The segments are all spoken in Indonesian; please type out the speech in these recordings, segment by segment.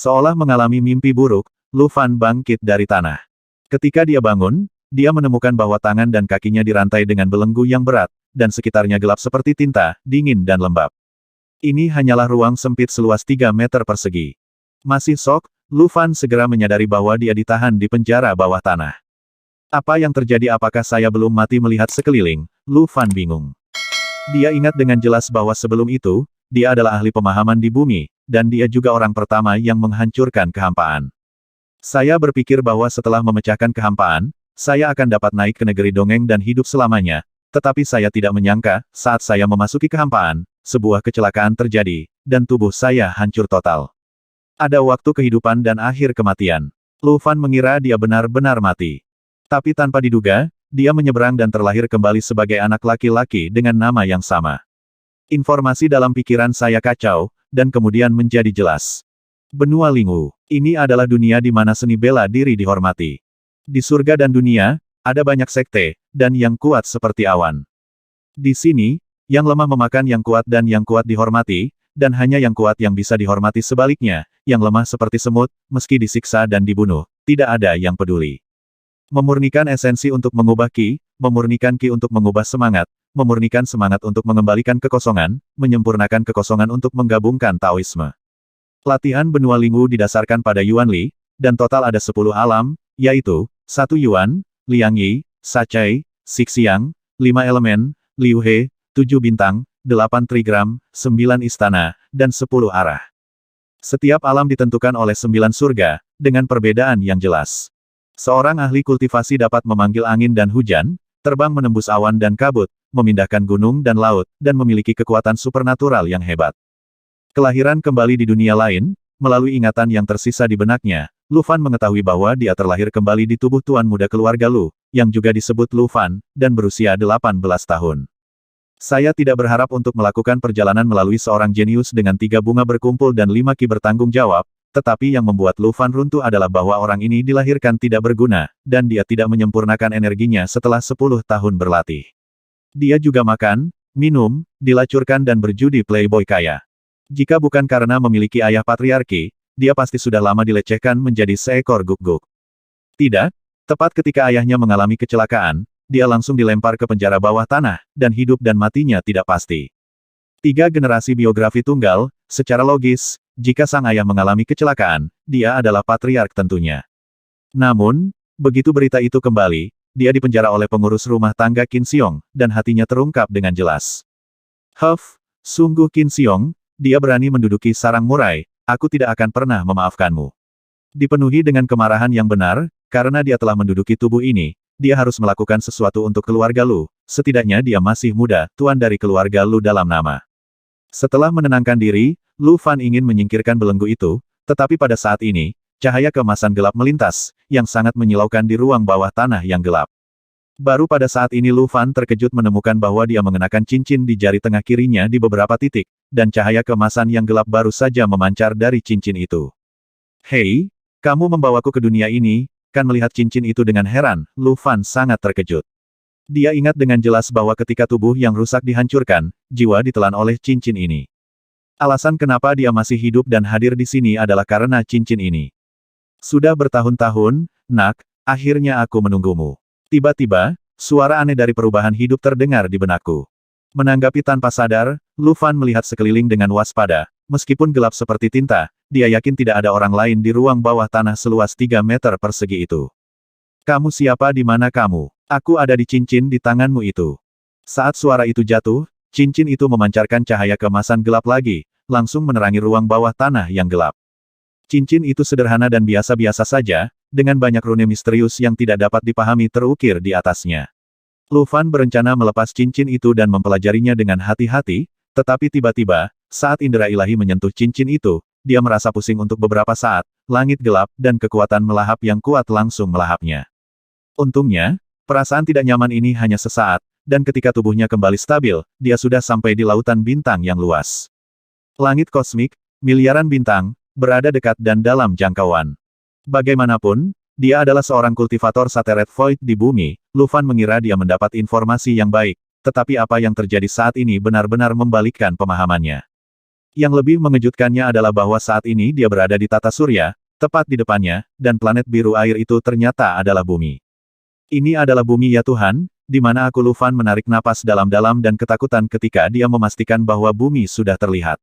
Seolah mengalami mimpi buruk, Lu Fan bangkit dari tanah. Ketika dia bangun, dia menemukan bahwa tangan dan kakinya dirantai dengan belenggu yang berat, dan sekitarnya gelap seperti tinta, dingin dan lembab. Ini hanyalah ruang sempit seluas 3 meter persegi. Masih shock, Lu Fan segera menyadari bahwa dia ditahan di penjara bawah tanah. Apa yang terjadi? Apakah saya belum mati? Melihat sekeliling, Lu Fan bingung. Dia ingat dengan jelas bahwa sebelum itu, dia adalah ahli pemahaman di bumi, dan dia juga orang pertama yang menghancurkan kehampaan. Saya berpikir bahwa setelah memecahkan kehampaan, saya akan dapat naik ke negeri dongeng dan hidup selamanya, tetapi saya tidak menyangka, saat saya memasuki kehampaan, sebuah kecelakaan terjadi, dan tubuh saya hancur total. Ada waktu kehidupan dan akhir kematian. Lu Fan mengira dia benar-benar mati. Tapi tanpa diduga, dia menyeberang dan terlahir kembali sebagai anak laki-laki dengan nama yang sama. Informasi dalam pikiran saya kacau, dan kemudian menjadi jelas. Benua Lingwu, ini adalah dunia di mana seni bela diri dihormati. Di surga dan dunia, ada banyak sekte, dan yang kuat seperti awan. Di sini, yang lemah memakan yang kuat dan yang kuat dihormati, dan hanya yang kuat yang bisa dihormati. Sebaliknya, yang lemah seperti semut, meski disiksa dan dibunuh, tidak ada yang peduli. Memurnikan esensi untuk mengubah ki, memurnikan ki untuk mengubah semangat, memurnikan semangat untuk mengembalikan kekosongan, menyempurnakan kekosongan untuk menggabungkan Taoisme. Latihan benua Lingwu didasarkan pada Yuan Li, dan total ada 10 alam, yaitu, 1 Yuan, Liang Yi, Sacai, Sixiang, 5 elemen, Liu He, 7 bintang, 8 trigram, 9 istana, dan 10 arah. Setiap alam ditentukan oleh 9 surga, dengan perbedaan yang jelas. Seorang ahli kultivasi dapat memanggil angin dan hujan, terbang menembus awan dan kabut, memindahkan gunung dan laut, dan memiliki kekuatan supernatural yang hebat. Kelahiran kembali di dunia lain, melalui ingatan yang tersisa di benaknya, Lu Fan mengetahui bahwa dia terlahir kembali di tubuh tuan muda keluarga Lu, yang juga disebut Lu Fan, dan berusia 18 tahun. Saya tidak berharap untuk melakukan perjalanan melalui seorang jenius dengan 3 bunga berkumpul dan 5 ki bertanggung jawab, tetapi yang membuat Lu Fan runtuh adalah bahwa orang ini dilahirkan tidak berguna, dan dia tidak menyempurnakan energinya setelah 10 tahun berlatih. Dia juga makan, minum, dilacurkan dan berjudi playboy kaya. Jika bukan karena memiliki ayah patriarki, dia pasti sudah lama dilecehkan menjadi seekor guk-guk. Tidak, tepat ketika ayahnya mengalami kecelakaan, dia langsung dilempar ke penjara bawah tanah, dan hidup dan matinya tidak pasti. 3 generasi biografi tunggal, secara logis, jika sang ayah mengalami kecelakaan, dia adalah patriark tentunya. Namun, begitu berita itu kembali, dia dipenjara oleh pengurus rumah tangga Qin Xiong, dan hatinya terungkap dengan jelas. Sungguh Qin Xiong, dia berani menduduki sarang murai, aku tidak akan pernah memaafkanmu. Dipenuhi dengan kemarahan yang benar, karena dia telah menduduki tubuh ini, dia harus melakukan sesuatu untuk keluarga Lu, setidaknya dia masih muda, tuan dari keluarga Lu dalam nama. Setelah menenangkan diri, Lu Fan ingin menyingkirkan belenggu itu, tetapi pada saat ini, cahaya keemasan gelap melintas, yang sangat menyilaukan di ruang bawah tanah yang gelap. Baru pada saat ini Lu Fan terkejut menemukan bahwa dia mengenakan cincin di jari tengah kirinya di beberapa titik, dan cahaya keemasan yang gelap baru saja memancar dari cincin itu. Hei, kamu membawaku ke dunia ini, kan? Melihat cincin itu dengan heran, Lu Fan sangat terkejut. Dia ingat dengan jelas bahwa ketika tubuh yang rusak dihancurkan, jiwa ditelan oleh cincin ini. Alasan kenapa dia masih hidup dan hadir di sini adalah karena cincin ini. Sudah bertahun-tahun, nak, akhirnya aku menunggumu. Tiba-tiba, suara aneh dari perubahan hidup terdengar di benakku. Menanggapi tanpa sadar, Lu Fan melihat sekeliling dengan waspada, meskipun gelap seperti tinta, dia yakin tidak ada orang lain di ruang bawah tanah seluas 3 meter persegi itu. Kamu siapa? Di mana kamu? Aku ada di cincin di tanganmu itu. Saat suara itu jatuh, cincin itu memancarkan cahaya keemasan gelap lagi, langsung menerangi ruang bawah tanah yang gelap. Cincin itu sederhana dan biasa-biasa saja, dengan banyak rune misterius yang tidak dapat dipahami terukir di atasnya. Lu Fan berencana melepas cincin itu dan mempelajarinya dengan hati-hati, tetapi tiba-tiba, saat indera ilahi menyentuh cincin itu, dia merasa pusing untuk beberapa saat, langit gelap, dan kekuatan melahap yang kuat langsung melahapnya. Untungnya, perasaan tidak nyaman ini hanya sesaat, dan ketika tubuhnya kembali stabil, dia sudah sampai di lautan bintang yang luas. Langit kosmik, miliaran bintang, berada dekat dan dalam jangkauan. Bagaimanapun, dia adalah seorang kultivator Sateret Void di bumi. Lu Fan mengira dia mendapat informasi yang baik, tetapi apa yang terjadi saat ini benar-benar membalikkan pemahamannya. Yang lebih mengejutkannya adalah bahwa saat ini dia berada di tata surya, tepat di depannya, dan planet biru air itu ternyata adalah bumi. Ini adalah bumi ya Tuhan, di mana aku Lufan menarik napas dalam-dalam dan ketakutan ketika dia memastikan bahwa bumi sudah terlihat.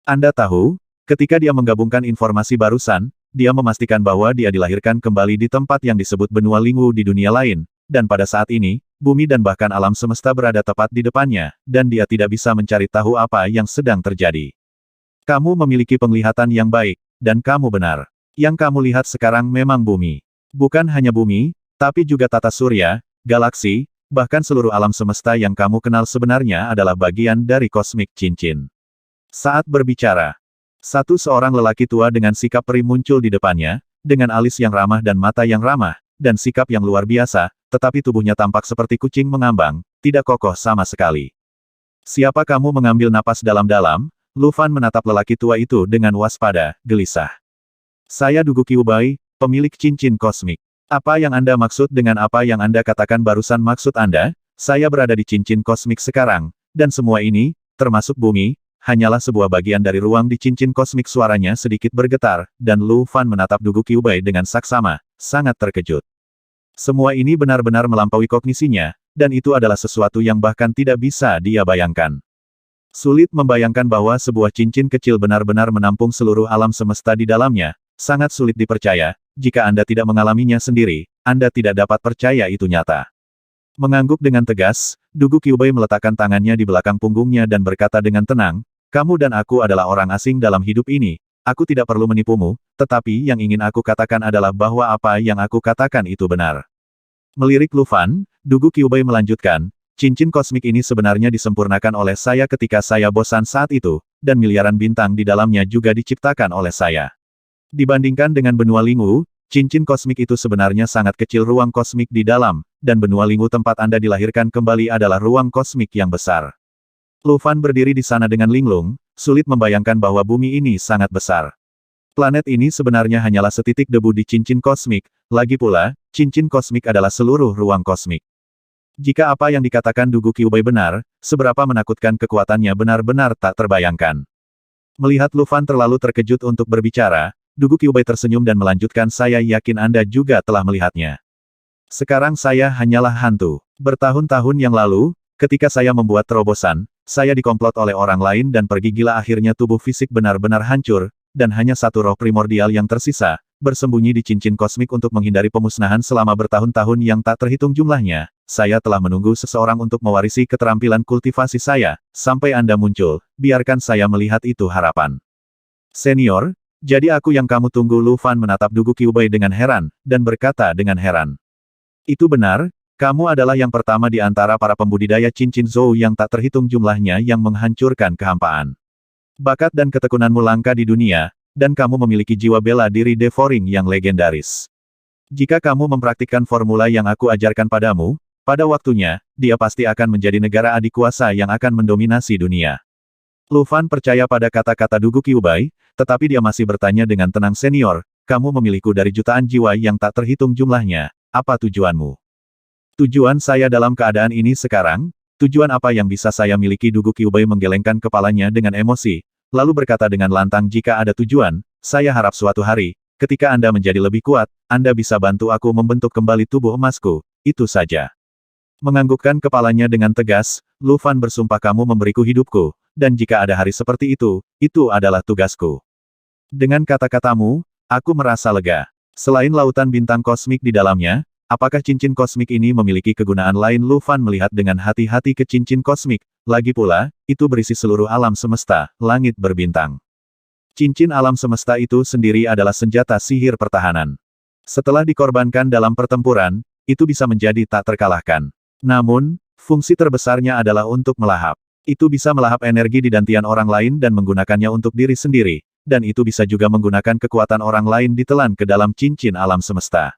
Anda tahu, ketika dia menggabungkan informasi barusan, dia memastikan bahwa dia dilahirkan kembali di tempat yang disebut benua Lingwu di dunia lain, dan pada saat ini, bumi dan bahkan alam semesta berada tepat di depannya, dan dia tidak bisa mencari tahu apa yang sedang terjadi. Kamu memiliki penglihatan yang baik, dan kamu benar. Yang kamu lihat sekarang memang bumi. Bukan hanya bumi, tapi juga tata surya, galaksi, bahkan seluruh alam semesta yang kamu kenal sebenarnya adalah bagian dari kosmik cincin. Saat berbicara, seorang lelaki tua dengan sikap peri muncul di depannya, dengan alis yang ramah dan mata yang ramah, dan sikap yang luar biasa, tetapi tubuhnya tampak seperti kucing mengambang, tidak kokoh sama sekali. Siapa kamu mengambil napas dalam-dalam? Lufan menatap lelaki tua itu dengan waspada, gelisah. Saya Dugu Qiubai, pemilik cincin kosmik. Apa yang Anda maksud dengan apa yang Anda katakan barusan maksud Anda? Saya berada di cincin kosmik sekarang, dan semua ini, termasuk bumi, hanyalah sebuah bagian dari ruang di cincin kosmik. Suaranya sedikit bergetar, dan Lufan menatap Dugu Qiubai dengan saksama, sangat terkejut. Semua ini benar-benar melampaui kognisinya, dan itu adalah sesuatu yang bahkan tidak bisa dia bayangkan. Sulit membayangkan bahwa sebuah cincin kecil benar-benar menampung seluruh alam semesta di dalamnya, sangat sulit dipercaya, jika Anda tidak mengalaminya sendiri, Anda tidak dapat percaya itu nyata. Mengangguk dengan tegas, Dugu Qiubai meletakkan tangannya di belakang punggungnya dan berkata dengan tenang, kamu dan aku adalah orang asing dalam hidup ini, aku tidak perlu menipumu, tetapi yang ingin aku katakan adalah bahwa apa yang aku katakan itu benar. Melirik Lufan, Dugu Qiubai melanjutkan, cincin kosmik ini sebenarnya disempurnakan oleh saya ketika saya bosan saat itu, dan miliaran bintang di dalamnya juga diciptakan oleh saya. Dibandingkan dengan benua Lingwu, cincin kosmik itu sebenarnya sangat kecil. Ruang kosmik di dalam, dan benua Lingwu tempat Anda dilahirkan kembali adalah ruang kosmik yang besar. Lufan berdiri di sana dengan linglung, sulit membayangkan bahwa bumi ini sangat besar. Planet ini sebenarnya hanyalah setitik debu di cincin kosmik, lagi pula, cincin kosmik adalah seluruh ruang kosmik. Jika apa yang dikatakan Dugu Qiubai benar, seberapa menakutkan kekuatannya benar-benar tak terbayangkan. Melihat Lufan terlalu terkejut untuk berbicara, Dugu Qiubai tersenyum dan melanjutkan, saya yakin Anda juga telah melihatnya. Sekarang saya hanyalah hantu. Bertahun-tahun yang lalu, ketika saya membuat terobosan, saya dikomplot oleh orang lain dan pergi gila. Akhirnya tubuh fisik benar-benar hancur, dan hanya satu roh primordial yang tersisa, bersembunyi di cincin kosmik untuk menghindari pemusnahan selama bertahun-tahun yang tak terhitung jumlahnya. Saya telah menunggu seseorang untuk mewarisi keterampilan kultivasi saya, sampai Anda muncul, biarkan saya melihat itu harapan. Senior, jadi aku yang kamu tunggu. Lufan menatap Dugu Qiubai dengan heran, dan berkata dengan heran. Itu benar, kamu adalah yang pertama di antara para pembudidaya cincin Zhou yang tak terhitung jumlahnya yang menghancurkan kehampaan. Bakat dan ketekunanmu langka di dunia, dan kamu memiliki jiwa bela diri devouring yang legendaris. Jika kamu mempraktikkan formula yang aku ajarkan padamu, pada waktunya, dia pasti akan menjadi negara adik kuasa yang akan mendominasi dunia. Lufan percaya pada kata-kata Dugu Qiubai, tetapi dia masih bertanya dengan tenang, senior, kamu memilikiku dari jutaan jiwa yang tak terhitung jumlahnya, apa tujuanmu? Tujuan saya dalam keadaan ini sekarang? Tujuan apa yang bisa saya miliki? Dugu Qiubai menggelengkan kepalanya dengan emosi, lalu berkata dengan lantang, jika ada tujuan, saya harap suatu hari, ketika Anda menjadi lebih kuat, Anda bisa bantu aku membentuk kembali tubuh emasku, itu saja. Menganggukkan kepalanya dengan tegas, Lufan bersumpah, kamu memberiku hidupku, dan jika ada hari seperti itu adalah tugasku. Dengan kata-katamu, aku merasa lega. Selain lautan bintang kosmik di dalamnya, apakah cincin kosmik ini memiliki kegunaan lain? Lufan melihat dengan hati-hati ke cincin kosmik, lagi pula, itu berisi seluruh alam semesta, langit berbintang. Cincin alam semesta itu sendiri adalah senjata sihir pertahanan. Setelah dikorbankan dalam pertempuran, itu bisa menjadi tak terkalahkan. Namun, fungsi terbesarnya adalah untuk melahap. Itu bisa melahap energi di dantian orang lain dan menggunakannya untuk diri sendiri, dan itu bisa juga menggunakan kekuatan orang lain ditelan ke dalam cincin alam semesta.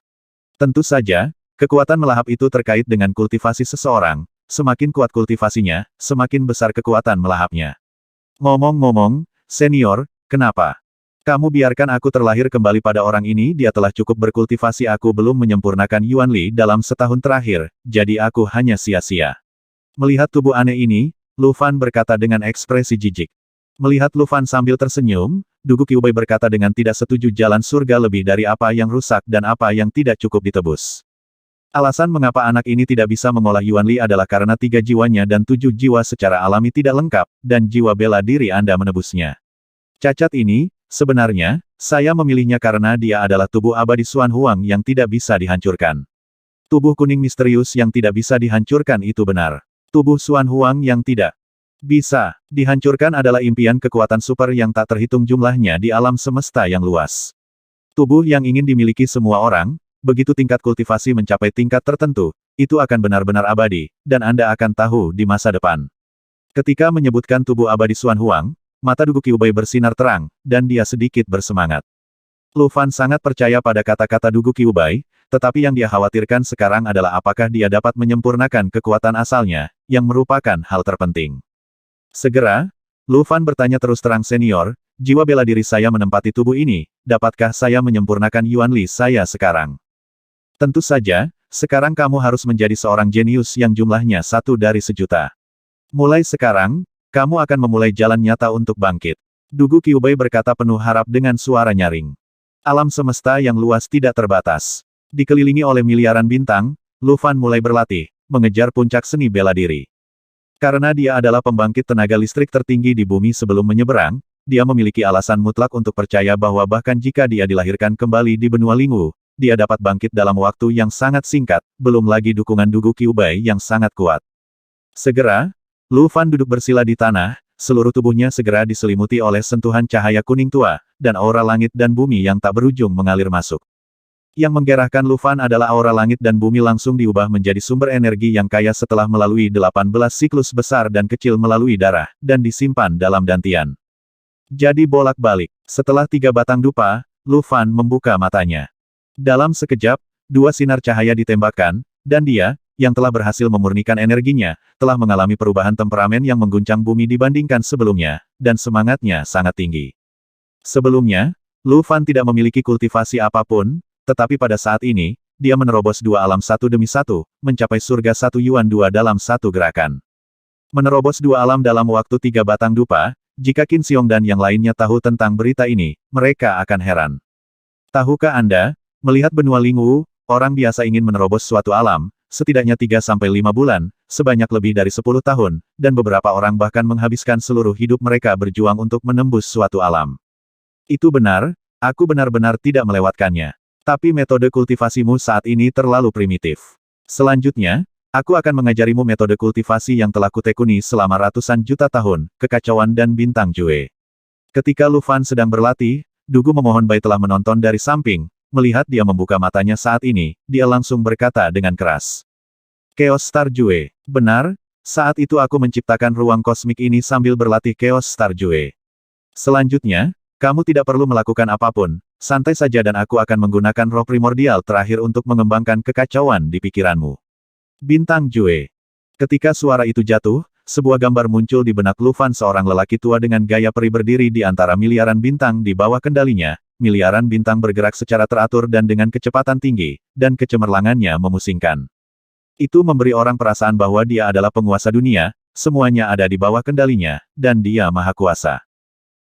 Tentu saja, kekuatan melahap itu terkait dengan kultivasi seseorang, semakin kuat kultivasinya, semakin besar kekuatan melahapnya. Ngomong-ngomong, senior, kenapa? Kamu biarkan aku terlahir kembali pada orang ini. Dia telah cukup berkultivasi, aku belum menyempurnakan Yuan Li dalam setahun terakhir, jadi aku hanya sia-sia. Melihat tubuh aneh ini, Lufan berkata dengan ekspresi jijik. Melihat Lu Fan sambil tersenyum, Dugu Qiubai berkata dengan tidak setuju jalan surga lebih dari apa yang rusak dan apa yang tidak cukup ditebus. Alasan mengapa anak ini tidak bisa mengolah Yuan Li adalah karena 3 jiwanya dan 7 jiwa secara alami tidak lengkap, dan jiwa bela diri Anda menebusnya. Cacat ini, sebenarnya, saya memilihnya karena dia adalah tubuh abadi Xuan Huang yang tidak bisa dihancurkan. Tubuh kuning misterius yang tidak bisa dihancurkan itu benar. Tubuh Xuan Huang yang tidak bisa dihancurkan adalah impian kekuatan super yang tak terhitung jumlahnya di alam semesta yang luas. Tubuh yang ingin dimiliki semua orang, begitu tingkat kultivasi mencapai tingkat tertentu, itu akan benar-benar abadi, dan Anda akan tahu di masa depan. Ketika menyebutkan tubuh abadi Xuan Huang, mata Dugu Qiubai bersinar terang, dan dia sedikit bersemangat. Lu Fan sangat percaya pada kata-kata Dugu Qiubai, tetapi yang dia khawatirkan sekarang adalah apakah dia dapat menyempurnakan kekuatan asalnya, yang merupakan hal terpenting. Segera, Lu Fan bertanya terus terang senior, jiwa bela diri saya menempati tubuh ini, dapatkah saya menyempurnakan Yuan Li saya sekarang? Tentu saja, sekarang kamu harus menjadi seorang jenius yang jumlahnya 1 dari 1.000.000. Mulai sekarang, kamu akan memulai jalan nyata untuk bangkit. Dugu Qiubai berkata penuh harap dengan suara nyaring. Alam semesta yang luas tidak terbatas. Dikelilingi oleh miliaran bintang, Lu Fan mulai berlatih, mengejar puncak seni bela diri. Karena dia adalah pembangkit tenaga listrik tertinggi di bumi sebelum menyeberang, dia memiliki alasan mutlak untuk percaya bahwa bahkan jika dia dilahirkan kembali di benua Lingwu, dia dapat bangkit dalam waktu yang sangat singkat, belum lagi dukungan Dugu Qiubai yang sangat kuat. Segera, Lu Fan duduk bersila di tanah, seluruh tubuhnya segera diselimuti oleh sentuhan cahaya kuning tua, dan aura langit dan bumi yang tak berujung mengalir masuk. Yang menggerahkan Lu Fan adalah aura langit dan bumi langsung diubah menjadi sumber energi yang kaya setelah melalui 18 siklus besar dan kecil melalui darah, dan disimpan dalam dantian. Jadi bolak-balik. Setelah 3 batang dupa, Lu Fan membuka matanya. Dalam sekejap, 2 sinar cahaya ditembakkan, dan dia, yang telah berhasil memurnikan energinya, telah mengalami perubahan temperamen yang mengguncang bumi dibandingkan sebelumnya, dan semangatnya sangat tinggi. Sebelumnya, Lu Fan tidak memiliki kultivasi apapun, tetapi pada saat ini, dia menerobos 2 alam 1 demi 1, mencapai surga 1 Yuan 2 dalam 1 gerakan. Menerobos 2 alam dalam waktu 3 batang dupa, jika Qin Xiong dan yang lainnya tahu tentang berita ini, mereka akan heran. Tahukah Anda, melihat benua Lingwu, orang biasa ingin menerobos suatu alam, setidaknya 3-5 bulan, sebanyak lebih dari 10 tahun, dan beberapa orang bahkan menghabiskan seluruh hidup mereka berjuang untuk menembus suatu alam. Itu benar, aku benar-benar tidak melewatkannya. Tapi metode kultivasimu saat ini terlalu primitif. Selanjutnya, aku akan mengajarimu metode kultivasi yang telah kutekuni selama ratusan juta tahun, kekacauan dan bintang Jue. Ketika Lu Fan sedang berlatih, Dugu memohon Bai telah menonton dari samping, melihat dia membuka matanya saat ini, dia langsung berkata dengan keras. Chaos Star Jue. Benar, saat itu aku menciptakan ruang kosmik ini sambil berlatih Chaos Star Jue. Selanjutnya, kamu tidak perlu melakukan apapun, santai saja dan aku akan menggunakan roh primordial terakhir untuk mengembangkan kekacauan di pikiranmu. Bintang Jue. Ketika suara itu jatuh, sebuah gambar muncul di benak Lu Fan seorang lelaki tua dengan gaya peri berdiri di antara miliaran bintang di bawah kendalinya, miliaran bintang bergerak secara teratur dan dengan kecepatan tinggi, dan kecemerlangannya memusingkan. Itu memberi orang perasaan bahwa dia adalah penguasa dunia, semuanya ada di bawah kendalinya, dan dia maha kuasa.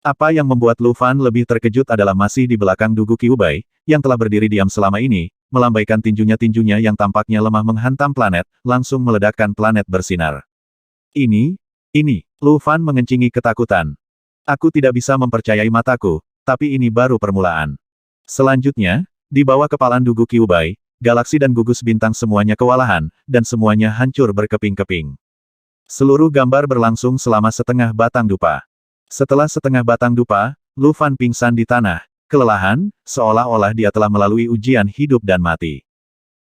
Apa yang membuat Lu Fan lebih terkejut adalah masih di belakang Dugu Qiubai, yang telah berdiri diam selama ini, melambaikan tinjunya yang tampaknya lemah menghantam planet, langsung meledakkan planet bersinar. Ini, Lu Fan mengencingi ketakutan. Aku tidak bisa mempercayai mataku, tapi ini baru permulaan. Selanjutnya, di bawah kepalaan Dugu Qiubai, galaksi dan gugus bintang semuanya kewalahan, dan semuanya hancur berkeping-keping. Seluruh gambar berlangsung selama setengah batang dupa. Setelah setengah batang dupa, Lu Fan pingsan di tanah, kelelahan, seolah-olah dia telah melalui ujian hidup dan mati.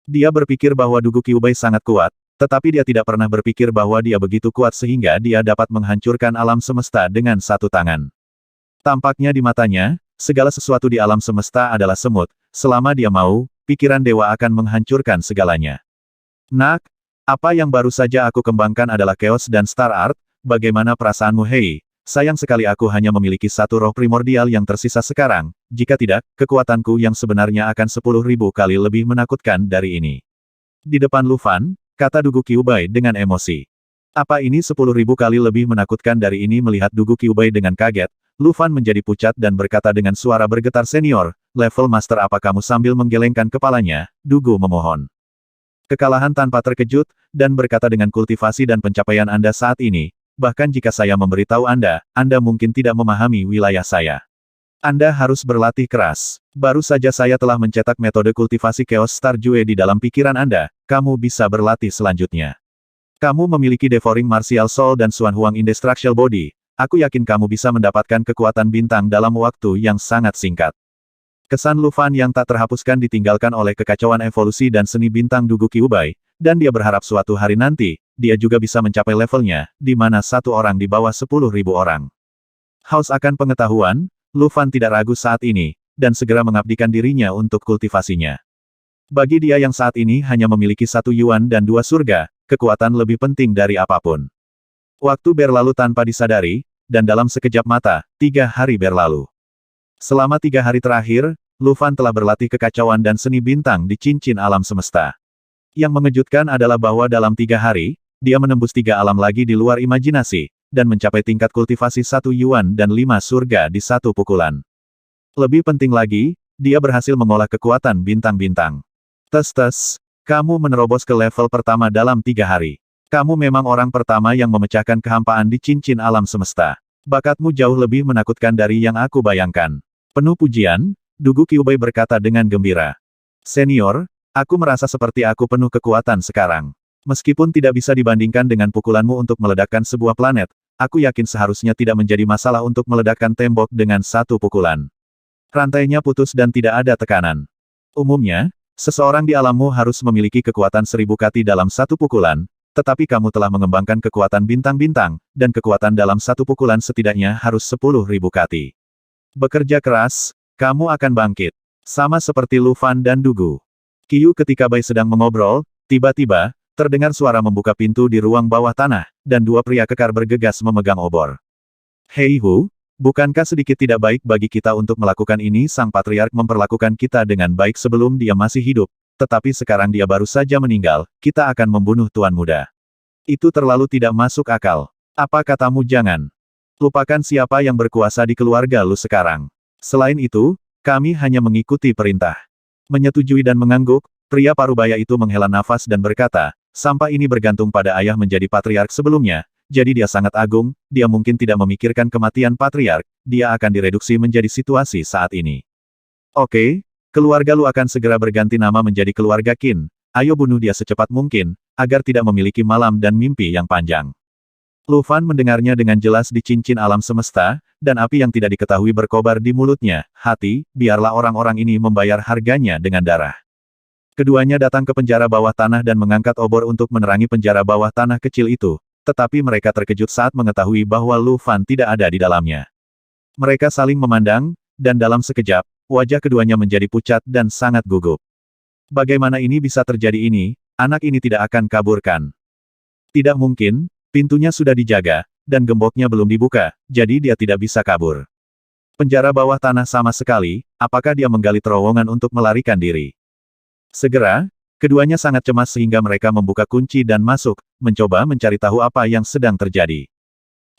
Dia berpikir bahwa Dugu Qiubai sangat kuat, tetapi dia tidak pernah berpikir bahwa dia begitu kuat sehingga dia dapat menghancurkan alam semesta dengan 1 tangan. Tampaknya di matanya, segala sesuatu di alam semesta adalah semut, selama dia mau, pikiran dewa akan menghancurkan segalanya. Nak, apa yang baru saja aku kembangkan adalah Chaos dan Star Art, bagaimana perasaanmu Hei? Sayang sekali aku hanya memiliki 1 roh primordial yang tersisa sekarang, jika tidak, kekuatanku yang sebenarnya akan 10.000 kali lebih menakutkan dari ini. Di depan Lu Fan, kata Dugu Qiubai dengan emosi. Apa ini 10.000 kali lebih menakutkan dari ini? Melihat Dugu Qiubei dengan kaget, Lu Fan menjadi pucat dan berkata dengan suara bergetar, senior, level master apa kamu? Sambil menggelengkan kepalanya, Dugu memohon kekalahan tanpa terkejut, dan berkata dengan kultivasi dan pencapaian Anda saat ini, bahkan jika saya memberitahu Anda, Anda mungkin tidak memahami wilayah saya. Anda harus berlatih keras. Baru saja saya telah mencetak metode kultivasi Chaos Star Jue di dalam pikiran Anda, kamu bisa berlatih selanjutnya. Kamu memiliki Devouring Martial Soul dan Xuan Huang Indestructible Body, aku yakin kamu bisa mendapatkan kekuatan bintang dalam waktu yang sangat singkat. Kesan Lu Fan yang tak terhapuskan ditinggalkan oleh kekacauan evolusi dan seni bintang Dugu Qiubei, dan dia berharap suatu hari nanti, dia juga bisa mencapai levelnya, di mana satu orang di bawah 10.000 orang. Haus akan pengetahuan, Lu Fan tidak ragu saat ini, dan segera mengabdikan dirinya untuk kultivasinya. Bagi dia yang saat ini hanya memiliki 1 yuan dan 2 surga, kekuatan lebih penting dari apapun. Waktu berlalu tanpa disadari, dan dalam sekejap mata, 3 hari berlalu. Selama 3 hari terakhir, Lu Fan telah berlatih kekacauan dan seni bintang di cincin alam semesta. Yang mengejutkan adalah bahwa dalam 3 hari, dia menembus 3 alam lagi di luar imajinasi, dan mencapai tingkat kultivasi 1 yuan dan 5 surga di 1 pukulan. Lebih penting lagi, dia berhasil mengolah kekuatan bintang-bintang. Tes, kamu menerobos ke level pertama dalam 3 hari. Kamu memang orang pertama yang memecahkan kehampaan di cincin alam semesta. Bakatmu jauh lebih menakutkan dari yang aku bayangkan. Penuh pujian, Dugu Qiubei berkata dengan gembira. Senior, aku merasa seperti aku penuh kekuatan sekarang. Meskipun tidak bisa dibandingkan dengan pukulanmu untuk meledakkan sebuah planet, aku yakin seharusnya tidak menjadi masalah untuk meledakkan tembok dengan 1 pukulan. Rantainya putus dan tidak ada tekanan. Umumnya, seseorang di alammu harus memiliki kekuatan 1000 kati dalam 1 pukulan, tetapi kamu telah mengembangkan kekuatan bintang-bintang, dan kekuatan dalam 1 pukulan setidaknya harus 10.000 kati. Bekerja keras, kamu akan bangkit. Sama seperti Lu Fan dan Dugu Qiu ketika Bai sedang mengobrol, tiba-tiba, terdengar suara membuka pintu di ruang bawah tanah, dan 2 pria kekar bergegas memegang obor. Hei Hu, bukankah sedikit tidak baik bagi kita untuk melakukan ini? Sang Patriark memperlakukan kita dengan baik sebelum dia masih hidup, tetapi sekarang dia baru saja meninggal, kita akan membunuh Tuan Muda. Itu terlalu tidak masuk akal. Apa katamu? Jangan lupakan siapa yang berkuasa di keluarga lu sekarang. Selain itu, kami hanya mengikuti perintah. Menyetujui dan mengangguk, pria parubaya itu menghela nafas dan berkata, sampah ini bergantung pada ayah menjadi patriark sebelumnya, jadi dia sangat agung, dia mungkin tidak memikirkan kematian patriark, dia akan direduksi menjadi situasi saat ini. Oke, keluarga lu akan segera berganti nama menjadi keluarga Qin, ayo bunuh dia secepat mungkin, agar tidak memiliki malam dan mimpi yang panjang. Lu Fan mendengarnya dengan jelas di cincin alam semesta, dan api yang tidak diketahui berkobar di mulutnya, hati, biarlah orang-orang ini membayar harganya dengan darah. Keduanya datang ke penjara bawah tanah dan mengangkat obor untuk menerangi penjara bawah tanah kecil itu, tetapi mereka terkejut saat mengetahui bahwa Lu Fan tidak ada di dalamnya. Mereka saling memandang, dan dalam sekejap, wajah keduanya menjadi pucat dan sangat gugup. Bagaimana ini bisa terjadi ini? Anak ini tidak akan kaburkan. Tidak mungkin, pintunya sudah dijaga, dan gemboknya belum dibuka, jadi dia tidak bisa kabur. Penjara bawah tanah sama sekali, apakah dia menggali terowongan untuk melarikan diri? Segera, keduanya sangat cemas sehingga mereka membuka kunci dan masuk, mencoba mencari tahu apa yang sedang terjadi.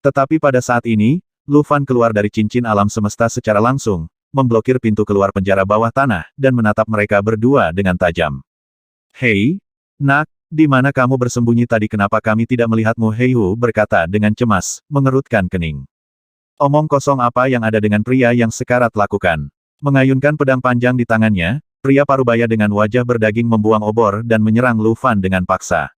Tetapi pada saat ini, Lu Fan keluar dari cincin alam semesta secara langsung, memblokir pintu keluar penjara bawah tanah, dan menatap mereka berdua dengan tajam. Hei, nak, di mana kamu bersembunyi tadi? Kenapa kami tidak melihatmu? Hei Hu berkata dengan cemas, mengerutkan kening. Omong kosong apa yang ada dengan pria yang sekarat lakukan? Mengayunkan pedang panjang di tangannya, pria parubaya dengan wajah berdaging membuang obor dan menyerang Lu Fan dengan paksa.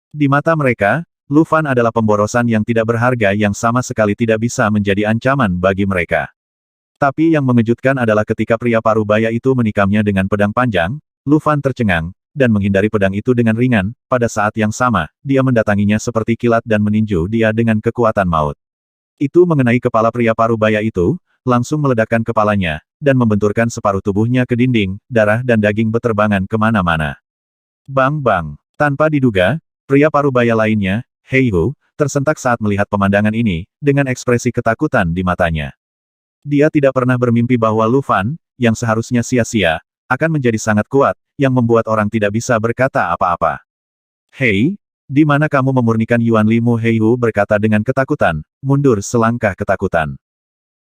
Di mata mereka, Lu Fan adalah pemborosan yang tidak berharga yang sama sekali tidak bisa menjadi ancaman bagi mereka. Tapi yang mengejutkan adalah ketika pria parubaya itu menikamnya dengan pedang panjang, Lu Fan tercengang, dan menghindari pedang itu dengan ringan, pada saat yang sama, dia mendatanginya seperti kilat dan meninju dia dengan kekuatan maut. Itu mengenai kepala pria parubaya itu, langsung meledakkan kepalanya, dan membenturkan separuh tubuhnya ke dinding, darah dan daging beterbangan kemana-mana. Bang-bang, tanpa diduga, pria parubaya lainnya, Hei Hu, tersentak saat melihat pemandangan ini, dengan ekspresi ketakutan di matanya. Dia tidak pernah bermimpi bahwa Lu Fan, yang seharusnya sia-sia, akan menjadi sangat kuat, yang membuat orang tidak bisa berkata apa-apa. Hei, Di mana kamu memurnikan Yuan Limu? Heihu berkata dengan ketakutan, mundur selangkah ketakutan.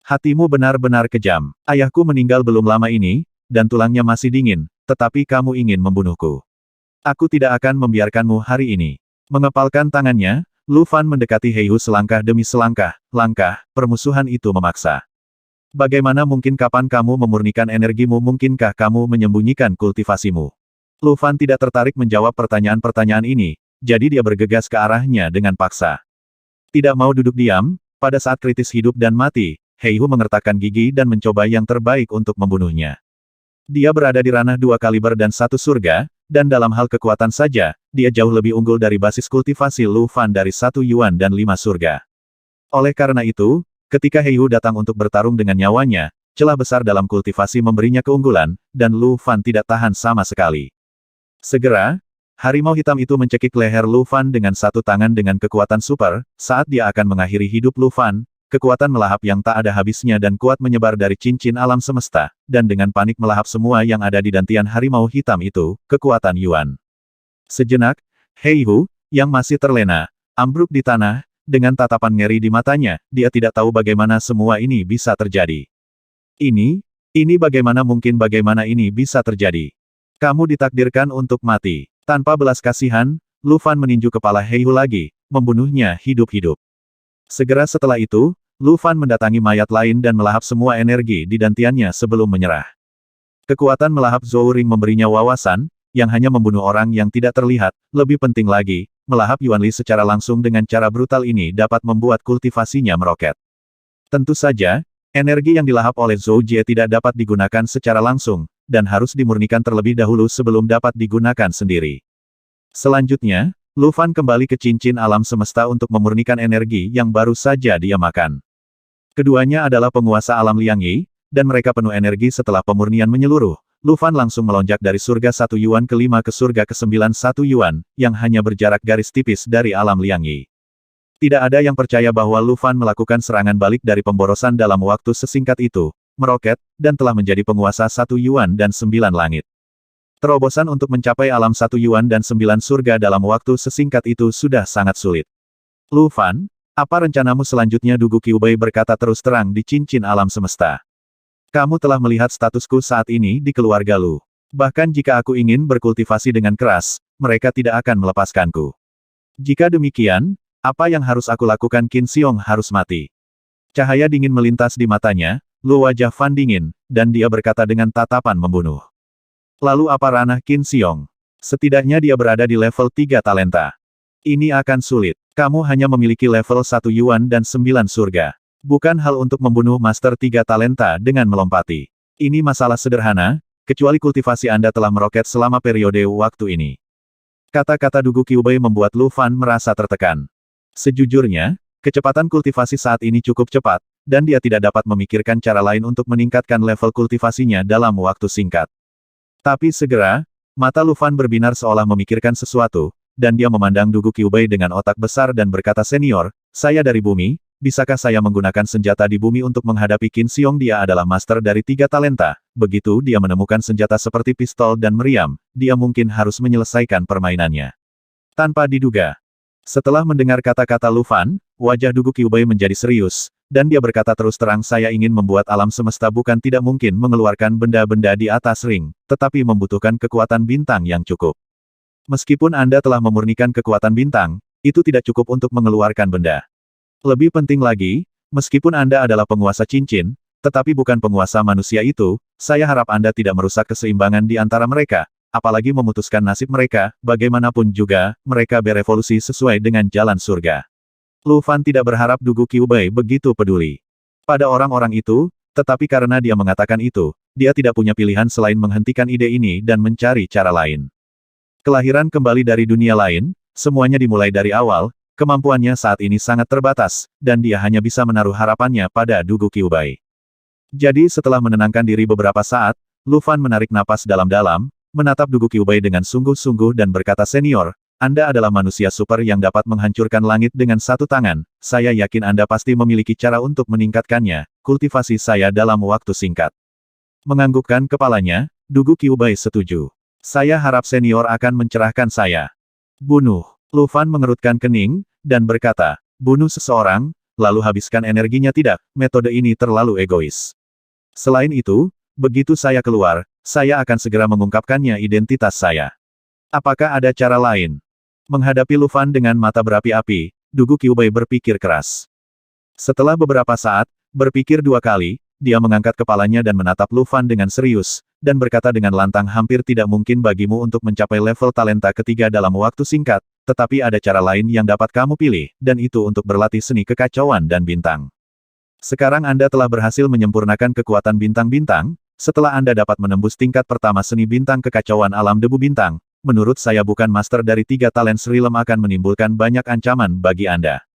Hatimu benar-benar kejam. Ayahku meninggal belum lama ini, dan tulangnya masih dingin, tetapi kamu ingin membunuhku. Aku tidak akan membiarkanmu hari ini. Mengepalkan tangannya, Lu Fan mendekati Heihu selangkah demi selangkah, permusuhan itu memaksa. Bagaimana mungkin kapan kamu memurnikan energimu? Mungkinkah kamu menyembunyikan kultivasimu? Lu Fan tidak tertarik menjawab pertanyaan-pertanyaan ini, jadi dia bergegas ke arahnya dengan paksa. Tidak mau duduk diam, pada saat kritis hidup dan mati, Heihu mengertakkan gigi dan mencoba yang terbaik untuk membunuhnya. Dia berada di ranah 2 kaliber dan 1 surga, dan dalam hal kekuatan saja, dia jauh lebih unggul dari basis kultivasi Lu Fan dari 1 Yuan dan 5 surga. Oleh karena itu, ketika Heihu datang untuk bertarung dengan nyawanya, celah besar dalam kultivasi memberinya keunggulan, dan Lu Fan tidak tahan sama sekali. Segera, harimau hitam itu mencekik leher Lu Fan dengan satu tangan dengan kekuatan super. Saat dia akan mengakhiri hidup Lu Fan, kekuatan melahap yang tak ada habisnya dan kuat menyebar dari cincin alam semesta, dan dengan panik melahap semua yang ada di dantian harimau hitam itu, kekuatan Yuan. Sejenak, Heihu, yang masih terlena, ambruk di tanah, dengan tatapan ngeri di matanya, dia tidak tahu bagaimana semua ini bisa terjadi. Ini bagaimana mungkin? Bagaimana ini bisa terjadi? Kamu ditakdirkan untuk mati. Tanpa belas kasihan, Lu Fan meninju kepala Heihu lagi, membunuhnya hidup-hidup. Segera setelah itu, Lu Fan mendatangi mayat lain dan melahap semua energi di dantiannya sebelum menyerah. Kekuatan melahap Zhou Ring memberinya wawasan, yang hanya membunuh orang yang tidak terlihat. Lebih penting lagi, melahap Yuan Li secara langsung dengan cara brutal ini dapat membuat kultivasinya meroket. Tentu saja, energi yang dilahap oleh Zhou Jie tidak dapat digunakan secara langsung, dan harus dimurnikan terlebih dahulu sebelum dapat digunakan sendiri. Selanjutnya, Lu Fan kembali ke cincin alam semesta untuk memurnikan energi yang baru saja dia makan. Keduanya adalah penguasa alam Liang Yi, dan mereka penuh energi setelah pemurnian menyeluruh. Lu Fan langsung melonjak dari surga 1 Yuan ke-5 ke surga ke-9 1 Yuan, yang hanya berjarak garis tipis dari alam Liang Yi. Tidak ada yang percaya bahwa Lu Fan melakukan serangan balik dari pemborosan dalam waktu sesingkat itu, meroket, dan telah menjadi penguasa 1 Yuan dan 9 langit. Terobosan untuk mencapai alam 1 Yuan dan 9 surga dalam waktu sesingkat itu sudah sangat sulit. Lu Fan, apa rencanamu selanjutnya? Dugu Qiubei berkata terus terang di cincin alam semesta. Kamu telah melihat statusku saat ini di keluarga Lu. Bahkan jika aku ingin berkultivasi dengan keras, mereka tidak akan melepaskanku. Jika demikian, apa yang harus aku lakukan? Qin Xiong harus mati. Cahaya dingin melintas di matanya, Lu wajah Fan dingin, dan dia berkata dengan tatapan membunuh. Lalu apa ranah Qin Xiong? Setidaknya dia berada di level 3 talenta. Ini akan sulit. Kamu hanya memiliki level 1 Yuan dan 9 surga. Bukan hal untuk membunuh Master 3 talenta dengan melompati. Ini masalah sederhana, kecuali kultivasi Anda telah meroket selama periode waktu ini. Kata-kata Dugu Qiubei membuat Lu Fan merasa tertekan. Sejujurnya, kecepatan kultivasi saat ini cukup cepat, dan dia tidak dapat memikirkan cara lain untuk meningkatkan level kultivasinya dalam waktu singkat. Tapi segera, mata Lu Fan berbinar seolah memikirkan sesuatu, dan dia memandang Dugu Qiubei dengan otak besar dan berkata, "Senior, saya dari bumi, bisakah saya menggunakan senjata di bumi untuk menghadapi Qin Xiong?" Dia adalah master dari 3 talenta. Begitu dia menemukan senjata seperti pistol dan meriam, dia mungkin harus menyelesaikan permainannya. Tanpa diduga. Setelah mendengar kata-kata Lu Fan, wajah Dugu Qiubei menjadi serius, dan dia berkata terus terang, "Saya ingin membuat alam semesta bukan tidak mungkin mengeluarkan benda-benda di atas ring, tetapi membutuhkan kekuatan bintang yang cukup. Meskipun Anda telah memurnikan kekuatan bintang, itu tidak cukup untuk mengeluarkan benda. Lebih penting lagi, meskipun Anda adalah penguasa cincin, tetapi bukan penguasa manusia itu, saya harap Anda tidak merusak keseimbangan di antara mereka, apalagi memutuskan nasib mereka, bagaimanapun juga, mereka berevolusi sesuai dengan jalan surga." Lu Fan tidak berharap Dugu Qiubei begitu peduli pada orang-orang itu, tetapi karena dia mengatakan itu, dia tidak punya pilihan selain menghentikan ide ini dan mencari cara lain. Kelahiran kembali dari dunia lain, semuanya dimulai dari awal, kemampuannya saat ini sangat terbatas, dan dia hanya bisa menaruh harapannya pada Dugu Qiubei. Jadi setelah menenangkan diri beberapa saat, Lu Fan menarik napas dalam-dalam, menatap Dugu Qiubei dengan sungguh-sungguh dan berkata, "Senior, Anda adalah manusia super yang dapat menghancurkan langit dengan satu tangan, saya yakin Anda pasti memiliki cara untuk meningkatkannya, kultivasi saya dalam waktu singkat." Menganggukkan kepalanya, Dugu Qiubei setuju. "Saya harap senior akan mencerahkan saya." Bunuh. Lu Fan mengerutkan kening, dan berkata, bunuh seseorang, lalu habiskan energinya tidak, metode ini terlalu egois. Selain itu, begitu saya keluar, saya akan segera mengungkapkannya identitas saya. Apakah ada cara lain? Menghadapi Lu Fan dengan mata berapi-api, Dugu Qiubei berpikir keras. Setelah beberapa saat, berpikir dua kali, dia mengangkat kepalanya dan menatap Lu Fan dengan serius, dan berkata dengan lantang, hampir tidak mungkin bagimu untuk mencapai level talenta ketiga dalam waktu singkat, tetapi ada cara lain yang dapat kamu pilih, dan itu untuk berlatih seni kekacauan dan bintang. Sekarang Anda telah berhasil menyempurnakan kekuatan bintang-bintang, setelah Anda dapat menembus tingkat pertama seni bintang kekacauan alam debu bintang, menurut saya bukan master dari 3 talent Realm akan menimbulkan banyak ancaman bagi Anda.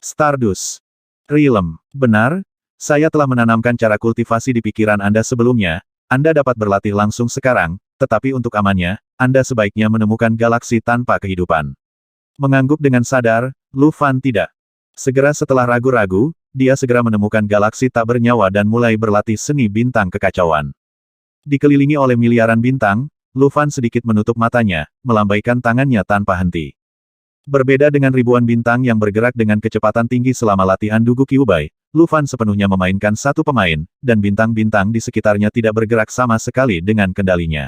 Stardust Realm, benar? Saya telah menanamkan cara kultivasi di pikiran Anda sebelumnya, Anda dapat berlatih langsung sekarang, tetapi untuk amannya, Anda sebaiknya menemukan galaksi tanpa kehidupan. Mengangguk dengan sadar, Lu Fan tidak. Segera setelah ragu-ragu, dia segera menemukan galaksi tak bernyawa dan mulai berlatih seni bintang kekacauan. Dikelilingi oleh miliaran bintang, Lu Fan sedikit menutup matanya, melambaikan tangannya tanpa henti. Berbeda dengan ribuan bintang yang bergerak dengan kecepatan tinggi selama latihan Dugu Qiubei, Lu Fan sepenuhnya memainkan satu pemain, dan bintang-bintang di sekitarnya tidak bergerak sama sekali dengan kendalinya.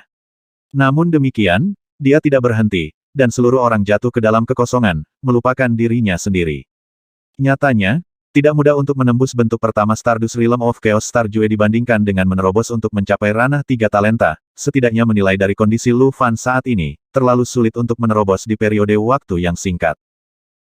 Namun demikian, dia tidak berhenti, dan seluruh orang jatuh ke dalam kekosongan, melupakan dirinya sendiri. Nyatanya, tidak mudah untuk menembus bentuk pertama Stardust Realm of Chaos Star Jue dibandingkan dengan menerobos untuk mencapai ranah 3 talenta, setidaknya menilai dari kondisi Lu Fan saat ini, terlalu sulit untuk menerobos di periode waktu yang singkat.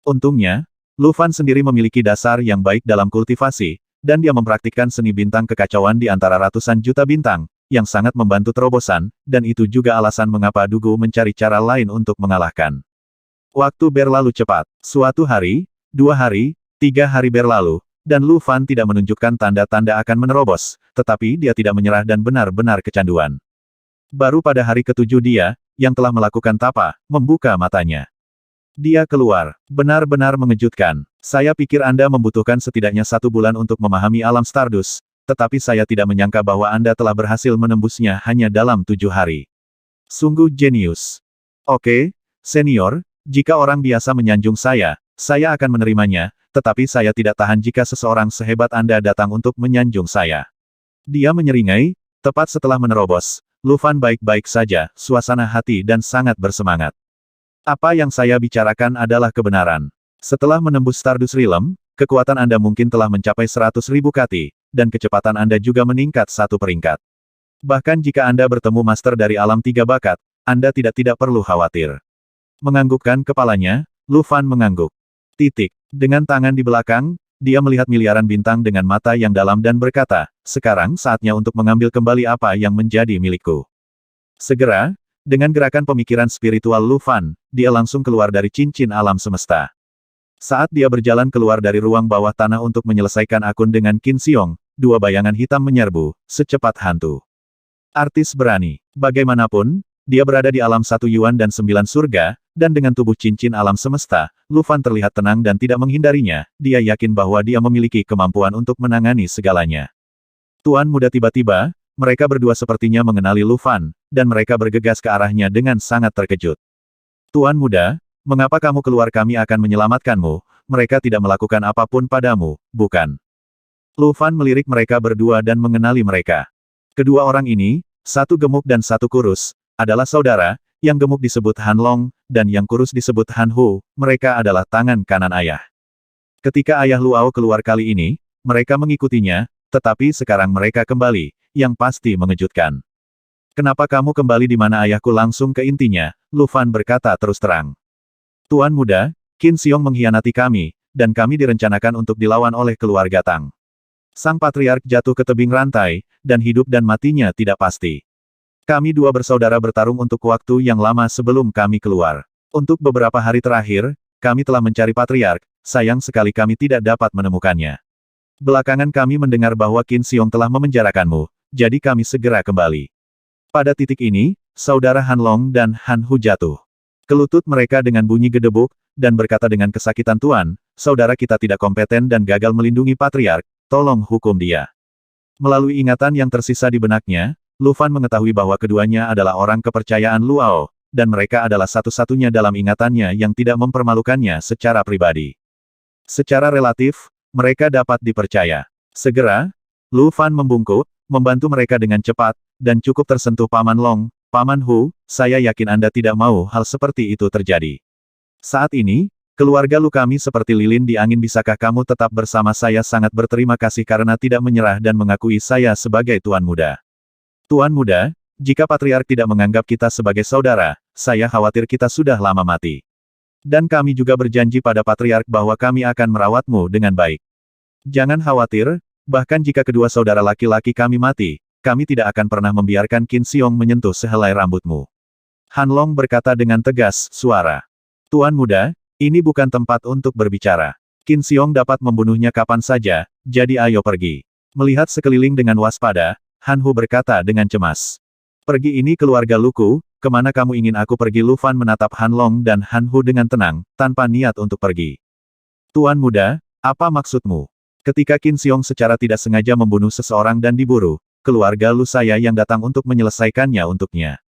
Untungnya, Lu Fan sendiri memiliki dasar yang baik dalam kultivasi, dan dia mempraktikkan seni bintang kekacauan di antara ratusan juta bintang, yang sangat membantu terobosan, dan itu juga alasan mengapa Dugu mencari cara lain untuk mengalahkan. Waktu berlalu cepat. Suatu hari, 2 hari, 3 hari berlalu, dan Lu Fan tidak menunjukkan tanda-tanda akan menerobos, tetapi dia tidak menyerah dan benar-benar kecanduan. Baru pada hari ke-7 dia, yang telah melakukan tapa, membuka matanya. Dia keluar. Benar-benar mengejutkan. Saya pikir Anda membutuhkan setidaknya 1 bulan untuk memahami alam Stardust, tetapi saya tidak menyangka bahwa Anda telah berhasil menembusnya hanya dalam 7 hari. Sungguh jenius. Oke, senior, jika orang biasa menyanjung saya akan menerimanya, tetapi saya tidak tahan jika seseorang sehebat Anda datang untuk menyanjung saya. Dia menyeringai, tepat setelah menerobos. Lu Fan baik-baik saja, suasana hati dan sangat bersemangat. Apa yang saya bicarakan adalah kebenaran. Setelah menembus Stardust Realm, kekuatan Anda mungkin telah mencapai 100.000 kati, dan kecepatan Anda juga meningkat 1 peringkat. Bahkan jika Anda bertemu master dari alam 3 bakat, Anda tidak perlu khawatir. Menganggukkan kepalanya, Lu Fan mengangguk. Dengan tangan di belakang, dia melihat miliaran bintang dengan mata yang dalam dan berkata, sekarang saatnya untuk mengambil kembali apa yang menjadi milikku. Segera, dengan gerakan pemikiran spiritual Lu Fan, dia langsung keluar dari cincin alam semesta. Saat dia berjalan keluar dari ruang bawah tanah untuk menyelesaikan akun dengan Qin Xiong, 2 bayangan hitam menyerbu, secepat hantu. Artis berani. Bagaimanapun, dia berada di alam 1 Yuan dan 9 surga, dan dengan tubuh cincin alam semesta, Lu Fan terlihat tenang dan tidak menghindarinya, dia yakin bahwa dia memiliki kemampuan untuk menangani segalanya. Tuan muda tiba-tiba, mereka berdua sepertinya mengenali Lu Fan, dan mereka bergegas ke arahnya dengan sangat terkejut. Tuan muda, mengapa kamu keluar, kami akan menyelamatkanmu, mereka tidak melakukan apapun padamu, bukan? Lu Fan melirik mereka berdua dan mengenali mereka. Kedua orang ini, satu gemuk dan satu kurus, adalah saudara, yang gemuk disebut Han Long, dan yang kurus disebut Han Hu, mereka adalah tangan kanan ayah. Ketika ayah Luao keluar kali ini, mereka mengikutinya, tetapi sekarang mereka kembali, yang pasti mengejutkan. Kenapa kamu kembali di mana ayahku, langsung ke intinya, Lu Fan berkata terus terang. Tuan muda, Qin Xiong mengkhianati kami, dan kami direncanakan untuk dilawan oleh keluarga Tang. Sang patriark jatuh ke tebing rantai, dan hidup dan matinya tidak pasti. Kami 2 bersaudara bertarung untuk waktu yang lama sebelum kami keluar. Untuk beberapa hari terakhir, kami telah mencari patriark, sayang sekali kami tidak dapat menemukannya. Belakangan kami mendengar bahwa Qin Xiong telah memenjarakanmu, jadi kami segera kembali. Pada titik ini, saudara Han Long dan Han Hu jatuh ke lutut mereka dengan bunyi gedebuk, dan berkata dengan kesakitan, Tuan, saudara kita tidak kompeten dan gagal melindungi patriark, tolong hukum dia. Melalui ingatan yang tersisa di benaknya, Lu Fan mengetahui bahwa keduanya adalah orang kepercayaan Luao, dan mereka adalah satu-satunya dalam ingatannya yang tidak mempermalukannya secara pribadi. Secara relatif, mereka dapat dipercaya. Segera, Lu Fan membungkuk, membantu mereka dengan cepat, dan cukup tersentuh Paman Long. Paman Hu, saya yakin Anda tidak mau hal seperti itu terjadi. Saat ini, keluarga Lu kami seperti lilin di angin. Bisakah kamu tetap bersama saya? Sangat berterima kasih karena tidak menyerah dan mengakui saya sebagai Tuan Muda. Tuan Muda, jika Patriark tidak menganggap kita sebagai saudara, saya khawatir kita sudah lama mati. Dan kami juga berjanji pada Patriark bahwa kami akan merawatmu dengan baik. Jangan khawatir, bahkan jika kedua saudara laki-laki kami mati, kami tidak akan pernah membiarkan Qin Xiong menyentuh sehelai rambutmu. Han Long berkata dengan tegas suara. Tuan Muda, ini bukan tempat untuk berbicara. Qin Xiong dapat membunuhnya kapan saja, jadi ayo pergi. Melihat sekeliling dengan waspada, Han Hu berkata dengan cemas. Pergi ini keluarga Luku, kemana kamu ingin aku pergi? Lu Fan menatap Han Long dan Han Hu dengan tenang, tanpa niat untuk pergi. Tuan Muda, apa maksudmu? Ketika Qin Xiong secara tidak sengaja membunuh seseorang dan diburu, keluarga Lu saya yang datang untuk menyelesaikannya untuknya.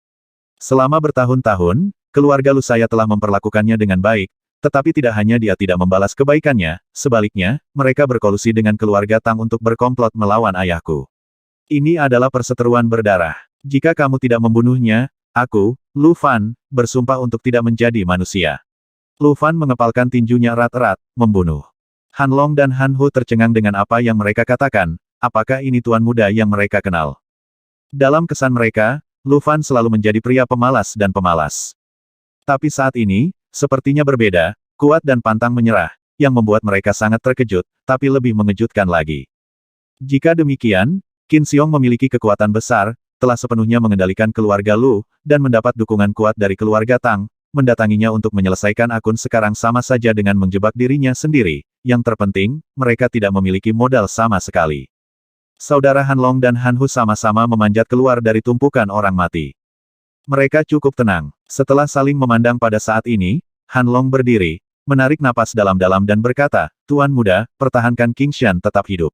Selama bertahun-tahun, keluarga Lu saya telah memperlakukannya dengan baik, tetapi tidak hanya dia tidak membalas kebaikannya, sebaliknya, mereka berkolusi dengan keluarga Tang untuk berkomplot melawan ayahku. Ini adalah perseteruan berdarah. Jika kamu tidak membunuhnya, aku, Lu Fan, bersumpah untuk tidak menjadi manusia. Lu Fan mengepalkan tinjunya erat-erat, membunuh. Han Long dan Han Hu tercengang dengan apa yang mereka katakan. Apakah ini Tuan Muda yang mereka kenal? Dalam kesan mereka, Lu Fan selalu menjadi pria pemalas dan pemalas. Tapi saat ini, sepertinya berbeda, kuat dan pantang menyerah, yang membuat mereka sangat terkejut, tapi lebih mengejutkan lagi. Jika demikian, Qin Xiong memiliki kekuatan besar, telah sepenuhnya mengendalikan keluarga Lu, dan mendapat dukungan kuat dari keluarga Tang, mendatanginya untuk menyelesaikan akun sekarang sama saja dengan menjebak dirinya sendiri. Yang terpenting, mereka tidak memiliki modal sama sekali. Saudara Han Long dan Han Hu sama-sama memanjat keluar dari tumpukan orang mati. Mereka cukup tenang. Setelah saling memandang pada saat ini, Han Long berdiri, menarik napas dalam-dalam dan berkata, Tuan Muda, pertahankan King Shan tetap hidup.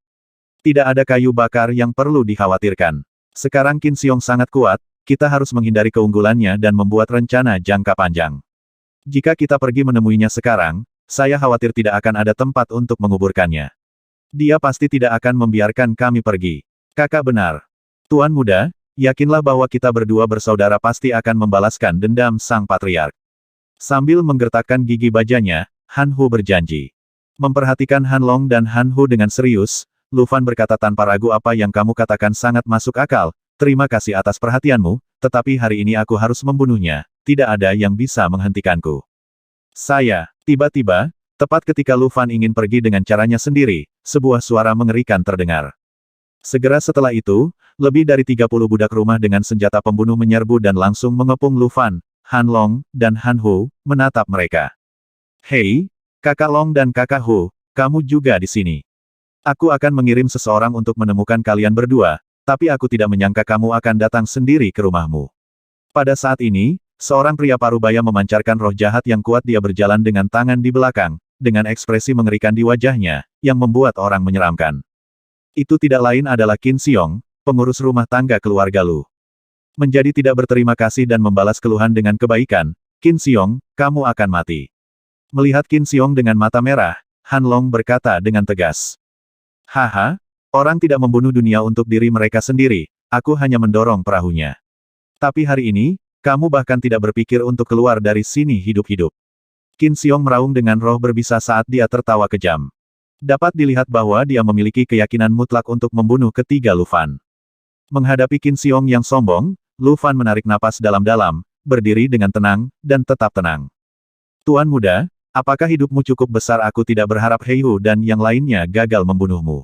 Tidak ada kayu bakar yang perlu dikhawatirkan. Sekarang Qin Xiong sangat kuat, kita harus menghindari keunggulannya dan membuat rencana jangka panjang. Jika kita pergi menemuinya sekarang, saya khawatir tidak akan ada tempat untuk menguburkannya. Dia pasti tidak akan membiarkan kami pergi. Kakak benar. Tuan Muda, yakinlah bahwa kita berdua bersaudara pasti akan membalaskan dendam sang patriark. Sambil menggertakkan gigi bajanya, Han Hu berjanji. Memperhatikan Han Long dan Han Hu dengan serius, Lu Fan berkata tanpa ragu, apa yang kamu katakan sangat masuk akal, terima kasih atas perhatianmu, tetapi hari ini aku harus membunuhnya, tidak ada yang bisa menghentikanku. Tiba-tiba, tepat ketika Lu Fan ingin pergi dengan caranya sendiri, sebuah suara mengerikan terdengar. Segera setelah itu, lebih dari 30 budak rumah dengan senjata pembunuh menyerbu dan langsung mengepung Lu Fan, Han Long, dan Han Hu, menatap mereka. Hei, Kakak Long dan Kakak Hu, kamu juga di sini. Aku akan mengirim seseorang untuk menemukan kalian berdua, tapi aku tidak menyangka kamu akan datang sendiri ke rumahmu. Pada saat ini, seorang pria parubaya memancarkan roh jahat yang kuat. Dia berjalan dengan tangan di belakang, dengan ekspresi mengerikan di wajahnya, yang membuat orang menyeramkan. Itu tidak lain adalah Qin Xiong, pengurus rumah tangga keluarga Lu. Menjadi tidak berterima kasih dan membalas keluhan dengan kebaikan, Qin Xiong, kamu akan mati. Melihat Qin Xiong dengan mata merah, Han Long berkata dengan tegas. Haha, orang tidak membunuh dunia untuk diri mereka sendiri, aku hanya mendorong perahunya. Tapi hari ini, kamu bahkan tidak berpikir untuk keluar dari sini hidup-hidup. Qin Xiong meraung dengan roh berbisa saat dia tertawa kejam. Dapat dilihat bahwa dia memiliki keyakinan mutlak untuk membunuh ketiga Lu Fan. Menghadapi Qin Xiong yang sombong, Lu Fan menarik napas dalam-dalam, berdiri dengan tenang, dan tetap tenang. Tuan Muda, apakah hidupmu cukup besar? Aku tidak berharap Hei Hu dan yang lainnya gagal membunuhmu.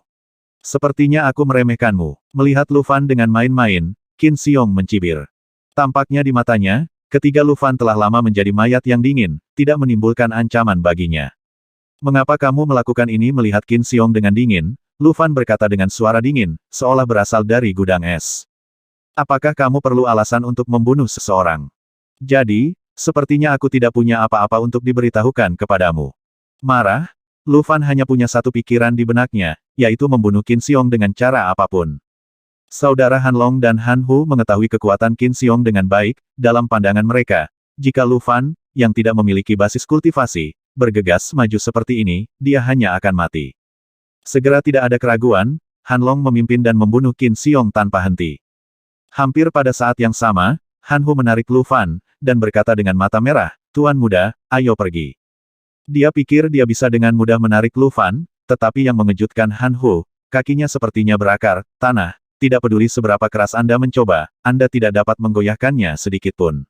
Sepertinya aku meremehkanmu. Melihat Lu Fan dengan main-main, Qin Xiong mencibir. Tampaknya di matanya, ketiga Lu Fan telah lama menjadi mayat yang dingin, tidak menimbulkan ancaman baginya. Mengapa kamu melakukan ini? Melihat Qin Xiong dengan dingin, Lu Fan berkata dengan suara dingin, seolah berasal dari gudang es. Apakah kamu perlu alasan untuk membunuh seseorang? Jadi, sepertinya aku tidak punya apa-apa untuk diberitahukan kepadamu. Marah, Lu Fan hanya punya satu pikiran di benaknya, yaitu membunuh Qin Xiong dengan cara apapun. Saudara Han Long dan Han Hu mengetahui kekuatan Qin Xiong dengan baik, dalam pandangan mereka, jika Lu Fan, yang tidak memiliki basis kultivasi, bergegas maju seperti ini, dia hanya akan mati. Segera tidak ada keraguan, Han Long memimpin dan membunuh Qin Xiong tanpa henti. Hampir pada saat yang sama, Han Hu menarik Lu Fan, dan berkata dengan mata merah, "Tuan muda, ayo pergi." Dia pikir dia bisa dengan mudah menarik Lu Fan, tetapi yang mengejutkan Han Hu, kakinya sepertinya berakar, tanah, tidak peduli seberapa keras Anda mencoba, Anda tidak dapat menggoyahkannya sedikit pun.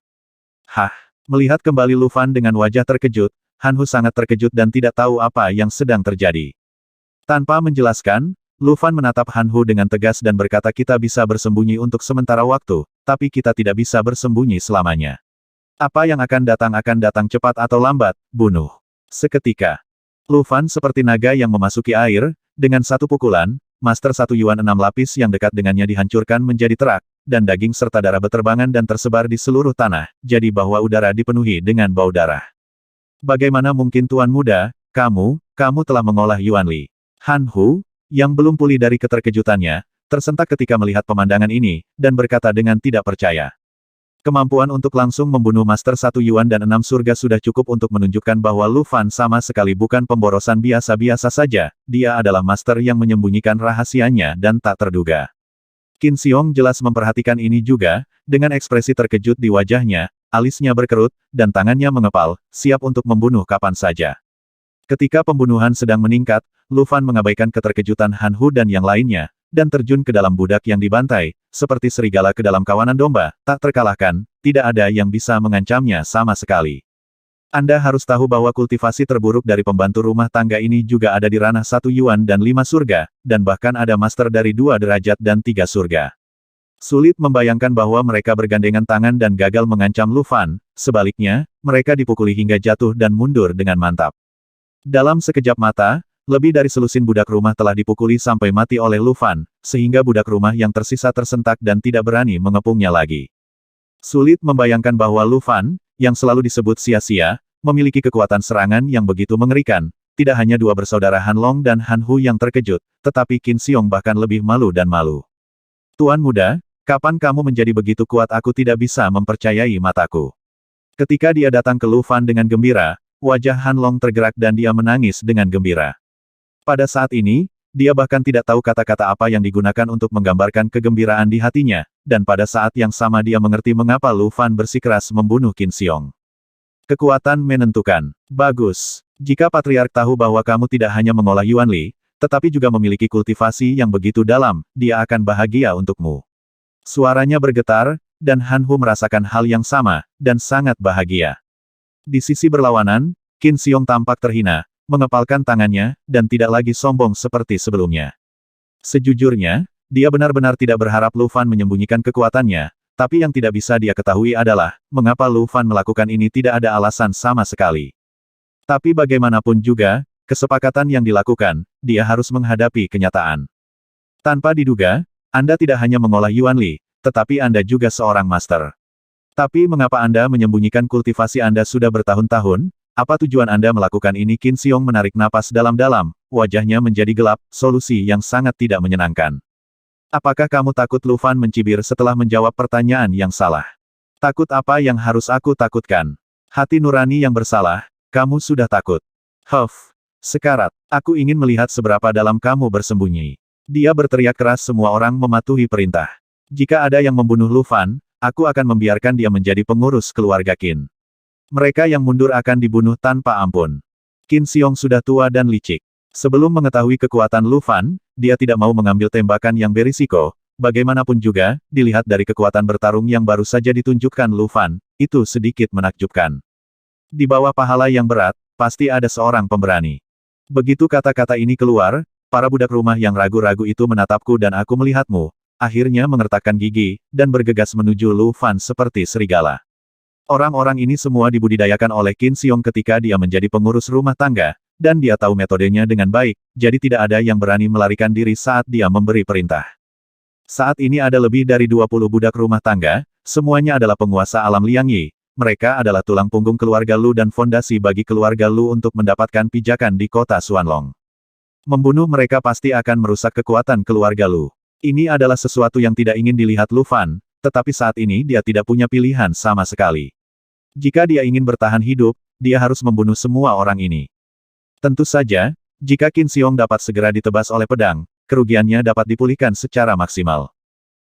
Hah! Melihat kembali Lu Fan dengan wajah terkejut, Han Hu sangat terkejut dan tidak tahu apa yang sedang terjadi. Tanpa menjelaskan, Lu Fan menatap Han Hu dengan tegas dan berkata, "Kita bisa bersembunyi untuk sementara waktu, tapi kita tidak bisa bersembunyi selamanya. Apa yang akan datang cepat atau lambat, bunuh." Seketika, Lu Fan seperti naga yang memasuki air, dengan satu pukulan, Master 1 Yuan 6 lapis yang dekat dengannya dihancurkan menjadi terak, dan daging serta darah beterbangan dan tersebar di seluruh tanah, jadi bahwa udara dipenuhi dengan bau darah. "Bagaimana mungkin Tuan Muda, kamu telah mengolah Yuan Li?" Han Hu, yang belum pulih dari keterkejutannya, tersentak ketika melihat pemandangan ini, dan berkata dengan tidak percaya. Kemampuan untuk langsung membunuh Master 1 Yuan dan 6 surga sudah cukup untuk menunjukkan bahwa Lu Fan sama sekali bukan pemborosan biasa-biasa saja, dia adalah master yang menyembunyikan rahasianya dan tak terduga. Qin Xiong jelas memperhatikan ini juga, dengan ekspresi terkejut di wajahnya, alisnya berkerut, dan tangannya mengepal, siap untuk membunuh kapan saja. Ketika pembunuhan sedang meningkat, Lu Fan mengabaikan keterkejutan Han Hu dan yang lainnya, dan terjun ke dalam budak yang dibantai, seperti serigala ke dalam kawanan domba, tak terkalahkan, tidak ada yang bisa mengancamnya sama sekali. Anda harus tahu bahwa kultivasi terburuk dari pembantu rumah tangga ini juga ada di ranah 1 Yuan dan 5 surga, dan bahkan ada master dari 2 derajat dan 3 surga. Sulit membayangkan bahwa mereka bergandengan tangan dan gagal mengancam Lu Fan, sebaliknya, mereka dipukuli hingga jatuh dan mundur dengan mantap. Dalam sekejap mata, lebih dari selusin budak rumah telah dipukuli sampai mati oleh Lu Fan, sehingga budak rumah yang tersisa tersentak dan tidak berani mengepungnya lagi. Sulit membayangkan bahwa Lu Fan, yang selalu disebut sia-sia, memiliki kekuatan serangan yang begitu mengerikan. Tidak hanya dua bersaudara Han Long dan Han Hu yang terkejut, tetapi Qin Xiong bahkan lebih malu dan malu. "Tuan muda, kapan kamu menjadi begitu kuat? Aku tidak bisa mempercayai mataku." Ketika dia datang ke Lu Fan dengan gembira, wajah Han Long tergerak dan dia menangis dengan gembira. Pada saat ini, dia bahkan tidak tahu kata-kata apa yang digunakan untuk menggambarkan kegembiraan di hatinya, dan pada saat yang sama dia mengerti mengapa Lu Fan bersikeras membunuh Qin Xiong. Kekuatan menentukan. Bagus. Jika Patriark tahu bahwa kamu tidak hanya mengolah Yuan Li, tetapi juga memiliki kultivasi yang begitu dalam, dia akan bahagia untukmu. Suaranya bergetar, dan Han Hu merasakan hal yang sama, dan sangat bahagia. Di sisi berlawanan, Qin Xiong tampak terhina, mengepalkan tangannya, dan tidak lagi sombong seperti sebelumnya. Sejujurnya, dia benar-benar tidak berharap Lu Fan menyembunyikan kekuatannya, tapi yang tidak bisa dia ketahui adalah, mengapa Lu Fan melakukan ini tidak ada alasan sama sekali. Tapi bagaimanapun juga, kesepakatan yang dilakukan, dia harus menghadapi kenyataan. Tanpa diduga, Anda tidak hanya mengolah Yuan Li, tetapi Anda juga seorang master. Tapi mengapa Anda menyembunyikan kultivasi Anda sudah bertahun-tahun? Apa tujuan Anda melakukan ini? Qin Xiong menarik napas dalam-dalam, wajahnya menjadi gelap, solusi yang sangat tidak menyenangkan. Apakah kamu takut? Lu Fan mencibir setelah menjawab pertanyaan yang salah. Takut apa yang harus aku takutkan? Hati nurani yang bersalah, kamu sudah takut. Sekarat, aku ingin melihat seberapa dalam kamu bersembunyi. Dia berteriak keras, semua orang mematuhi perintah. Jika ada yang membunuh Lu Fan, aku akan membiarkan dia menjadi pengurus keluarga Qin. Mereka yang mundur akan dibunuh tanpa ampun. Qin Xiong sudah tua dan licik. Sebelum mengetahui kekuatan Lu Fan, dia tidak mau mengambil tembakan yang berisiko. Bagaimanapun juga, dilihat dari kekuatan bertarung yang baru saja ditunjukkan Lu Fan, itu sedikit menakjubkan. Di bawah pahala yang berat, pasti ada seorang pemberani. Begitu kata-kata ini keluar, para budak rumah yang ragu-ragu itu menatapku dan aku melihatmu, akhirnya mengertakkan gigi, dan bergegas menuju Lu Fan seperti serigala. Orang-orang ini semua dibudidayakan oleh Qin Xiong ketika dia menjadi pengurus rumah tangga, dan dia tahu metodenya dengan baik, jadi tidak ada yang berani melarikan diri saat dia memberi perintah. Saat ini ada lebih dari 20 budak rumah tangga, semuanya adalah penguasa alam Liang Yi. Mereka adalah tulang punggung keluarga Lu dan fondasi bagi keluarga Lu untuk mendapatkan pijakan di kota Xuanlong. Membunuh mereka pasti akan merusak kekuatan keluarga Lu. Ini adalah sesuatu yang tidak ingin dilihat Lu Fan, tetapi saat ini dia tidak punya pilihan sama sekali. Jika dia ingin bertahan hidup, dia harus membunuh semua orang ini. Tentu saja, jika Qin Xiong dapat segera ditebas oleh pedang, kerugiannya dapat dipulihkan secara maksimal.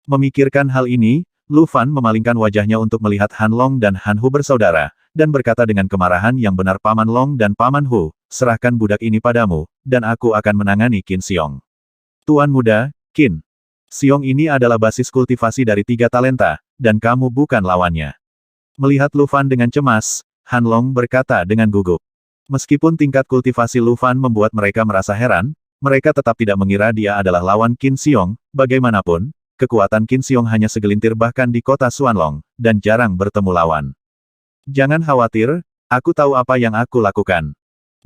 Memikirkan hal ini, Lu Fan memalingkan wajahnya untuk melihat Han Long dan Han Hu bersaudara, dan berkata dengan kemarahan yang benar, Paman Long dan Paman Hu, serahkan budak ini padamu, dan aku akan menangani Qin Xiong. Tuan muda, Qin Xiong ini adalah basis kultivasi dari 3 talenta, dan kamu bukan lawannya. Melihat Lu Fan dengan cemas, Han Long berkata dengan gugup. Meskipun tingkat kultivasi Lu Fan membuat mereka merasa heran, mereka tetap tidak mengira dia adalah lawan Qin Xiong. Bagaimanapun, kekuatan Qin Xiong hanya segelintir bahkan di kota Xuanlong, dan jarang bertemu lawan. Jangan khawatir, aku tahu apa yang aku lakukan.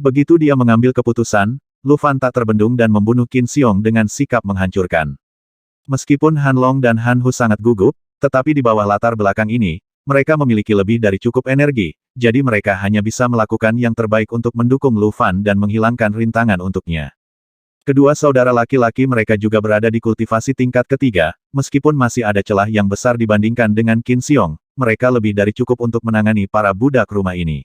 Begitu dia mengambil keputusan, Lu Fan tak terbendung dan membunuh Qin Xiong dengan sikap menghancurkan. Meskipun Han Long dan Han Hu sangat gugup, tetapi di bawah latar belakang ini, mereka memiliki lebih dari cukup energi, jadi mereka hanya bisa melakukan yang terbaik untuk mendukung Lu Fan dan menghilangkan rintangan untuknya. Kedua saudara laki-laki mereka juga berada di kultivasi tingkat ketiga, meskipun masih ada celah yang besar dibandingkan dengan Qin Xiong, mereka lebih dari cukup untuk menangani para budak rumah ini.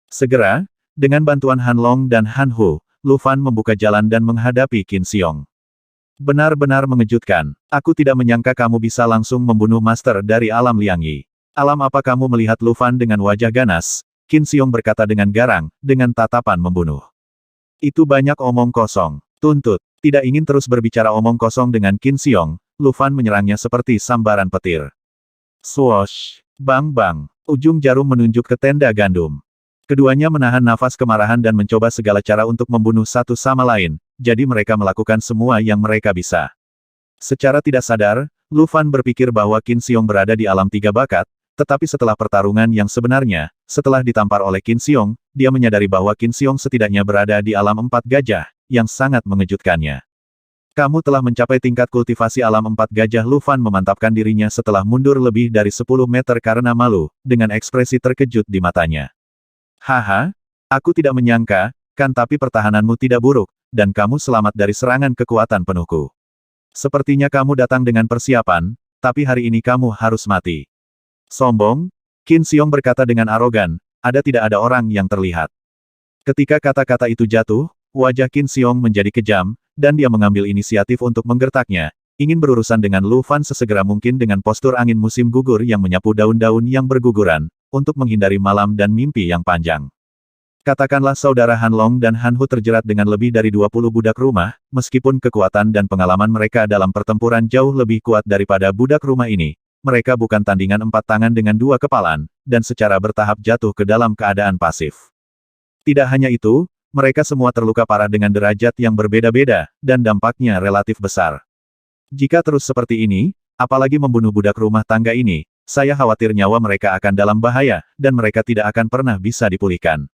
Segera, dengan bantuan Han Long dan Han Hu, Lu Fan membuka jalan dan menghadapi Qin Xiong. Benar-benar mengejutkan, aku tidak menyangka kamu bisa langsung membunuh master dari alam Liang Yi. Alam apa kamu melihat Lu Fan dengan wajah ganas? Qin Xiong berkata dengan garang, dengan tatapan membunuh. Itu banyak omong kosong. Tuntut, tidak ingin terus berbicara omong kosong dengan Qin Xiong, Lu Fan menyerangnya seperti sambaran petir. Swoosh! Bang-bang! Ujung jarum menunjuk ke tenda gandum. Keduanya menahan nafas kemarahan dan mencoba segala cara untuk membunuh satu sama lain, jadi mereka melakukan semua yang mereka bisa. Secara tidak sadar, Lu Fan berpikir bahwa Qin Xiong berada di alam 3 bakat, tetapi setelah pertarungan yang sebenarnya, setelah ditampar oleh Qin Xiong, dia menyadari bahwa Qin Xiong setidaknya berada di alam 4 gajah, yang sangat mengejutkannya. Kamu telah mencapai tingkat kultivasi alam 4 gajah. Lu Fan memantapkan dirinya setelah mundur lebih dari 10 meter karena malu, dengan ekspresi terkejut di matanya. Haha, aku tidak menyangka, kan tapi pertahananmu tidak buruk, dan kamu selamat dari serangan kekuatan penuhku. Sepertinya kamu datang dengan persiapan, tapi hari ini kamu harus mati. Sombong, Qin Xiong berkata dengan arogan, tidak ada orang yang terlihat. Ketika kata-kata itu jatuh, wajah Qin Xiong menjadi kejam, dan dia mengambil inisiatif untuk menggertaknya, ingin berurusan dengan Lu Fan sesegera mungkin dengan postur angin musim gugur yang menyapu daun-daun yang berguguran, untuk menghindari malam dan mimpi yang panjang. Katakanlah saudara Han Long dan Han Hu terjerat dengan lebih dari 20 budak rumah, meskipun kekuatan dan pengalaman mereka dalam pertempuran jauh lebih kuat daripada budak rumah ini, mereka bukan tandingan 4 tangan dengan 2 kepalan, dan secara bertahap jatuh ke dalam keadaan pasif. Tidak hanya itu, mereka semua terluka parah dengan derajat yang berbeda-beda, dan dampaknya relatif besar. Jika terus seperti ini, apalagi membunuh budak rumah tangga ini, saya khawatir nyawa mereka akan dalam bahaya, dan mereka tidak akan pernah bisa dipulihkan.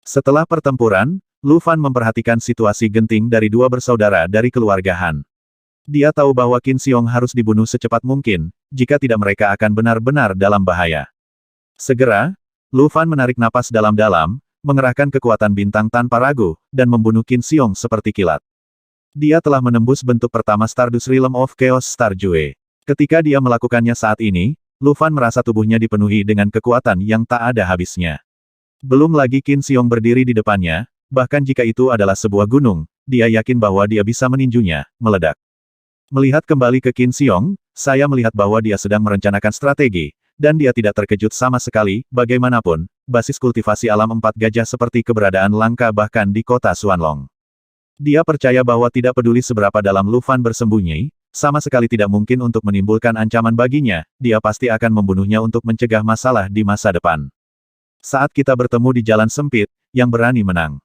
Setelah pertempuran, Lu Fan memperhatikan situasi genting dari 2 bersaudara dari keluarga Han. Dia tahu bahwa Qin Xiong harus dibunuh secepat mungkin, jika tidak mereka akan benar-benar dalam bahaya. Segera, Lu Fan menarik napas dalam-dalam, mengerahkan kekuatan bintang tanpa ragu, dan membunuh Qin Xiong seperti kilat. Dia telah menembus bentuk pertama Stardust Realm of Chaos Star Jue. Ketika dia melakukannya saat ini, Lu Fan merasa tubuhnya dipenuhi dengan kekuatan yang tak ada habisnya. Belum lagi Qin Xiong berdiri di depannya, bahkan jika itu adalah sebuah gunung, dia yakin bahwa dia bisa meninjunya, meledak. Melihat kembali ke Qin Xiong, saya melihat bahwa dia sedang merencanakan strategi, dan dia tidak terkejut sama sekali. Bagaimanapun, basis kultivasi alam 4 gajah seperti keberadaan langka bahkan di kota Xuanlong. Dia percaya bahwa tidak peduli seberapa dalam Lu Fan bersembunyi, sama sekali tidak mungkin untuk menimbulkan ancaman baginya, dia pasti akan membunuhnya untuk mencegah masalah di masa depan. Saat kita bertemu di jalan sempit, yang berani menang.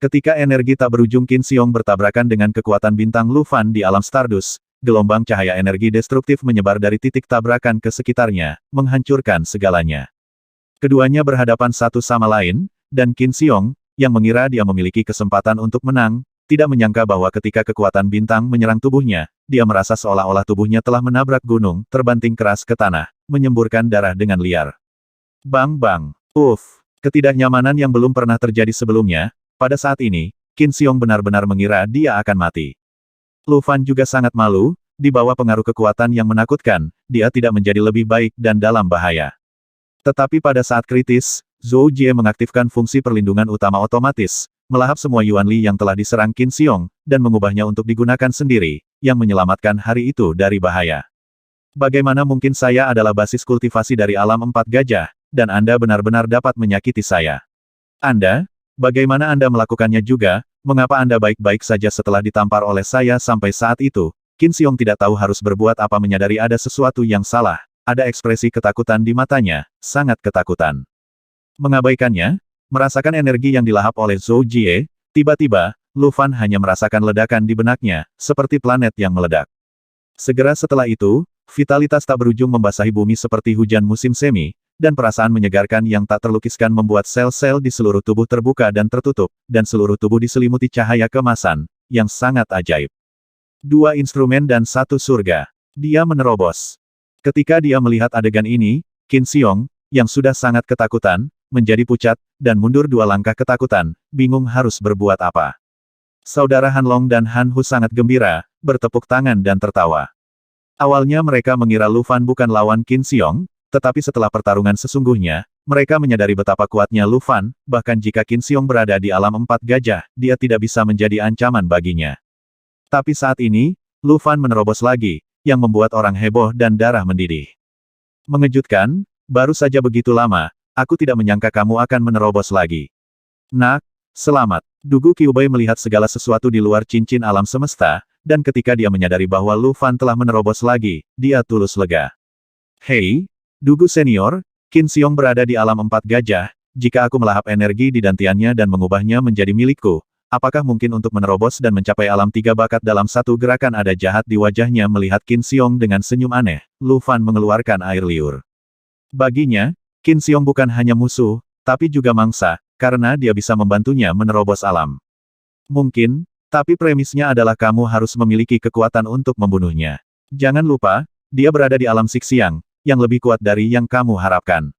Ketika energi tak berujung Qin Xiong bertabrakan dengan kekuatan bintang Lu Fan di alam Stardust, gelombang cahaya energi destruktif menyebar dari titik tabrakan ke sekitarnya, menghancurkan segalanya. Keduanya berhadapan satu sama lain, dan Qin Xiong, yang mengira dia memiliki kesempatan untuk menang, tidak menyangka bahwa ketika kekuatan bintang menyerang tubuhnya, dia merasa seolah-olah tubuhnya telah menabrak gunung, terbanting keras ke tanah, menyemburkan darah dengan liar. Bang-bang. Ketidaknyamanan yang belum pernah terjadi sebelumnya, pada saat ini, Qin Xiong benar-benar mengira dia akan mati. Lu Fan juga sangat malu, di bawah pengaruh kekuatan yang menakutkan, dia tidak menjadi lebih baik dan dalam bahaya. Tetapi pada saat kritis, Zhou Jie mengaktifkan fungsi perlindungan utama otomatis, melahap semua Yuan Li yang telah diserang Qin Xiong, dan mengubahnya untuk digunakan sendiri, yang menyelamatkan hari itu dari bahaya. Bagaimana mungkin saya adalah basis kultivasi dari alam empat gajah, dan Anda benar-benar dapat menyakiti saya? Anda? Bagaimana Anda melakukannya juga? Mengapa Anda baik-baik saja setelah ditampar oleh saya sampai saat itu? Qin Xiong tidak tahu harus berbuat apa, menyadari ada sesuatu yang salah. Ada ekspresi ketakutan di matanya, sangat ketakutan. Mengabaikannya, merasakan energi yang dilahap oleh Zhou Jie, tiba-tiba, Lu Fan hanya merasakan ledakan di benaknya, seperti planet yang meledak. Segera setelah itu, vitalitas tak berujung membasahi bumi seperti hujan musim semi, dan perasaan menyegarkan yang tak terlukiskan membuat sel-sel di seluruh tubuh terbuka dan tertutup, dan seluruh tubuh diselimuti cahaya keemasan, yang sangat ajaib. 2 instrumen dan 1 surga. Dia menerobos. Ketika dia melihat adegan ini, Qin Xiong, yang sudah sangat ketakutan, menjadi pucat, dan mundur 2 langkah ketakutan, bingung harus berbuat apa. Saudara Han Long dan Han Hu sangat gembira, bertepuk tangan dan tertawa. Awalnya mereka mengira Lu Fan bukan lawan Qin Xiong, tetapi setelah pertarungan sesungguhnya, mereka menyadari betapa kuatnya Lu Fan, bahkan jika Qin Xiong berada di alam empat gajah, dia tidak bisa menjadi ancaman baginya. Tapi saat ini, Lu Fan menerobos lagi, yang membuat orang heboh dan darah mendidih. Mengejutkan, baru saja begitu lama, aku tidak menyangka kamu akan menerobos lagi. Nak, selamat. Dugu Qiubai melihat segala sesuatu di luar cincin alam semesta, dan ketika dia menyadari bahwa Lu Fan telah menerobos lagi, dia tulus lega. Hei, Dugu Senior, Qin Xiong berada di alam empat gajah, jika aku melahap energi di dantiannya dan mengubahnya menjadi milikku, apakah mungkin untuk menerobos dan mencapai alam 3 bakat dalam satu gerakan? Ada jahat di wajahnya melihat Qin Xiong dengan senyum aneh. Lu Fan mengeluarkan air liur. Baginya, Qin Xiong bukan hanya musuh, tapi juga mangsa, karena dia bisa membantunya menerobos alam. Mungkin, tapi premisnya adalah kamu harus memiliki kekuatan untuk membunuhnya. Jangan lupa, dia berada di alam Sixiang, yang lebih kuat dari yang kamu harapkan.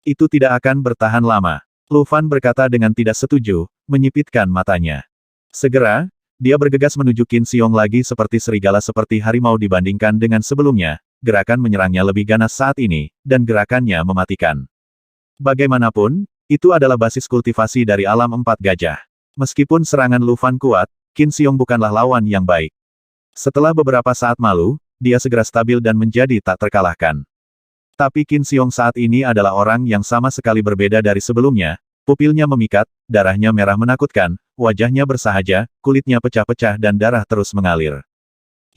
Itu tidak akan bertahan lama. Lu Fan berkata dengan tidak setuju, menyipitkan matanya. Segera, dia bergegas menuju Qin Xiong lagi seperti serigala seperti harimau dibandingkan dengan sebelumnya, gerakan menyerangnya lebih ganas saat ini, dan gerakannya mematikan. Bagaimanapun, itu adalah basis kultivasi dari alam empat gajah. Meskipun serangan Lu Fan kuat, Qin Xiong bukanlah lawan yang baik. Setelah beberapa saat malu, dia segera stabil dan menjadi tak terkalahkan. Tapi Qin Xiong saat ini adalah orang yang sama sekali berbeda dari sebelumnya, pupilnya memikat, darahnya merah menakutkan, wajahnya bersahaja, kulitnya pecah-pecah dan darah terus mengalir.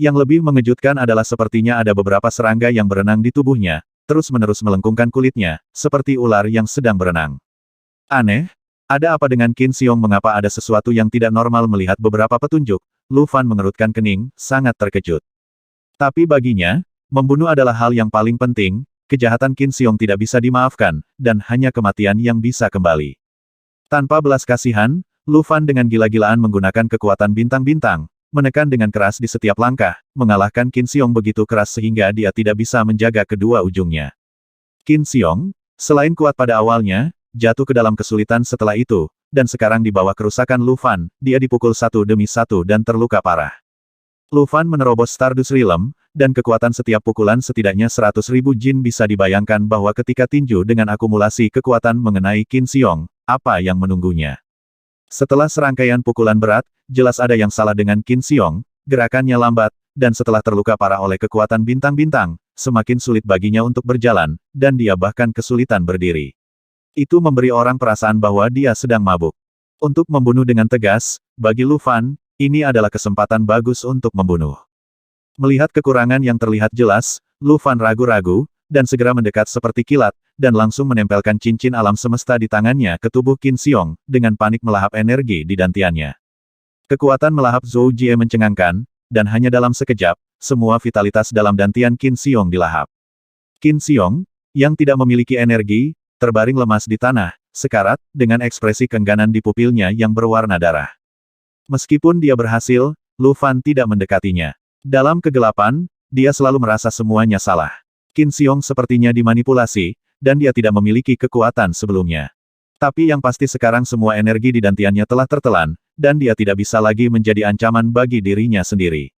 Yang lebih mengejutkan adalah sepertinya ada beberapa serangga yang berenang di tubuhnya, terus-menerus melengkungkan kulitnya, seperti ular yang sedang berenang. Aneh, ada apa dengan Qin Xiong? Mengapa ada sesuatu yang tidak normal? Melihat beberapa petunjuk, Lu Fan mengerutkan kening, sangat terkejut. Tapi baginya, membunuh adalah hal yang paling penting. Kejahatan Qin Xiong tidak bisa dimaafkan, dan hanya kematian yang bisa kembali. Tanpa belas kasihan, Lu Fan dengan gila-gilaan menggunakan kekuatan bintang-bintang, menekan dengan keras di setiap langkah, mengalahkan Qin Xiong begitu keras sehingga dia tidak bisa menjaga kedua ujungnya. Qin Xiong, selain kuat pada awalnya, jatuh ke dalam kesulitan setelah itu, dan sekarang di bawah kerusakan Lu Fan, dia dipukul satu demi satu dan terluka parah. Lu Fan menerobos Stardust Realm, dan kekuatan setiap pukulan setidaknya 100.000 jin. Bisa dibayangkan bahwa ketika tinju dengan akumulasi kekuatan mengenai Qin Xiong, apa yang menunggunya. Setelah serangkaian pukulan berat, jelas ada yang salah dengan Qin Xiong, gerakannya lambat, dan setelah terluka parah oleh kekuatan bintang-bintang, semakin sulit baginya untuk berjalan, dan dia bahkan kesulitan berdiri. Itu memberi orang perasaan bahwa dia sedang mabuk. Untuk membunuh dengan tegas, bagi Lu Fan, ini adalah kesempatan bagus untuk membunuh. Melihat kekurangan yang terlihat jelas, Lu Fan ragu-ragu, dan segera mendekat seperti kilat, dan langsung menempelkan cincin alam semesta di tangannya ke tubuh Qin Xiong, dengan panik melahap energi di dantiannya. Kekuatan melahap Zhou Jie mencengangkan, dan hanya dalam sekejap, semua vitalitas dalam dantian Qin Xiong dilahap. Qin Xiong, yang tidak memiliki energi, terbaring lemas di tanah, sekarat, dengan ekspresi keengganan di pupilnya yang berwarna darah. Meskipun dia berhasil, Lu Fan tidak mendekatinya. Dalam kegelapan, dia selalu merasa semuanya salah. Qin Xiong sepertinya dimanipulasi, dan dia tidak memiliki kekuatan sebelumnya. Tapi yang pasti sekarang semua energi di dantiannya telah tertelan, dan dia tidak bisa lagi menjadi ancaman bagi dirinya sendiri.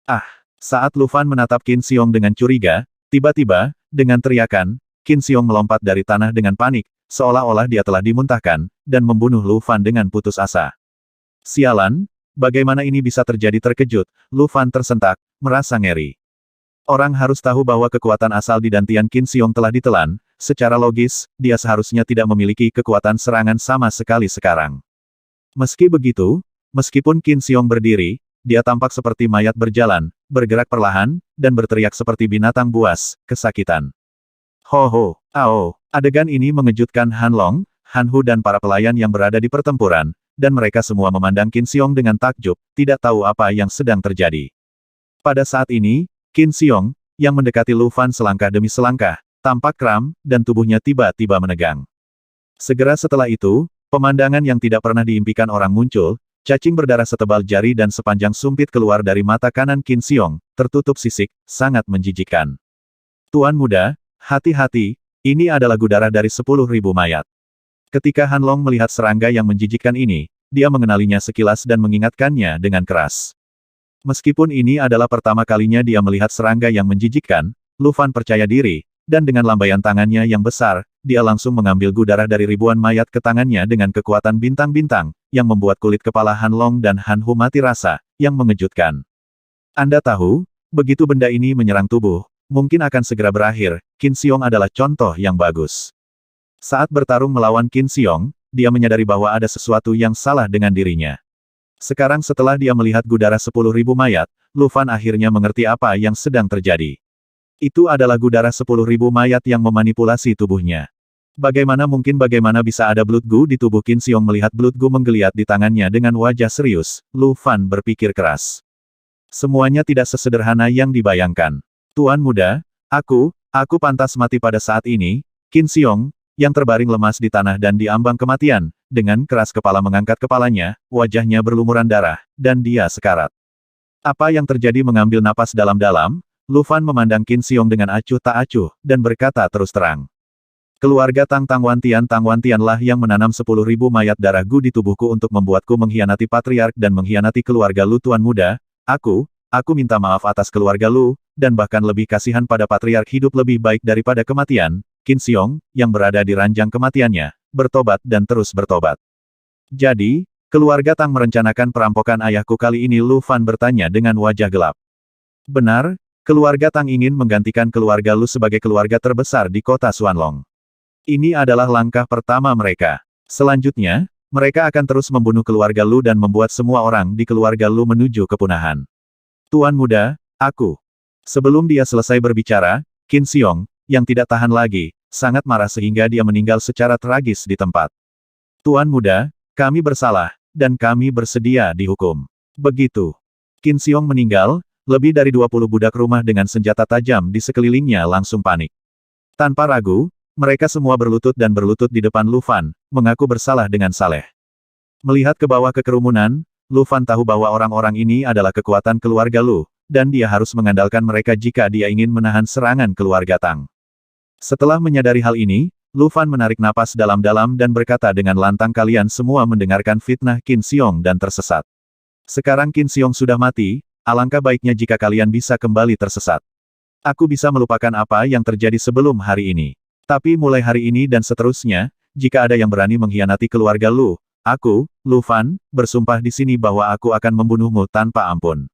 Ah! Saat Lu Fan menatap Qin Xiong dengan curiga, tiba-tiba, dengan teriakan, Qin Xiong melompat dari tanah dengan panik, seolah-olah dia telah dimuntahkan, dan membunuh Lu Fan dengan putus asa. Sialan, bagaimana ini bisa terjadi? Terkejut, Lu Fan tersentak, merasa ngeri. Orang harus tahu bahwa kekuatan asal di dantian Qin Xiong telah ditelan, secara logis, dia seharusnya tidak memiliki kekuatan serangan sama sekali sekarang. Meski begitu, meskipun Qin Xiong berdiri, dia tampak seperti mayat berjalan, bergerak perlahan, dan berteriak seperti binatang buas, kesakitan. Ho ho, ao, adegan ini mengejutkan Han Long, Han Hu dan para pelayan yang berada di pertempuran, dan mereka semua memandang Qin Xiong dengan takjub, tidak tahu apa yang sedang terjadi. Pada saat ini, Qin Xiong, yang mendekati Lu Fan selangkah demi selangkah, tampak kram, dan tubuhnya tiba-tiba menegang. Segera setelah itu, pemandangan yang tidak pernah diimpikan orang muncul, cacing berdarah setebal jari dan sepanjang sumpit keluar dari mata kanan Qin Xiong, tertutup sisik, sangat menjijikkan. Tuan muda, hati-hati, ini adalah gudara dari 10.000 mayat. Ketika Han Long melihat serangga yang menjijikkan ini, dia mengenalinya sekilas dan mengingatkannya dengan keras. Meskipun ini adalah pertama kalinya dia melihat serangga yang menjijikkan, Lu Fan percaya diri, dan dengan lambaian tangannya yang besar, dia langsung mengambil gudara dari ribuan mayat ke tangannya dengan kekuatan bintang-bintang, yang membuat kulit kepala Han Long dan Han Hu mati rasa, yang mengejutkan. Anda tahu, begitu benda ini menyerang tubuh, mungkin akan segera berakhir. Qin Xiong adalah contoh yang bagus. Saat bertarung melawan Qin Xiong, dia menyadari bahwa ada sesuatu yang salah dengan dirinya. Sekarang setelah dia melihat gudara 10.000 mayat, Lu Fan akhirnya mengerti apa yang sedang terjadi. Itu adalah gudara 10.000 mayat yang memanipulasi tubuhnya. Bagaimana bisa ada Blood Gu di tubuh Qin Xiong? Melihat Blood Gu menggeliat di tangannya dengan wajah serius, Lu Fan berpikir keras. Semuanya tidak sesederhana yang dibayangkan. Tuan muda, aku pantas mati pada saat ini. Qin Xiong, yang terbaring lemas di tanah dan di ambang kematian, dengan keras kepala mengangkat kepalanya, wajahnya berlumuran darah, dan dia sekarat. Apa yang terjadi? Mengambil napas dalam-dalam, Lu Fan memandang Qin Xiong dengan acuh tak acuh, dan berkata terus terang. Keluarga Tang Tianlah yang menanam 10.000 mayat darah Gu di tubuhku untuk membuatku mengkhianati patriark dan mengkhianati keluarga Lu. Tuan muda, aku minta maaf atas keluarga Lu, dan bahkan lebih kasihan pada patriark. Hidup lebih baik daripada kematian. Qin Xiong, yang berada di ranjang kematiannya, bertobat dan terus bertobat. Jadi, keluarga Tang merencanakan perampokan ayahku kali ini? Lu Fan bertanya dengan wajah gelap. Benar, keluarga Tang ingin menggantikan keluarga Lu sebagai keluarga terbesar di kota Xuanlong. Ini adalah langkah pertama mereka. Selanjutnya, mereka akan terus membunuh keluarga Lu dan membuat semua orang di keluarga Lu menuju kepunahan. Tuan muda, aku. Sebelum dia selesai berbicara, Qin Xiong, yang tidak tahan lagi, sangat marah sehingga dia meninggal secara tragis di tempat. Tuan muda, kami bersalah, dan kami bersedia dihukum. Begitu Qin Xiong meninggal, lebih dari 20 budak rumah dengan senjata tajam di sekelilingnya langsung panik. Tanpa ragu, mereka semua berlutut di depan Lu Fan, mengaku bersalah dengan saleh. Melihat ke bawah ke kerumunan, Lu Fan tahu bahwa orang-orang ini adalah kekuatan keluarga Lu, dan dia harus mengandalkan mereka jika dia ingin menahan serangan keluarga Tang. Setelah menyadari hal ini, Lu Fan menarik napas dalam-dalam dan berkata dengan lantang, kalian semua mendengarkan fitnah Qin Xiong dan tersesat. Sekarang Qin Xiong sudah mati, alangkah baiknya jika kalian bisa kembali tersesat. Aku bisa melupakan apa yang terjadi sebelum hari ini. Tapi mulai hari ini dan seterusnya, jika ada yang berani mengkhianati keluarga Lu, aku, Lu Fan, bersumpah di sini bahwa aku akan membunuhmu tanpa ampun.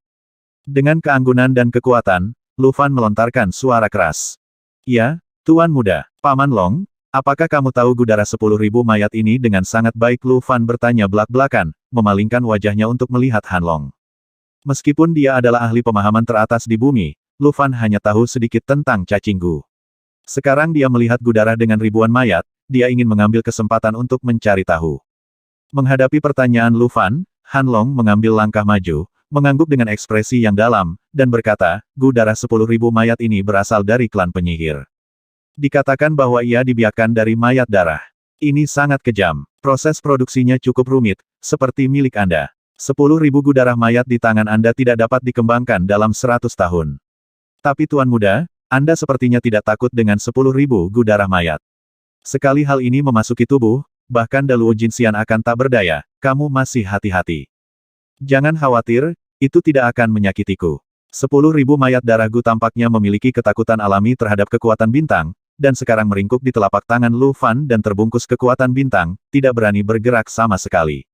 Dengan keanggunan dan kekuatan, Lu Fan melontarkan suara keras. Ya, Tuan muda, Paman Long, apakah kamu tahu gudara 10.000 mayat ini dengan sangat baik? Lu Fan bertanya belak-belakan, memalingkan wajahnya untuk melihat Han Long. Meskipun dia adalah ahli pemahaman teratas di bumi, Lu Fan hanya tahu sedikit tentang cacing Gu. Sekarang dia melihat gudara dengan ribuan mayat, dia ingin mengambil kesempatan untuk mencari tahu. Menghadapi pertanyaan Lu Fan, Han Long mengambil langkah maju, mengangguk dengan ekspresi yang dalam, dan berkata, gudara 10.000 mayat ini berasal dari klan penyihir. Dikatakan bahwa ia dibiakkan dari mayat darah. Ini sangat kejam. Proses produksinya cukup rumit, seperti milik Anda. 10.000 gudara mayat di tangan Anda tidak dapat dikembangkan dalam 100 tahun. Tapi Tuan muda, Anda sepertinya tidak takut dengan 10.000 gudara mayat. Sekali hal ini memasuki tubuh, bahkan Daluo Jinxian akan tak berdaya, kamu masih hati-hati. Jangan khawatir, itu tidak akan menyakitiku. 10.000 mayat darah Gu tampaknya memiliki ketakutan alami terhadap kekuatan bintang, dan sekarang meringkuk di telapak tangan Lu Fan dan terbungkus kekuatan bintang, tidak berani bergerak sama sekali.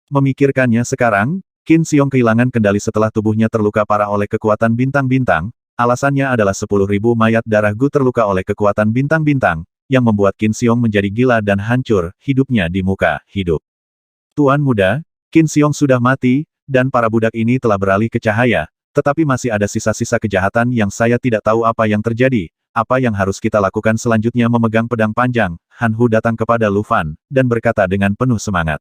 Memikirkannya sekarang, Qin Xiong kehilangan kendali setelah tubuhnya terluka parah oleh kekuatan bintang-bintang, alasannya adalah 10.000 mayat darah Gu terluka oleh kekuatan bintang-bintang, yang membuat Qin Xiong menjadi gila dan hancur, hidupnya di muka hidup. Tuan muda, Qin Xiong sudah mati, dan para budak ini telah beralih ke cahaya, tetapi masih ada sisa-sisa kejahatan yang saya tidak tahu apa yang terjadi. Apa yang harus kita lakukan selanjutnya? Memegang pedang panjang, Han Hu datang kepada Lu Fan, dan berkata dengan penuh semangat.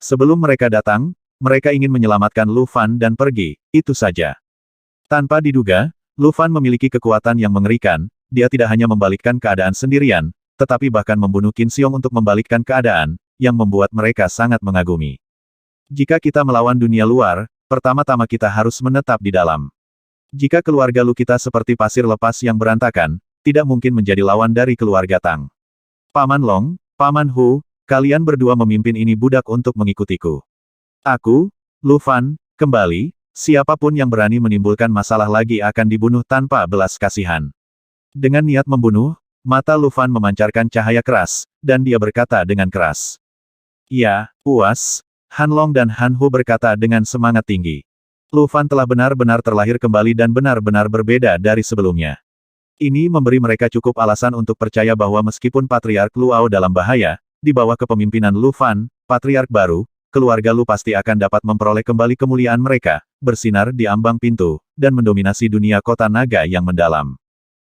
Sebelum mereka datang, mereka ingin menyelamatkan Lu Fan dan pergi, itu saja. Tanpa diduga, Lu Fan memiliki kekuatan yang mengerikan, dia tidak hanya membalikkan keadaan sendirian, tetapi bahkan membunuh Qin Xiong untuk membalikkan keadaan, yang membuat mereka sangat mengagumi. Jika kita melawan dunia luar, pertama-tama kita harus menetap di dalam. Jika keluarga Lu kita seperti pasir lepas yang berantakan, tidak mungkin menjadi lawan dari keluarga Tang. Paman Long, Paman Hu, kalian berdua memimpin ini budak untuk mengikutiku. Aku, Lu Fan, kembali, siapapun yang berani menimbulkan masalah lagi akan dibunuh tanpa belas kasihan. Dengan niat membunuh, mata Lu Fan memancarkan cahaya keras, dan dia berkata dengan keras. Ya, puas, Han Long dan Han Hu berkata dengan semangat tinggi. Lu Fan telah benar-benar terlahir kembali dan benar-benar berbeda dari sebelumnya. Ini memberi mereka cukup alasan untuk percaya bahwa meskipun Patriark Luo dalam bahaya, di bawah kepemimpinan Lu Fan, Patriark baru, keluarga Lu pasti akan dapat memperoleh kembali kemuliaan mereka, bersinar di ambang pintu, dan mendominasi dunia kota naga yang mendalam.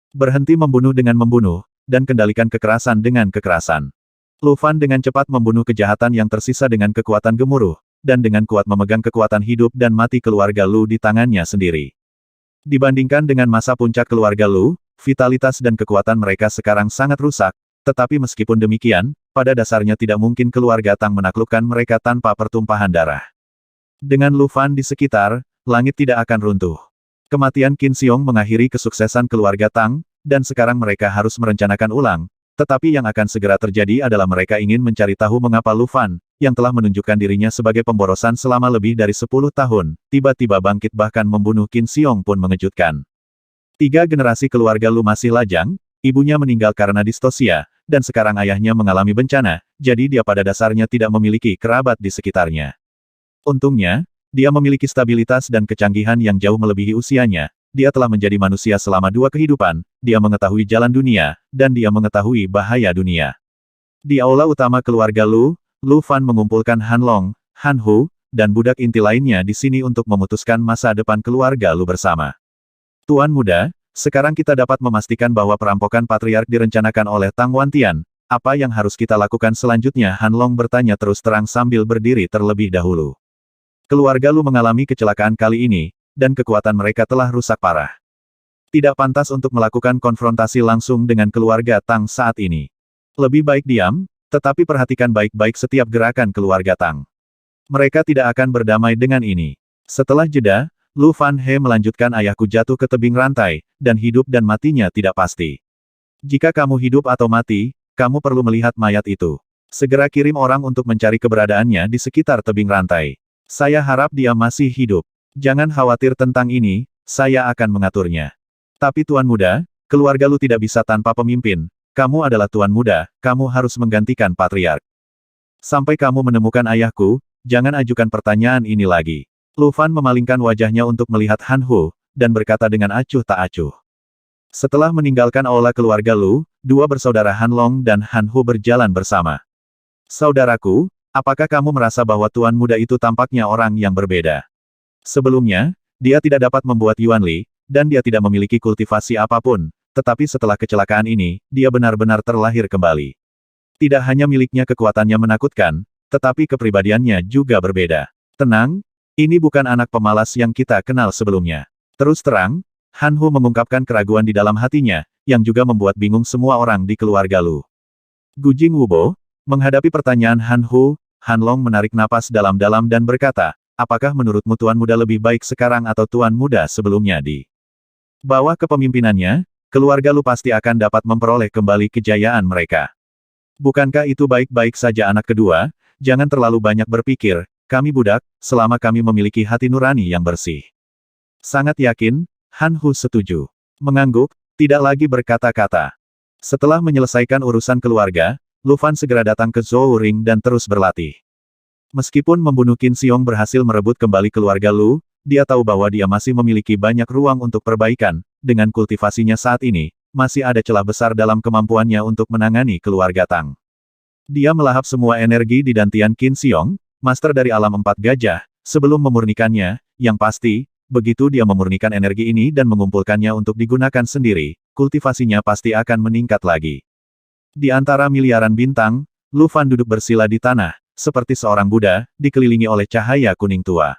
Berhenti membunuh dengan membunuh, dan kendalikan kekerasan dengan kekerasan. Lu Fan dengan cepat membunuh kejahatan yang tersisa dengan kekuatan gemuruh, dan dengan kuat memegang kekuatan hidup dan mati keluarga Lu di tangannya sendiri. Dibandingkan dengan masa puncak keluarga Lu, vitalitas dan kekuatan mereka sekarang sangat rusak, tetapi meskipun demikian, pada dasarnya tidak mungkin keluarga Tang menaklukkan mereka tanpa pertumpahan darah. Dengan Lu Fan di sekitar, langit tidak akan runtuh. Kematian Qin Xiong mengakhiri kesuksesan keluarga Tang, dan sekarang mereka harus merencanakan ulang, tetapi yang akan segera terjadi adalah mereka ingin mencari tahu mengapa Lu Fan, yang telah menunjukkan dirinya sebagai pemborosan selama lebih dari 10 tahun, tiba-tiba bangkit bahkan membunuh Qin Xiong pun mengejutkan. 3 generasi keluarga Lu masih lajang, ibunya meninggal karena distosia, dan sekarang ayahnya mengalami bencana, jadi dia pada dasarnya tidak memiliki kerabat di sekitarnya. Untungnya, dia memiliki stabilitas dan kecanggihan yang jauh melebihi usianya, dia telah menjadi manusia selama 2 kehidupan, dia mengetahui jalan dunia, dan dia mengetahui bahaya dunia. Di aula utama keluarga Lu, Lu Fan mengumpulkan Han Long, Han Hu, dan budak inti lainnya di sini untuk memutuskan masa depan keluarga Lu bersama. Tuan muda, sekarang kita dapat memastikan bahwa perampokan Patriark direncanakan oleh Tang Wantian. Apa yang harus kita lakukan selanjutnya? Han Long bertanya terus terang sambil berdiri terlebih dahulu. Keluarga Lu mengalami kecelakaan kali ini, dan kekuatan mereka telah rusak parah. Tidak pantas untuk melakukan konfrontasi langsung dengan keluarga Tang saat ini. Lebih baik diam, tetapi perhatikan baik-baik setiap gerakan keluarga Tang. Mereka tidak akan berdamai dengan ini. Setelah jeda, Lu Fan He melanjutkan, ayahku jatuh ke tebing rantai, dan hidup dan matinya tidak pasti. Jika kamu hidup atau mati, kamu perlu melihat mayat itu. Segera kirim orang untuk mencari keberadaannya di sekitar tebing rantai. Saya harap dia masih hidup. Jangan khawatir tentang ini, saya akan mengaturnya. Tapi Tuan Muda, keluarga Lu tidak bisa tanpa pemimpin. Kamu adalah Tuan Muda, kamu harus menggantikan Patriark. Sampai kamu menemukan ayahku, jangan ajukan pertanyaan ini lagi. Lu Fan memalingkan wajahnya untuk melihat Han Hu, dan berkata dengan acuh tak acuh. Setelah meninggalkan aula keluarga Lu, 2 bersaudara Han Long dan Han Hu berjalan bersama. Saudaraku, apakah kamu merasa bahwa Tuan Muda itu tampaknya orang yang berbeda? Sebelumnya, dia tidak dapat membuat Yuan Li, dan dia tidak memiliki kultivasi apapun, tetapi setelah kecelakaan ini, dia benar-benar terlahir kembali. Tidak hanya miliknya kekuatannya menakutkan, tetapi kepribadiannya juga berbeda. Tenang, ini bukan anak pemalas yang kita kenal sebelumnya. Terus terang, Han Hu mengungkapkan keraguan di dalam hatinya, yang juga membuat bingung semua orang di keluarga Lu. Gujing Wubo, menghadapi pertanyaan Han Hu, Han Long menarik napas dalam-dalam dan berkata, apakah menurutmu Tuan Muda lebih baik sekarang atau Tuan Muda sebelumnya? Di bawah kepemimpinannya, keluarga Lu pasti akan dapat memperoleh kembali kejayaan mereka. Bukankah itu baik-baik saja? Anak kedua, jangan terlalu banyak berpikir, kami budak, selama kami memiliki hati nurani yang bersih. Sangat yakin, Han Hu setuju. Mengangguk, tidak lagi berkata-kata. Setelah menyelesaikan urusan keluarga, Lu Fan segera datang ke Zhou Ring dan terus berlatih. Meskipun membunuh Qin Xiong berhasil merebut kembali keluarga Lu, dia tahu bahwa dia masih memiliki banyak ruang untuk perbaikan. Dengan kultivasinya saat ini, masih ada celah besar dalam kemampuannya untuk menangani keluarga Tang. Dia melahap semua energi di dantian Qin Xiong, master dari alam empat gajah, sebelum memurnikannya, yang pasti, begitu dia memurnikan energi ini dan mengumpulkannya untuk digunakan sendiri, kultivasinya pasti akan meningkat lagi. Di antara miliaran bintang, Lu Fan duduk bersila di tanah, seperti seorang Buddha, dikelilingi oleh cahaya kuning tua.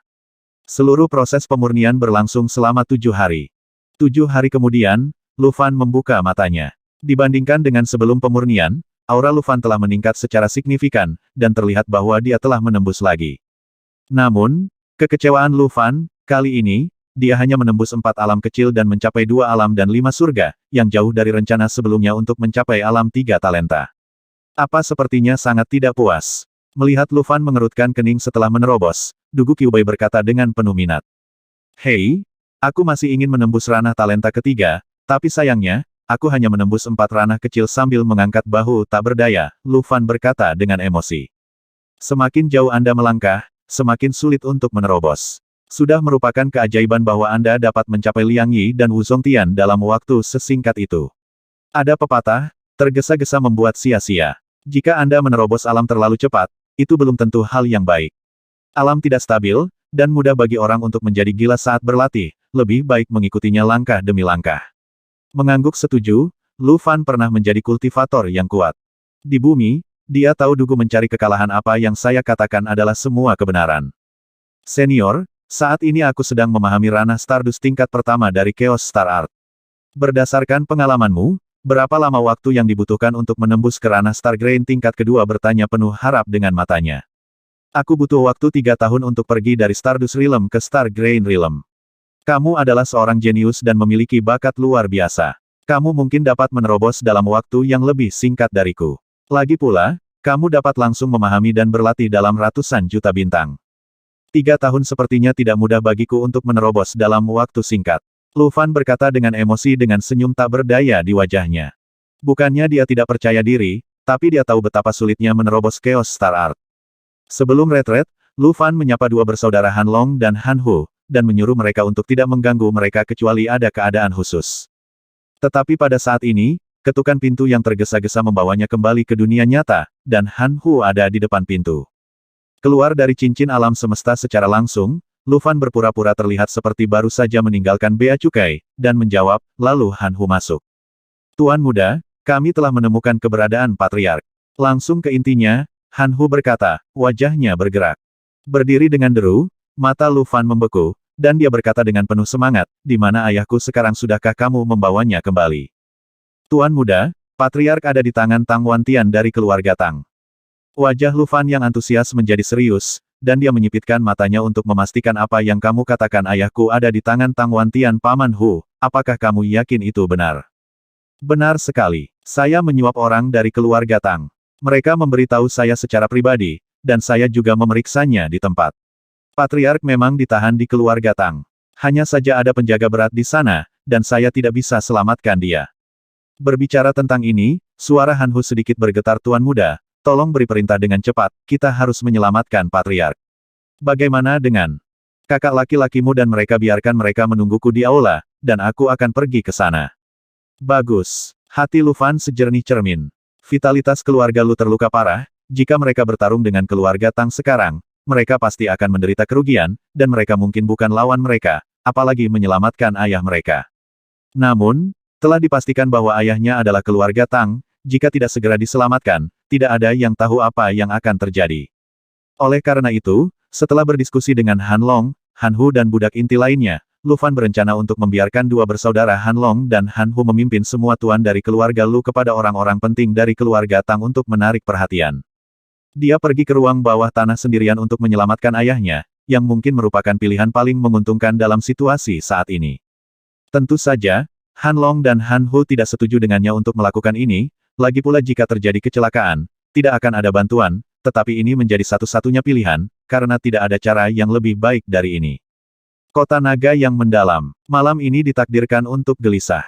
Seluruh proses pemurnian berlangsung selama 7 hari. 7 hari kemudian, Lu Fan membuka matanya. Dibandingkan dengan sebelum pemurnian, aura Lu Fan telah meningkat secara signifikan, dan terlihat bahwa dia telah menembus lagi. Namun, kekecewaan Lu Fan, kali ini, dia hanya menembus 4 alam kecil dan mencapai 2 alam dan 5 surga, yang jauh dari rencana sebelumnya untuk mencapai alam 3 talenta. Apa sepertinya sangat tidak puas. Melihat Lu Fan mengerutkan kening setelah menerobos, Dugu Qiubai berkata dengan penuh minat. Hei, aku masih ingin menembus ranah talenta ketiga, tapi sayangnya, aku hanya menembus 4 ranah kecil sambil mengangkat bahu tak berdaya, Lu Fan berkata dengan emosi. Semakin jauh Anda melangkah, semakin sulit untuk menerobos. Sudah merupakan keajaiban bahwa Anda dapat mencapai Liang Yi dan Wu Zongtian dalam waktu sesingkat itu. Ada pepatah, tergesa-gesa membuat sia-sia. Jika Anda menerobos alam terlalu cepat, itu belum tentu hal yang baik. Alam tidak stabil, dan mudah bagi orang untuk menjadi gila saat berlatih, lebih baik mengikutinya langkah demi langkah. Mengangguk setuju, Lu Fan pernah menjadi kultivator yang kuat. Di bumi, dia tahu Dugu mencari kekalahan apa yang saya katakan adalah semua kebenaran. Senior, saat ini aku sedang memahami ranah Stardust tingkat pertama dari Chaos Star Art. Berdasarkan pengalamanmu, berapa lama waktu yang dibutuhkan untuk menembus ke ranah Star Grain tingkat kedua, bertanya penuh harap dengan matanya. Aku butuh waktu 3 tahun untuk pergi dari Stardust Realm ke Star Grain Realm. Kamu adalah seorang jenius dan memiliki bakat luar biasa. Kamu mungkin dapat menerobos dalam waktu yang lebih singkat dariku. Lagi pula, kamu dapat langsung memahami dan berlatih dalam ratusan juta bintang. 3 tahun sepertinya tidak mudah bagiku untuk menerobos dalam waktu singkat. Lu Fan berkata dengan emosi dengan senyum tak berdaya di wajahnya. Bukannya dia tidak percaya diri, tapi dia tahu betapa sulitnya menerobos Chaos Star Art. Sebelum retret, Lu Fan menyapa 2 bersaudara Han Long dan Han Hu, dan menyuruh mereka untuk tidak mengganggu mereka kecuali ada keadaan khusus. Tetapi pada saat ini, ketukan pintu yang tergesa-gesa membawanya kembali ke dunia nyata, dan Han Hu ada di depan pintu. Keluar dari cincin alam semesta secara langsung, Lu Fan berpura-pura terlihat seperti baru saja meninggalkan bea cukai, dan menjawab, lalu Han Hu masuk. Tuan muda, kami telah menemukan keberadaan Patriark. Langsung ke intinya, Han Hu berkata, wajahnya bergerak. Berdiri dengan deru, mata Lu Fan membeku, dan dia berkata dengan penuh semangat, di mana ayahku sekarang, sudahkah kamu membawanya kembali? Tuan muda, Patriark ada di tangan Tang Wantian dari keluarga Tang. Wajah Lu Fan yang antusias menjadi serius, dan dia menyipitkan matanya untuk memastikan apa yang kamu katakan ayahku ada di tangan Tang Wantian Paman Hu, apakah kamu yakin itu benar? Benar sekali. Saya menyuap orang dari keluarga Tang. Mereka memberitahu saya secara pribadi, dan saya juga memeriksanya di tempat. Patriark memang ditahan di keluarga Tang. Hanya saja ada penjaga berat di sana, dan saya tidak bisa selamatkan dia. Berbicara tentang ini, suara Han Hu sedikit bergetar. Tuan muda, tolong beri perintah dengan cepat, kita harus menyelamatkan Patriark. Bagaimana dengan kakak laki-lakimu dan mereka? Biarkan mereka menungguku di aula, dan aku akan pergi ke sana. Bagus. Hati Lu Fan sejernih cermin. Vitalitas keluarga Lu terluka parah, jika mereka bertarung dengan keluarga Tang sekarang, mereka pasti akan menderita kerugian, dan mereka mungkin bukan lawan mereka, apalagi menyelamatkan ayah mereka. Namun, telah dipastikan bahwa ayahnya adalah keluarga Tang, jika tidak segera diselamatkan, tidak ada yang tahu apa yang akan terjadi. Oleh karena itu, setelah berdiskusi dengan Han Long, Han Hu dan budak inti lainnya, Lu Fan berencana untuk membiarkan 2 bersaudara Han Long dan Han Hu memimpin semua tuan dari keluarga Lu kepada orang-orang penting dari keluarga Tang untuk menarik perhatian. Dia pergi ke ruang bawah tanah sendirian untuk menyelamatkan ayahnya, yang mungkin merupakan pilihan paling menguntungkan dalam situasi saat ini. Tentu saja, Han Long dan Han Hu tidak setuju dengannya untuk melakukan ini, lagi pula jika terjadi kecelakaan, tidak akan ada bantuan, tetapi ini menjadi satu-satunya pilihan, karena tidak ada cara yang lebih baik dari ini. Kota naga yang mendalam. Malam ini ditakdirkan untuk gelisah.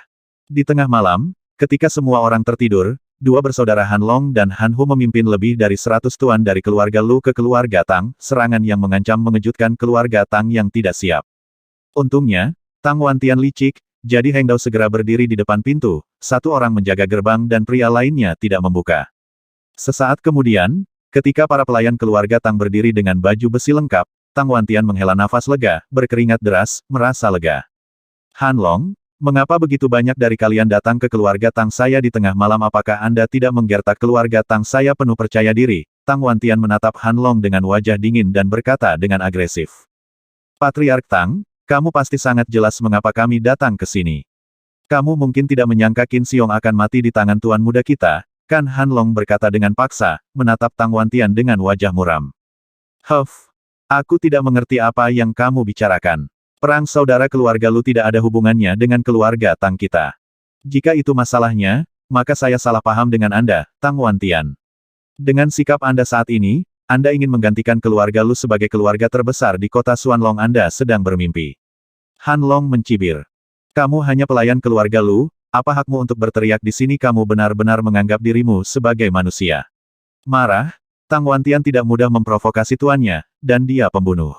Di tengah malam, Ketika semua orang tertidur, dua bersaudara Han Long dan Han Hu memimpin lebih dari 100 tuan dari keluarga Lu ke keluarga Tang, serangan yang mengancam mengejutkan keluarga Tang yang tidak siap. Untungnya, Tang Wantian licik, jadi Heng Dao segera berdiri di depan pintu, satu orang menjaga gerbang dan pria lainnya tidak membuka. Sesaat kemudian, ketika para pelayan keluarga Tang berdiri dengan baju besi lengkap, Tang Wantian menghela nafas lega, berkeringat deras, merasa lega. Han Long, mengapa begitu banyak dari kalian datang ke keluarga Tang saya di tengah malam? Apakah Anda tidak menggertak? Keluarga Tang saya penuh percaya diri. Tang Wantian menatap Han Long dengan wajah dingin dan berkata dengan agresif. Patriark Tang, kamu pasti sangat jelas mengapa kami datang ke sini. Kamu mungkin tidak menyangka Qin Xiong akan mati di tangan tuan muda kita, kan? Han Long berkata dengan paksa, menatap Tang Wantian dengan wajah muram. Huff, aku tidak mengerti apa yang kamu bicarakan. Perang saudara keluarga Lu tidak ada hubungannya dengan keluarga Tang kita. Jika itu masalahnya, maka saya salah paham dengan Anda, Tang Wantian. Dengan sikap Anda saat ini, Anda ingin menggantikan keluarga Lu sebagai keluarga terbesar di kota Xuanlong. Anda sedang bermimpi. Han Long mencibir. Kamu hanya pelayan keluarga Lu, apa hakmu untuk berteriak di sini? Kamu benar-benar menganggap dirimu sebagai manusia. Marah, Tang Wantian tidak mudah memprovokasi tuannya, dan dia pembunuh.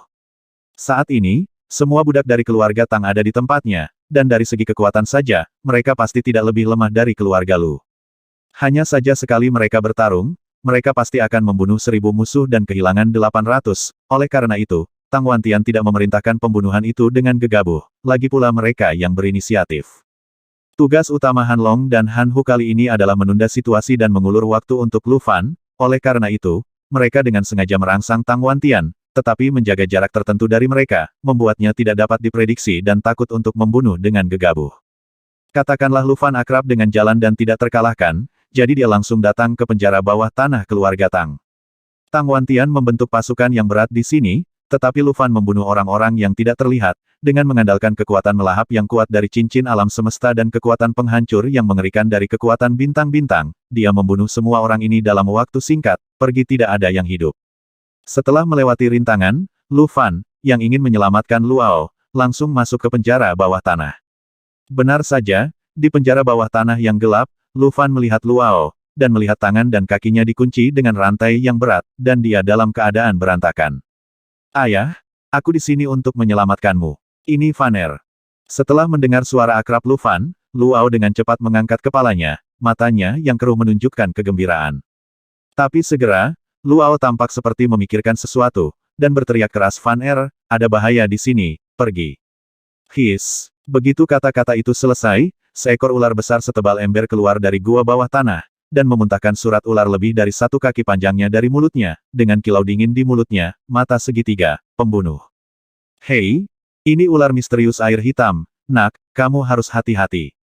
Saat ini, semua budak dari keluarga Tang ada di tempatnya, dan dari segi kekuatan saja, mereka pasti tidak lebih lemah dari keluarga Lu. Hanya saja sekali mereka bertarung, mereka pasti akan membunuh 1000 musuh dan kehilangan 800, oleh karena itu, Tang Wantian tidak memerintahkan pembunuhan itu dengan gegabah, lagi pula mereka yang berinisiatif. Tugas utama Han Long dan Han Hu kali ini adalah menunda situasi dan mengulur waktu untuk Lu Fan, oleh karena itu, mereka dengan sengaja merangsang Tang Wantian, tetapi menjaga jarak tertentu dari mereka, membuatnya tidak dapat diprediksi dan takut untuk membunuh dengan gegabah. Katakanlah Lu Fan akrab dengan jalan dan tidak terkalahkan, jadi dia langsung datang ke penjara bawah tanah keluarga Tang. Tang Wantian membentuk pasukan yang berat di sini, tetapi Lu Fan membunuh orang-orang yang tidak terlihat, dengan mengandalkan kekuatan melahap yang kuat dari cincin alam semesta dan kekuatan penghancur yang mengerikan dari kekuatan bintang-bintang, dia membunuh semua orang ini dalam waktu singkat, pergi tidak ada yang hidup. Setelah melewati rintangan, Lu Fan, yang ingin menyelamatkan Luao, langsung masuk ke penjara bawah tanah. Benar saja, di penjara bawah tanah yang gelap, Lu Fan melihat Luao, dan melihat tangan dan kakinya dikunci dengan rantai yang berat, dan dia dalam keadaan berantakan. Ayah, aku di sini untuk menyelamatkanmu. Ini Faner. Setelah mendengar suara akrab Lu Fan, Luao dengan cepat mengangkat kepalanya, matanya yang keruh menunjukkan kegembiraan. Tapi segera, Luao tampak seperti memikirkan sesuatu, dan berteriak keras, Fan ada bahaya di sini, pergi. His. Begitu kata-kata itu selesai, seekor ular besar setebal ember keluar dari gua bawah tanah, dan memuntahkan surat ular lebih dari 1 kaki panjangnya dari mulutnya, dengan kilau dingin di mulutnya, mata segitiga, pembunuh. Hei, ini ular misterius air hitam, nak, kamu harus hati-hati.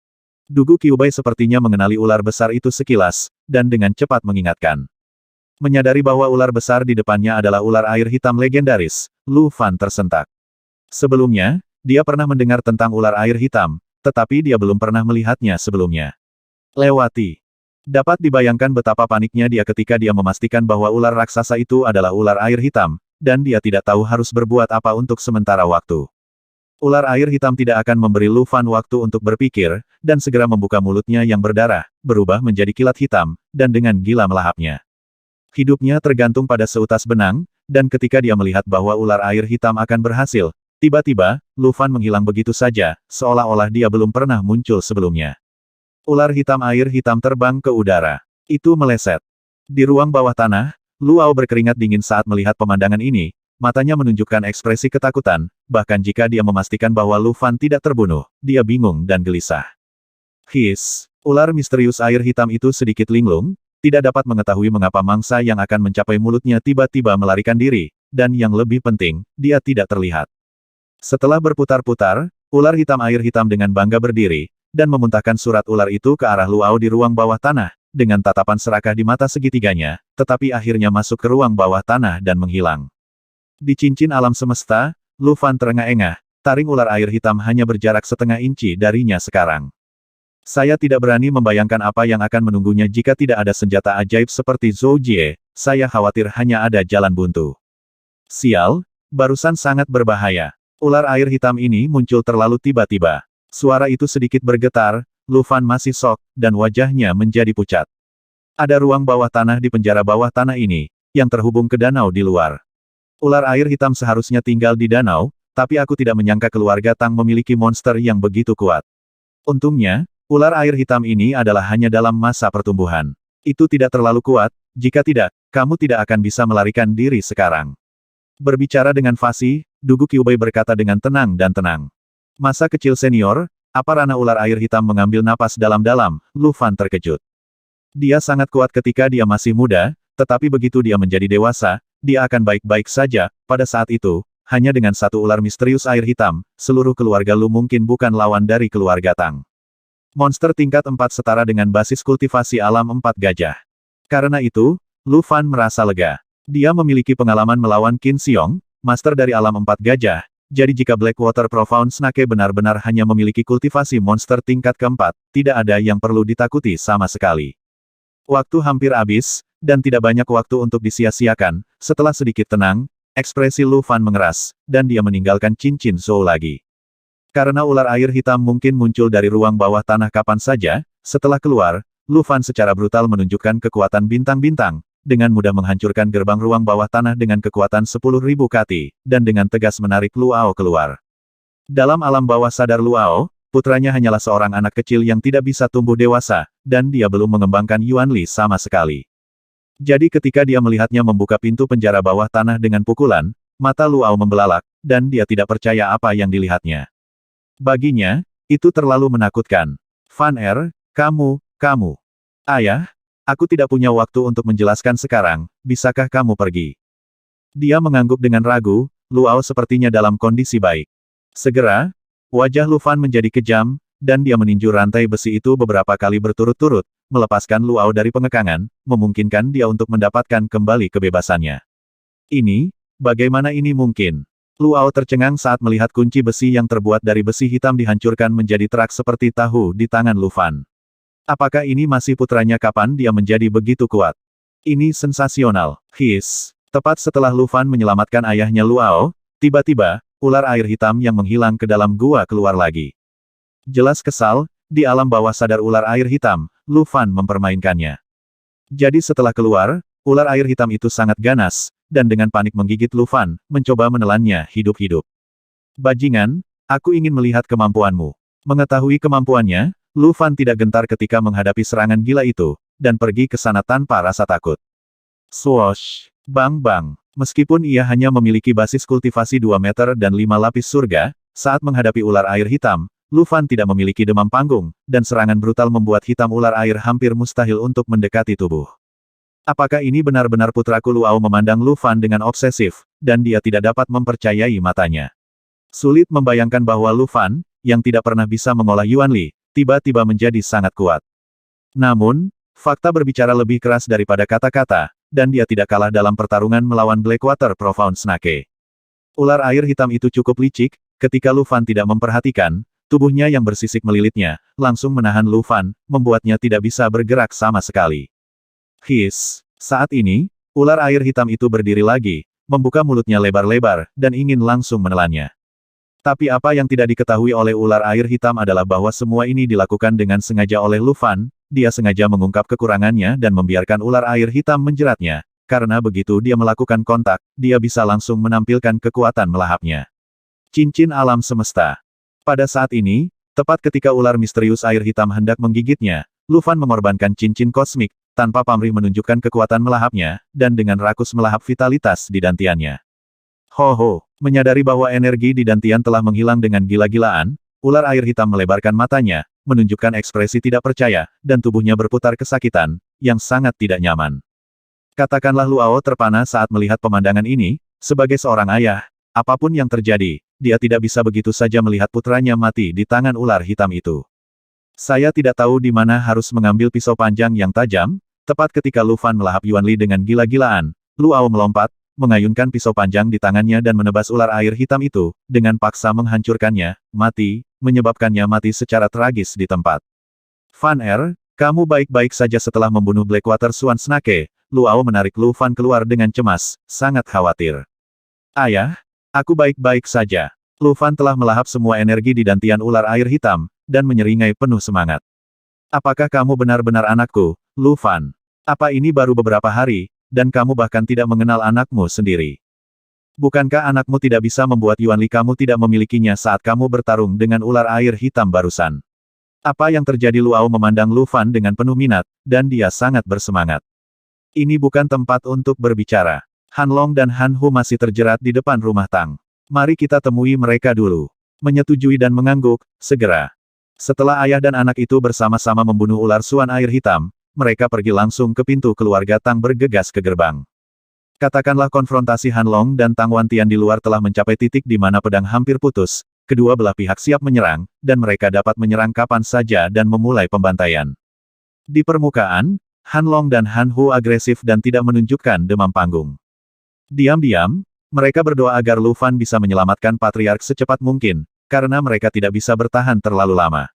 Dugu Qiubai sepertinya mengenali ular besar itu sekilas, dan dengan cepat mengingatkan. Menyadari bahwa ular besar di depannya adalah ular air hitam legendaris, Lu Fan tersentak. Sebelumnya, dia pernah mendengar tentang ular air hitam, tetapi dia belum pernah melihatnya sebelumnya. Lewati. Dapat dibayangkan betapa paniknya dia ketika dia memastikan bahwa ular raksasa itu adalah ular air hitam, dan dia tidak tahu harus berbuat apa untuk sementara waktu. Ular air hitam tidak akan memberi Lu Fan waktu untuk berpikir, dan segera membuka mulutnya yang berdarah, berubah menjadi kilat hitam, dan dengan gila melahapnya. Hidupnya tergantung pada seutas benang, dan ketika dia melihat bahwa ular air hitam akan berhasil, tiba-tiba, Lu Fan menghilang begitu saja, seolah-olah dia belum pernah muncul sebelumnya. Ular hitam air hitam terbang ke udara. Itu meleset. Di ruang bawah tanah, Luao berkeringat dingin saat melihat pemandangan ini, matanya menunjukkan ekspresi ketakutan, bahkan jika dia memastikan bahwa Lu Fan tidak terbunuh, dia bingung dan gelisah. His. Ular misterius air hitam itu sedikit linglung, tidak dapat mengetahui mengapa mangsa yang akan mencapai mulutnya tiba-tiba melarikan diri, dan yang lebih penting, dia tidak terlihat. Setelah berputar-putar, ular hitam air hitam dengan bangga berdiri, dan memuntahkan surat ular itu ke arah Luao di ruang bawah tanah, dengan tatapan serakah di mata segitiganya, tetapi akhirnya masuk ke ruang bawah tanah dan menghilang. Di cincin alam semesta, Lu Fan terengah-engah, taring ular air hitam hanya berjarak setengah inci darinya sekarang. Saya tidak berani membayangkan apa yang akan menunggunya jika tidak ada senjata ajaib seperti Zhou Jie, saya khawatir hanya ada jalan buntu. Sial, barusan sangat berbahaya. Ular air hitam ini muncul terlalu tiba-tiba. Suara itu sedikit bergetar, Lu Fan masih shock, dan wajahnya menjadi pucat. Ada ruang bawah tanah di penjara bawah tanah ini, yang terhubung ke danau di luar. Ular air hitam seharusnya tinggal di danau, tapi aku tidak menyangka keluarga Tang memiliki monster yang begitu kuat. Untungnya, ular air hitam ini adalah hanya dalam masa pertumbuhan. Itu tidak terlalu kuat, jika tidak, kamu tidak akan bisa melarikan diri sekarang. Berbicara dengan fasih, Dugu Qiubei berkata dengan tenang dan tenang. Masa kecil senior, apa ranah ular air hitam mengambil napas dalam-dalam, Lu Fan terkejut. Dia sangat kuat ketika dia masih muda, tetapi begitu dia menjadi dewasa, dia akan baik-baik saja. Pada saat itu, hanya dengan satu ular misterius air hitam, seluruh keluarga Lu mungkin bukan lawan dari keluarga Tang. Monster tingkat 4 setara dengan basis kultivasi alam 4 gajah. Karena itu, Lu Fan merasa lega. Dia memiliki pengalaman melawan Qin Xiong, master dari alam 4 gajah. Jadi jika Blackwater Profound Snake benar-benar hanya memiliki kultivasi monster tingkat keempat, tidak ada yang perlu ditakuti sama sekali. Waktu hampir habis, dan tidak banyak waktu untuk disia-siakan. Setelah sedikit tenang, ekspresi Lu Fan mengeras, dan dia meninggalkan cincin Zhou lagi. Karena ular air hitam mungkin muncul dari ruang bawah tanah kapan saja, setelah keluar, Lu Fan secara brutal menunjukkan kekuatan bintang-bintang, dengan mudah menghancurkan gerbang ruang bawah tanah dengan kekuatan 10.000 kati, dan dengan tegas menarik Luao keluar. Dalam alam bawah sadar Luao, putranya hanyalah seorang anak kecil yang tidak bisa tumbuh dewasa, dan dia belum mengembangkan Yuanli sama sekali. Jadi ketika dia melihatnya membuka pintu penjara bawah tanah dengan pukulan, mata Luao membelalak, dan dia tidak percaya apa yang dilihatnya. Baginya, itu terlalu menakutkan. Fan kamu. Ayah, aku tidak punya waktu untuk menjelaskan sekarang, bisakah kamu pergi? Dia mengangguk dengan ragu, Luao sepertinya dalam kondisi baik. Segera, wajah Lu Fan menjadi kejam, dan dia meninju rantai besi itu beberapa kali berturut-turut, melepaskan Luao dari pengekangan, memungkinkan dia untuk mendapatkan kembali kebebasannya. Bagaimana ini mungkin? Luao tercengang saat melihat kunci besi yang terbuat dari besi hitam dihancurkan menjadi terak seperti tahu di tangan Lu Fan. Apakah ini masih putranya kapan dia menjadi begitu kuat? Ini sensasional. Tepat setelah Lu Fan menyelamatkan ayahnya Luao, tiba-tiba, ular air hitam yang menghilang ke dalam gua keluar lagi. Jelas kesal, di alam bawah sadar ular air hitam, Lu Fan mempermainkannya. Jadi setelah keluar, ular air hitam itu sangat ganas, dan dengan panik menggigit Lu Fan, mencoba menelannya hidup-hidup. Bajingan, aku ingin melihat kemampuanmu. Mengetahui kemampuannya, Lu Fan tidak gentar ketika menghadapi serangan gila itu, dan pergi ke sana tanpa rasa takut. Swoosh! Bang! Meskipun ia hanya memiliki basis kultivasi 2 meter dan 5 lapis surga, saat menghadapi ular air hitam, Lu Fan tidak memiliki demam panggung, dan serangan brutal membuat hitam ular air hampir mustahil untuk mendekati tubuh. Apakah ini benar-benar putraku? Luao memandang Lu Fan dengan obsesif, dan dia tidak dapat mempercayai matanya. Sulit membayangkan bahwa Lu Fan, yang tidak pernah bisa mengolah Yuanli, tiba-tiba menjadi sangat kuat. Namun, fakta berbicara lebih keras daripada kata-kata, dan dia tidak kalah dalam pertarungan melawan Blackwater Profound Snake. Ular air hitam itu cukup licik, ketika Lu Fan tidak memperhatikan, tubuhnya yang bersisik melilitnya, langsung menahan Lu Fan, membuatnya tidak bisa bergerak sama sekali. Saat ini, ular air hitam itu berdiri lagi, membuka mulutnya lebar-lebar, dan ingin langsung menelannya. Tapi apa yang tidak diketahui oleh ular air hitam adalah bahwa semua ini dilakukan dengan sengaja oleh Lu Fan, dia sengaja mengungkap kekurangannya dan membiarkan ular air hitam menjeratnya, karena begitu dia melakukan kontak, dia bisa langsung menampilkan kekuatan melahapnya. Cincin alam semesta. Pada saat ini, tepat ketika ular misterius air hitam hendak menggigitnya, Lu Fan mengorbankan cincin kosmik, tanpa pamrih menunjukkan kekuatan melahapnya, dan dengan rakus melahap vitalitas di dantiannya. Menyadari bahwa energi di dantian telah menghilang dengan gila-gilaan, ular air hitam melebarkan matanya, menunjukkan ekspresi tidak percaya, dan tubuhnya berputar kesakitan, yang sangat tidak nyaman. Katakanlah Luao terpana saat melihat pemandangan ini, sebagai seorang ayah, apapun yang terjadi, dia tidak bisa begitu saja melihat putranya mati di tangan ular hitam itu. Saya tidak tahu di mana harus mengambil pisau panjang yang tajam, tepat ketika Lu Fan melahap Yuanli dengan gila-gilaan, Luao melompat, mengayunkan pisau panjang di tangannya dan menebas ular air hitam itu, dengan paksa menghancurkannya, menyebabkannya mati secara tragis di tempat. Fan kamu baik-baik saja? Setelah membunuh Blackwater Swan Snake, Luao menarik Lu Fan keluar dengan cemas, sangat khawatir. Ayah, aku baik-baik saja. Lu Fan telah melahap semua energi di dantian ular air hitam, dan menyeringai penuh semangat. Apakah kamu benar-benar anakku, Lu Fan? Apa ini baru beberapa hari, dan kamu bahkan tidak mengenal anakmu sendiri? Bukankah anakmu tidak bisa membuat Yuan Li kamu tidak memilikinya saat kamu bertarung dengan ular air hitam barusan? Apa yang terjadi? Luao memandang Lu Fan dengan penuh minat, dan dia sangat bersemangat. Ini bukan tempat untuk berbicara. Han Long dan Han Hu masih terjerat di depan rumah Tang. Mari kita temui mereka dulu. Menyetujui dan mengangguk, segera. Setelah ayah dan anak itu bersama-sama membunuh ular suan air hitam, mereka pergi langsung ke pintu keluarga Tang bergegas ke gerbang. Katakanlah konfrontasi Han Long dan Tang Wantian di luar telah mencapai titik di mana pedang hampir putus, kedua belah pihak siap menyerang, dan mereka dapat menyerang kapan saja dan memulai pembantaian. Di permukaan, Han Long dan Han Hu agresif dan tidak menunjukkan demam panggung. Diam-diam, mereka berdoa agar Lu Fan bisa menyelamatkan Patriark secepat mungkin, karena mereka tidak bisa bertahan terlalu lama.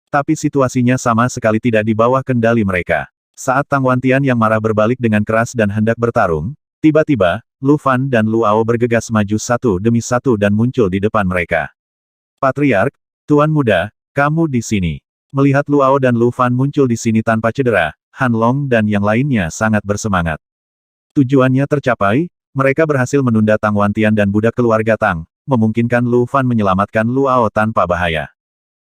Tapi situasinya sama sekali tidak di bawah kendali mereka. Saat Tang Wantian yang marah berbalik dengan keras dan hendak bertarung, tiba-tiba, Lu Fan dan Luao bergegas maju satu demi satu dan muncul di depan mereka. Patriark, Tuan Muda, kamu di sini. Melihat Luao dan Lu Fan muncul di sini tanpa cedera, Han Long dan yang lainnya sangat bersemangat. Tujuannya tercapai, mereka berhasil menunda Tang Wantian dan budak keluarga Tang, memungkinkan Lu Fan menyelamatkan Luao tanpa bahaya.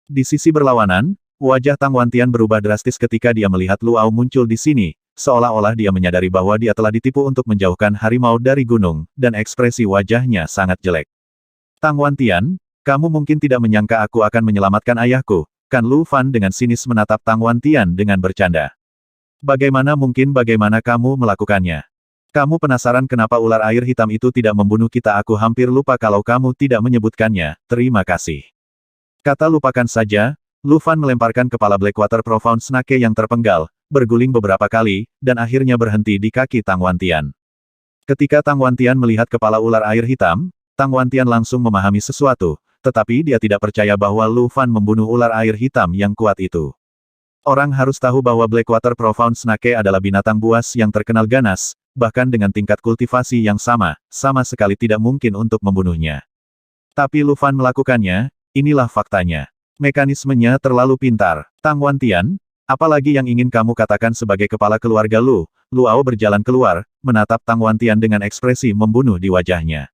Di sisi berlawanan, wajah Tang Wantian berubah drastis ketika dia melihat Luao muncul di sini, seolah-olah dia menyadari bahwa dia telah ditipu untuk menjauhkan harimau dari gunung, dan ekspresi wajahnya sangat jelek. Tang Wantian, kamu mungkin tidak menyangka aku akan menyelamatkan ayahku, kan? Lu Fan dengan sinis menatap Tang Wantian dengan bercanda. Bagaimana mungkin? Bagaimana kamu melakukannya? Kamu penasaran kenapa ular air hitam itu tidak membunuh kita? Aku hampir lupa kalau kamu tidak menyebutkannya, terima kasih. Kata lupakan saja, Lu Fan melemparkan kepala Blackwater Profound Snake yang terpenggal, berguling beberapa kali, dan akhirnya berhenti di kaki Tang Wantian. Ketika Tang Wantian melihat kepala ular air hitam, Tang Wantian langsung memahami sesuatu, tetapi dia tidak percaya bahwa Lu Fan membunuh ular air hitam yang kuat itu. Orang harus tahu bahwa Blackwater Profound Snake adalah binatang buas yang terkenal ganas, bahkan dengan tingkat kultivasi yang sama sekali tidak mungkin untuk membunuhnya. Tapi Lu Fan melakukannya, inilah faktanya. Mekanismenya terlalu pintar. Tang Wantian, apalagi yang ingin kamu katakan sebagai kepala keluarga Lu? Luao berjalan keluar, menatap Tang Wantian dengan ekspresi membunuh di wajahnya.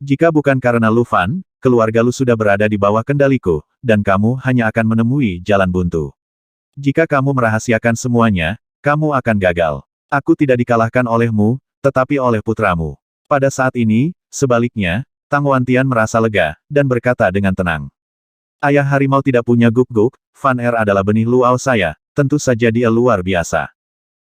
Jika bukan karena Lu Fan, keluarga Lu sudah berada di bawah kendaliku, dan kamu hanya akan menemui jalan buntu. Jika kamu merahasiakan semuanya, kamu akan gagal. Aku tidak dikalahkan olehmu, tetapi oleh putramu. Pada saat ini, sebaliknya, Tang Wantian merasa lega, dan berkata dengan tenang. Ayah harimau tidak punya guk-guk, Fan Er adalah benih Luao saya, tentu saja dia luar biasa.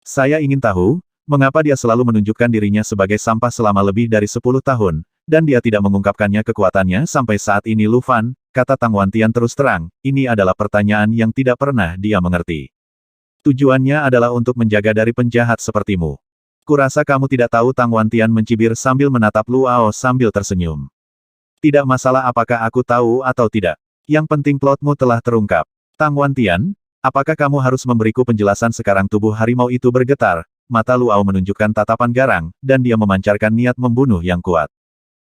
Saya ingin tahu, mengapa dia selalu menunjukkan dirinya sebagai sampah selama lebih dari 10 tahun, dan dia tidak mengungkapkannya kekuatannya sampai saat ini. Lu Fan, kata Tang Wantian terus terang, ini adalah pertanyaan yang tidak pernah dia mengerti. Tujuannya adalah untuk menjaga dari penjahat sepertimu. Kurasa kamu tidak tahu. Tang Wantian mencibir sambil menatap Luao sambil tersenyum. Tidak masalah apakah aku tahu atau tidak. Yang penting plotmu telah terungkap. Tang Wantian, apakah kamu harus memberiku penjelasan sekarang? Tubuh harimau itu bergetar, mata Luao menunjukkan tatapan garang, dan dia memancarkan niat membunuh yang kuat.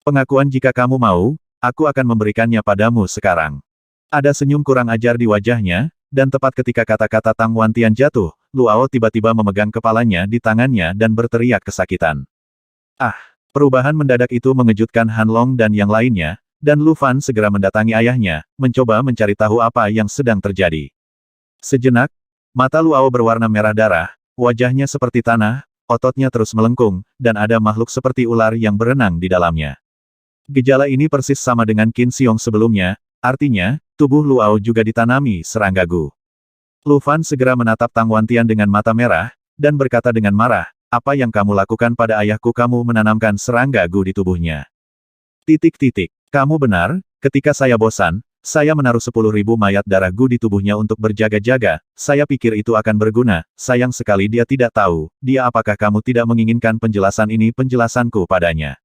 Pengakuan jika kamu mau, aku akan memberikannya padamu sekarang. Ada senyum kurang ajar di wajahnya, dan tepat ketika kata-kata Tang Wantian jatuh, Luao tiba-tiba memegang kepalanya di tangannya dan berteriak kesakitan. Ah! Perubahan mendadak itu mengejutkan Han Long dan yang lainnya, dan Lu Fan segera mendatangi ayahnya, mencoba mencari tahu apa yang sedang terjadi. Sejenak, mata Luao berwarna merah darah, wajahnya seperti tanah, ototnya terus melengkung, dan ada makhluk seperti ular yang berenang di dalamnya. Gejala ini persis sama dengan Qin Xiong sebelumnya, artinya, tubuh Luao juga ditanami serangga gu. Lu Fan segera menatap Tang Wantian dengan mata merah, dan berkata dengan marah, apa yang kamu lakukan pada ayahku? Kamu menanamkan serangga gu di tubuhnya. Kamu benar, ketika saya bosan, saya menaruh 10.000 mayat darah gu di tubuhnya untuk berjaga-jaga, saya pikir itu akan berguna, sayang sekali dia tidak tahu, dia. Apakah kamu tidak menginginkan penjelasan ini? Penjelasanku padanya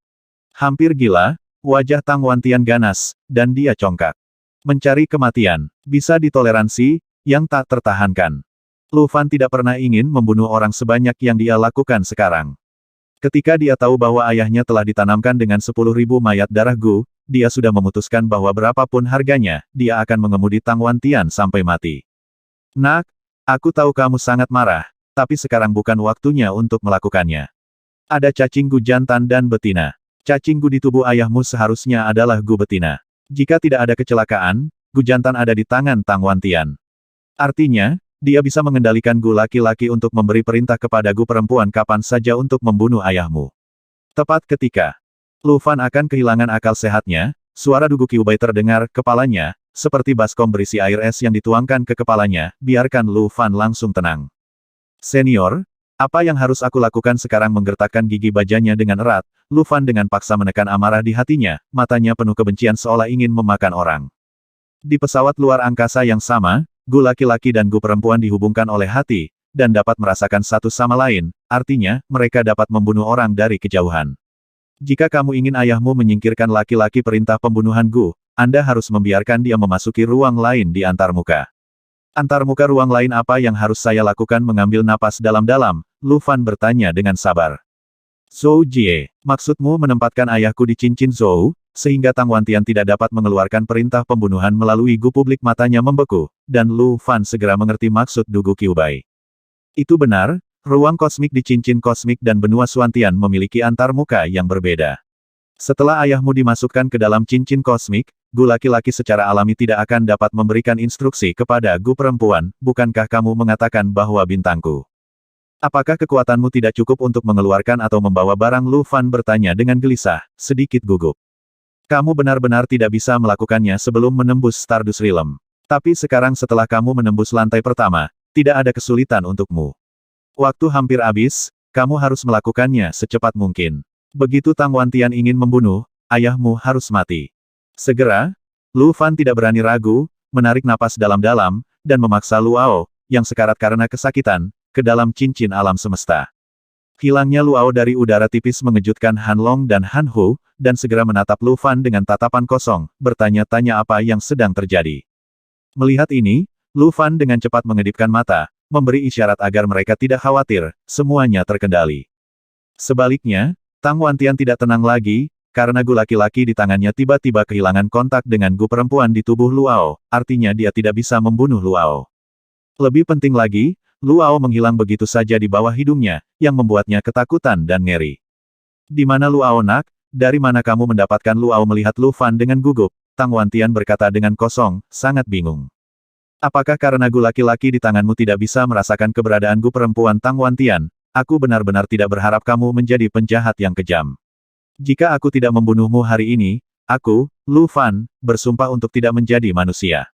hampir gila. Wajah Tang Wantian ganas, dan dia congkak. Mencari kematian, bisa ditoleransi, yang tak tertahankan. Lu Fan tidak pernah ingin membunuh orang sebanyak yang dia lakukan sekarang. Ketika dia tahu bahwa ayahnya telah ditanamkan dengan 10.000 mayat darah gu, dia sudah memutuskan bahwa berapapun harganya, dia akan mengemudi Tang Wantian sampai mati. Nak, Aku tahu kamu sangat marah, tapi sekarang bukan waktunya untuk melakukannya. Ada cacing gu jantan dan betina. Cacing gu di tubuh ayahmu seharusnya adalah gu betina. Jika tidak ada kecelakaan, gu jantan ada di tangan Tang Wantian. Artinya, dia bisa mengendalikan gu laki-laki untuk memberi perintah kepada gu perempuan kapan saja untuk membunuh ayahmu. Tepat ketika Lu Fan akan kehilangan akal sehatnya, suara Dugu Qiubai terdengar kepalanya, seperti baskom berisi air es yang dituangkan ke kepalanya, biarkan Lu Fan langsung tenang. Senior, apa yang harus aku lakukan sekarang? Menggertakkan gigi bajanya dengan erat, Lu Fan dengan paksa menekan amarah di hatinya, matanya penuh kebencian seolah ingin memakan orang. Di pesawat luar angkasa yang sama, gu laki-laki dan gu perempuan dihubungkan oleh hati, dan dapat merasakan satu sama lain, artinya, mereka dapat membunuh orang dari kejauhan. Jika kamu ingin ayahmu menyingkirkan laki-laki perintah pembunuhan gu, Anda harus membiarkan dia memasuki ruang lain di antarmuka. Antarmuka ruang lain apa yang harus saya lakukan? Mengambil napas dalam-dalam, Lu Fan bertanya dengan sabar. Zhou Jie, maksudmu menempatkan ayahku di cincin Zhou, sehingga Tang Wantian tidak dapat mengeluarkan perintah pembunuhan melalui gu publik? Matanya membeku, dan Lu Fan segera mengerti maksud Dugu Qiubai. Itu benar, ruang kosmik di cincin kosmik dan benua Suantian memiliki antarmuka yang berbeda. Setelah ayahmu dimasukkan ke dalam cincin kosmik, gu laki-laki secara alami tidak akan dapat memberikan instruksi kepada gu perempuan. Bukankah kamu mengatakan bahwa bintangku? Apakah kekuatanmu tidak cukup untuk mengeluarkan atau membawa barang? Lu Fan bertanya dengan gelisah, sedikit gugup. Kamu benar-benar tidak bisa melakukannya sebelum menembus Stardust Realm. Tapi sekarang setelah kamu menembus lantai pertama, tidak ada kesulitan untukmu. Waktu hampir habis, kamu harus melakukannya secepat mungkin. Begitu Tang Wantian ingin membunuh, ayahmu harus mati. Segera, Lu Fan tidak berani ragu, menarik napas dalam-dalam, dan memaksa Luao, yang sekarat karena kesakitan, ke dalam cincin alam semesta. Hilangnya Luao dari udara tipis mengejutkan Han Long dan Han Hu, dan segera menatap Lu Fan dengan tatapan kosong, bertanya-tanya apa yang sedang terjadi. Melihat ini, Lu Fan dengan cepat mengedipkan mata, memberi isyarat agar mereka tidak khawatir, semuanya terkendali. Sebaliknya, Tang Wantian tidak tenang lagi, karena gu laki-laki di tangannya tiba-tiba kehilangan kontak dengan gu perempuan di tubuh Luao, artinya dia tidak bisa membunuh Luao. Lebih penting lagi, Luao menghilang begitu saja di bawah hidungnya, yang membuatnya ketakutan dan ngeri. Di mana Luao nak? Dari mana kamu mendapatkan Luao? Melihat Lu Fan dengan gugup, Tang Wantian berkata dengan kosong, sangat bingung. Apakah karena gu laki-laki di tanganmu tidak bisa merasakan keberadaan gu perempuan? Tang Wantian, aku benar-benar tidak berharap kamu menjadi penjahat yang kejam. Jika aku tidak membunuhmu hari ini, aku, Lu Fan, bersumpah untuk tidak menjadi manusia.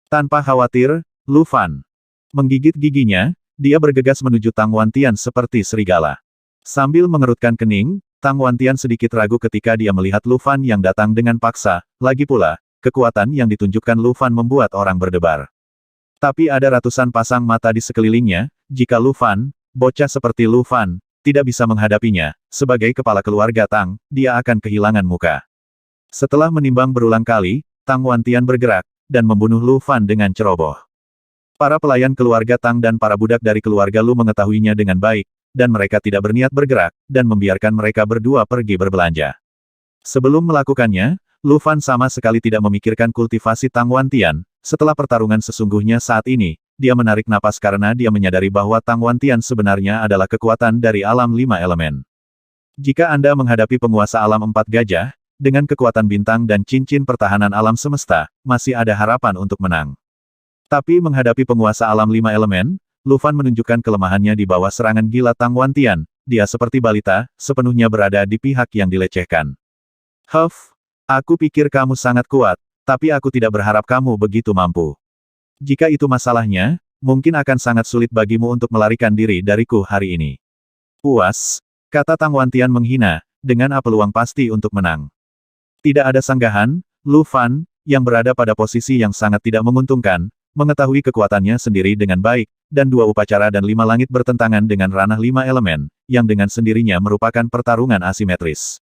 Tanpa khawatir, Lu Fan menggigit giginya, dia bergegas menuju Tang Wantian seperti serigala. Sambil mengerutkan kening, Tang Wantian sedikit ragu ketika dia melihat Lu Fan yang datang dengan paksa, lagi pula, kekuatan yang ditunjukkan Lu Fan membuat orang berdebar. Tapi ada ratusan pasang mata di sekelilingnya, jika Lu Fan, bocah seperti Lu Fan, tidak bisa menghadapinya, sebagai kepala keluarga Tang, dia akan kehilangan muka. Setelah menimbang berulang kali, Tang Wantian bergerak, dan membunuh Lu Fan dengan ceroboh. Para pelayan keluarga Tang dan para budak dari keluarga Lu mengetahuinya dengan baik, dan mereka tidak berniat bergerak, dan membiarkan mereka berdua pergi berbelanja. Sebelum melakukannya, Lu Fan sama sekali tidak memikirkan kultivasi Tang Wantian. Setelah pertarungan sesungguhnya saat ini, dia menarik napas karena dia menyadari bahwa Tang Wantian sebenarnya adalah kekuatan dari alam 5 elemen. Jika Anda menghadapi penguasa alam 4 gajah, dengan kekuatan bintang dan cincin pertahanan alam semesta, masih ada harapan untuk menang. Tapi menghadapi penguasa alam 5 elemen, Lu Fan menunjukkan kelemahannya di bawah serangan gila Tang Wantian. Dia seperti balita, sepenuhnya berada di pihak yang dilecehkan. Huff, aku pikir kamu sangat kuat, tapi aku tidak berharap kamu begitu mampu. Jika itu masalahnya, mungkin akan sangat sulit bagimu untuk melarikan diri dariku hari ini. Puas, kata Tang Wantian menghina, dengan apa peluang pasti untuk menang. Tidak ada sanggahan, Lu Fan, yang berada pada posisi yang sangat tidak menguntungkan, mengetahui kekuatannya sendiri dengan baik, dan dua upacara dan 5 langit bertentangan dengan ranah 5 elemen, yang dengan sendirinya merupakan pertarungan asimetris.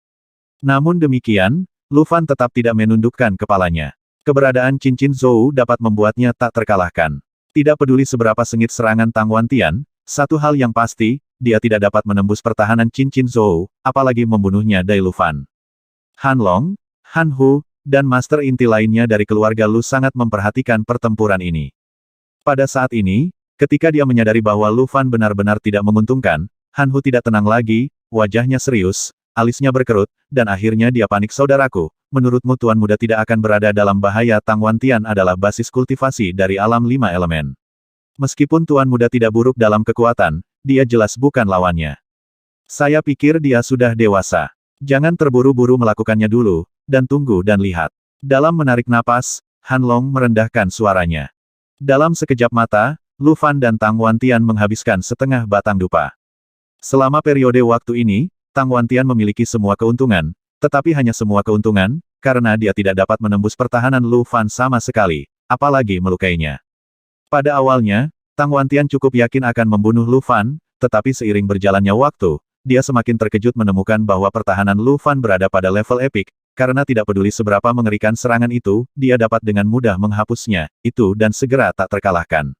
Namun demikian, Lu Fan tetap tidak menundukkan kepalanya. Keberadaan cincin Zhou dapat membuatnya tak terkalahkan. Tidak peduli seberapa sengit serangan Tang Wantian, satu hal yang pasti, dia tidak dapat menembus pertahanan cincin Zhou, apalagi membunuhnya dari Lu Fan. Han Long, Han Hu, dan master inti lainnya dari keluarga Lu sangat memperhatikan pertempuran ini. Pada saat ini, Ketika dia menyadari bahwa Lu Fan benar-benar tidak menguntungkan, Han Hu tidak tenang lagi, wajahnya serius, alisnya berkerut, dan akhirnya dia panik. Saudaraku, menurutmu Tuan Muda tidak akan berada dalam bahaya? Tang Wantian adalah basis kultivasi dari alam 5 elemen. Meskipun Tuan Muda tidak buruk dalam kekuatan, dia jelas bukan lawannya. Saya pikir dia sudah dewasa. Jangan terburu-buru melakukannya dulu, dan tunggu dan lihat. Dalam menarik napas, Han Long merendahkan suaranya. Dalam sekejap mata, Lu Fan dan Tang Wantian menghabiskan setengah batang dupa. Selama periode waktu ini, Tang Wantian memiliki semua keuntungan, tetapi hanya semua keuntungan, karena dia tidak dapat menembus pertahanan Lu Fan sama sekali, apalagi melukainya. Pada awalnya, Tang Wantian cukup yakin akan membunuh Lu Fan, tetapi seiring berjalannya waktu, dia semakin terkejut menemukan bahwa pertahanan Lu Fan berada pada level epik, karena tidak peduli seberapa mengerikan serangan itu, dia dapat dengan mudah menghapusnya, itu dan segera tak terkalahkan.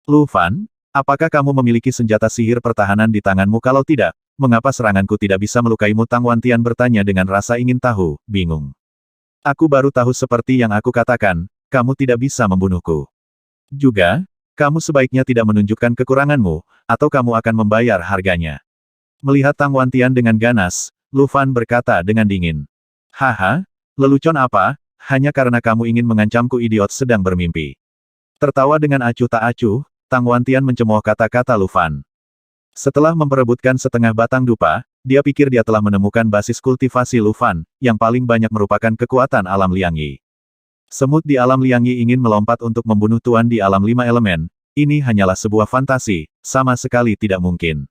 Lu Fan, apakah kamu memiliki senjata sihir pertahanan di tanganmu? Kalau tidak, mengapa seranganku tidak bisa melukaimu? Tang Wantian bertanya dengan rasa ingin tahu, bingung. Aku baru tahu seperti yang aku katakan, kamu tidak bisa membunuhku. Juga, kamu sebaiknya tidak menunjukkan kekuranganmu, atau kamu akan membayar harganya. Melihat Tang Wantian dengan ganas, Lu Fan berkata dengan dingin. Haha, lelucon apa, hanya karena kamu ingin mengancamku? Idiot sedang bermimpi. Tertawa dengan acuh tak acuh, Tang Wantian mencemooh kata-kata Lu Fan. Setelah memperebutkan setengah batang dupa, dia pikir dia telah menemukan basis kultivasi Lu Fan, yang paling banyak merupakan kekuatan alam Liangyi. Semut di alam Liangyi ingin melompat untuk membunuh Tuan di alam 5 elemen, ini hanyalah sebuah fantasi, sama sekali tidak mungkin.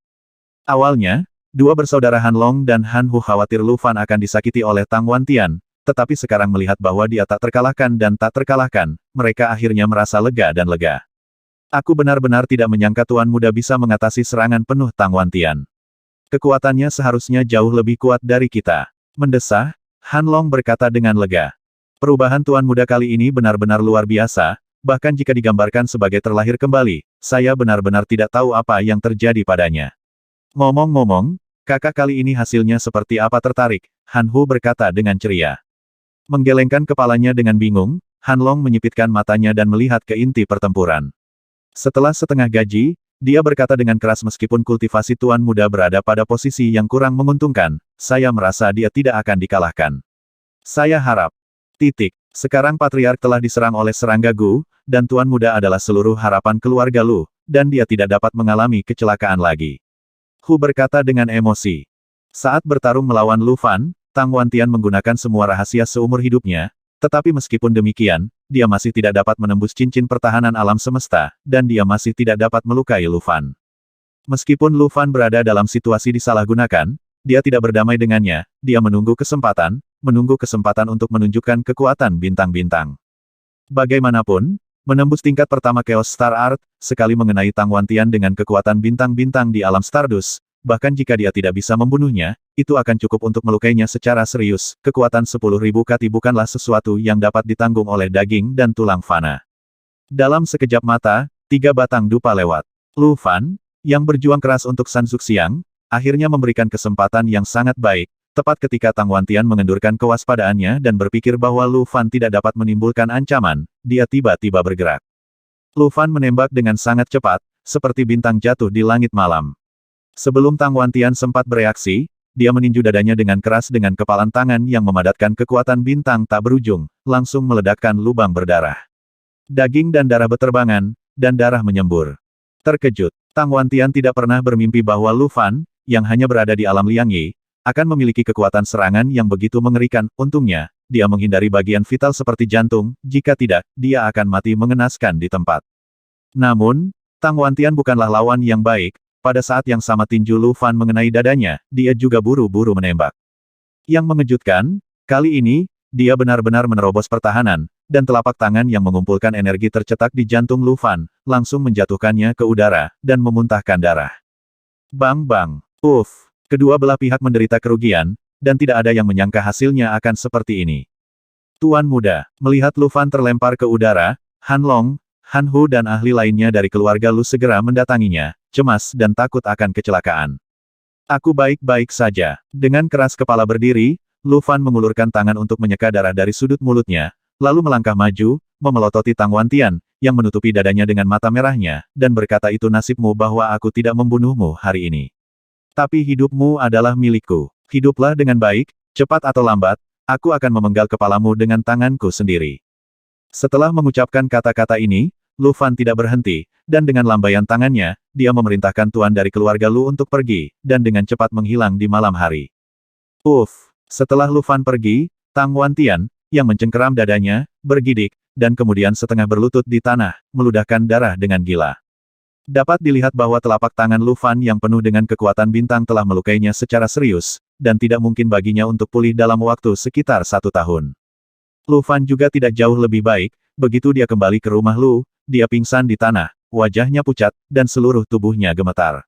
Awalnya, dua bersaudara Han Long dan Han Hu khawatir Lu Fan akan disakiti oleh Tang Wantian, tetapi sekarang melihat bahwa dia tak terkalahkan dan tak terkalahkan, mereka akhirnya merasa lega dan lega. Aku benar-benar tidak menyangka Tuan Muda bisa mengatasi serangan penuh Tang Wantian. Kekuatannya seharusnya jauh lebih kuat dari kita. Mendesah, Han Long berkata dengan lega. Perubahan Tuan Muda kali ini benar-benar luar biasa, bahkan jika digambarkan sebagai terlahir kembali, saya benar-benar tidak tahu apa yang terjadi padanya. Ngomong-ngomong, kakak kali ini hasilnya seperti apa? Tertarik, Han Hu berkata dengan ceria. Menggelengkan kepalanya dengan bingung, Han Long menyipitkan matanya dan melihat ke inti pertempuran. Setelah setengah gaji, dia berkata dengan keras, meskipun kultivasi Tuan Muda berada pada posisi yang kurang menguntungkan, saya merasa dia tidak akan dikalahkan. Saya harap. Sekarang Patriark telah diserang oleh serangga Gu, dan Tuan Muda adalah seluruh harapan keluarga Lu, dan dia tidak dapat mengalami kecelakaan lagi. Hu berkata dengan emosi. Saat bertarung melawan Lu Fan, Tang Wantian menggunakan semua rahasia seumur hidupnya, tetapi meskipun demikian, dia masih tidak dapat menembus cincin pertahanan alam semesta, dan dia masih tidak dapat melukai Lu Fan. Meskipun Lu Fan berada dalam situasi disalahgunakan, dia tidak berdamai dengannya, dia menunggu kesempatan untuk menunjukkan kekuatan bintang-bintang. Bagaimanapun, menembus tingkat pertama Chaos Star Art, sekali mengenai Tang Wantian dengan kekuatan bintang-bintang di alam Stardust, bahkan jika dia tidak bisa membunuhnya, itu akan cukup untuk melukainya secara serius. Kekuatan 10.000 kati bukanlah sesuatu yang dapat ditanggung oleh daging dan tulang fana. Dalam sekejap mata, 3 batang dupa lewat. Lu Fan, yang berjuang keras untuk San Zuxiang, akhirnya memberikan kesempatan yang sangat baik. Tepat ketika Tang Wantian mengendurkan kewaspadaannya dan berpikir bahwa Lu Fan tidak dapat menimbulkan ancaman, dia tiba-tiba bergerak. Lu Fan menembak dengan sangat cepat, seperti bintang jatuh di langit malam. Sebelum Tang Wantian sempat bereaksi, dia meninju dadanya dengan keras dengan kepalan tangan yang memadatkan kekuatan bintang tak berujung, langsung meledakkan lubang berdarah. Daging dan darah beterbangan, dan darah menyembur. Terkejut, Tang Wantian tidak pernah bermimpi bahwa Lu Fan, yang hanya berada di alam Liangyi, akan memiliki kekuatan serangan yang begitu mengerikan. Untungnya, dia menghindari bagian vital seperti jantung, jika tidak, dia akan mati mengenaskan di tempat. Namun, Tang Wantian bukanlah lawan yang baik, pada saat yang sama tinju Lu Fan mengenai dadanya, dia juga buru-buru menembak. Yang mengejutkan, kali ini, dia benar-benar menerobos pertahanan, dan telapak tangan yang mengumpulkan energi tercetak di jantung Lu Fan, langsung menjatuhkannya ke udara, dan memuntahkan darah. Bang-bang, kedua belah pihak menderita kerugian, dan tidak ada yang menyangka hasilnya akan seperti ini. Tuan Muda, melihat Lu Fan terlempar ke udara, Han Long, Han Hu dan ahli lainnya dari keluarga Lu segera mendatanginya, cemas dan takut akan kecelakaan. Aku baik-baik saja. Dengan keras kepala berdiri, Lu Fan mengulurkan tangan untuk menyeka darah dari sudut mulutnya, lalu melangkah maju, memelototi Tang Wantian, yang menutupi dadanya dengan mata merahnya, dan berkata itu nasibmu bahwa aku tidak membunuhmu hari ini. Tapi hidupmu adalah milikku. Hiduplah dengan baik, cepat atau lambat, aku akan memenggal kepalamu dengan tanganku sendiri. Setelah mengucapkan kata-kata ini, Lu Fan tidak berhenti, dan dengan lambaian tangannya, dia memerintahkan tuan dari keluarga Lu untuk pergi, dan dengan cepat menghilang di malam hari. Setelah Lu Fan pergi, Tang Wantian, yang mencengkeram dadanya, bergidik, dan kemudian setengah berlutut di tanah, meludahkan darah dengan gila. Dapat dilihat bahwa telapak tangan Lu Fan yang penuh dengan kekuatan bintang telah melukainya secara serius, dan tidak mungkin baginya untuk pulih dalam waktu sekitar 1 tahun. Lu Fan juga tidak jauh lebih baik, begitu dia kembali ke rumah Lu, dia pingsan di tanah, wajahnya pucat, dan seluruh tubuhnya gemetar.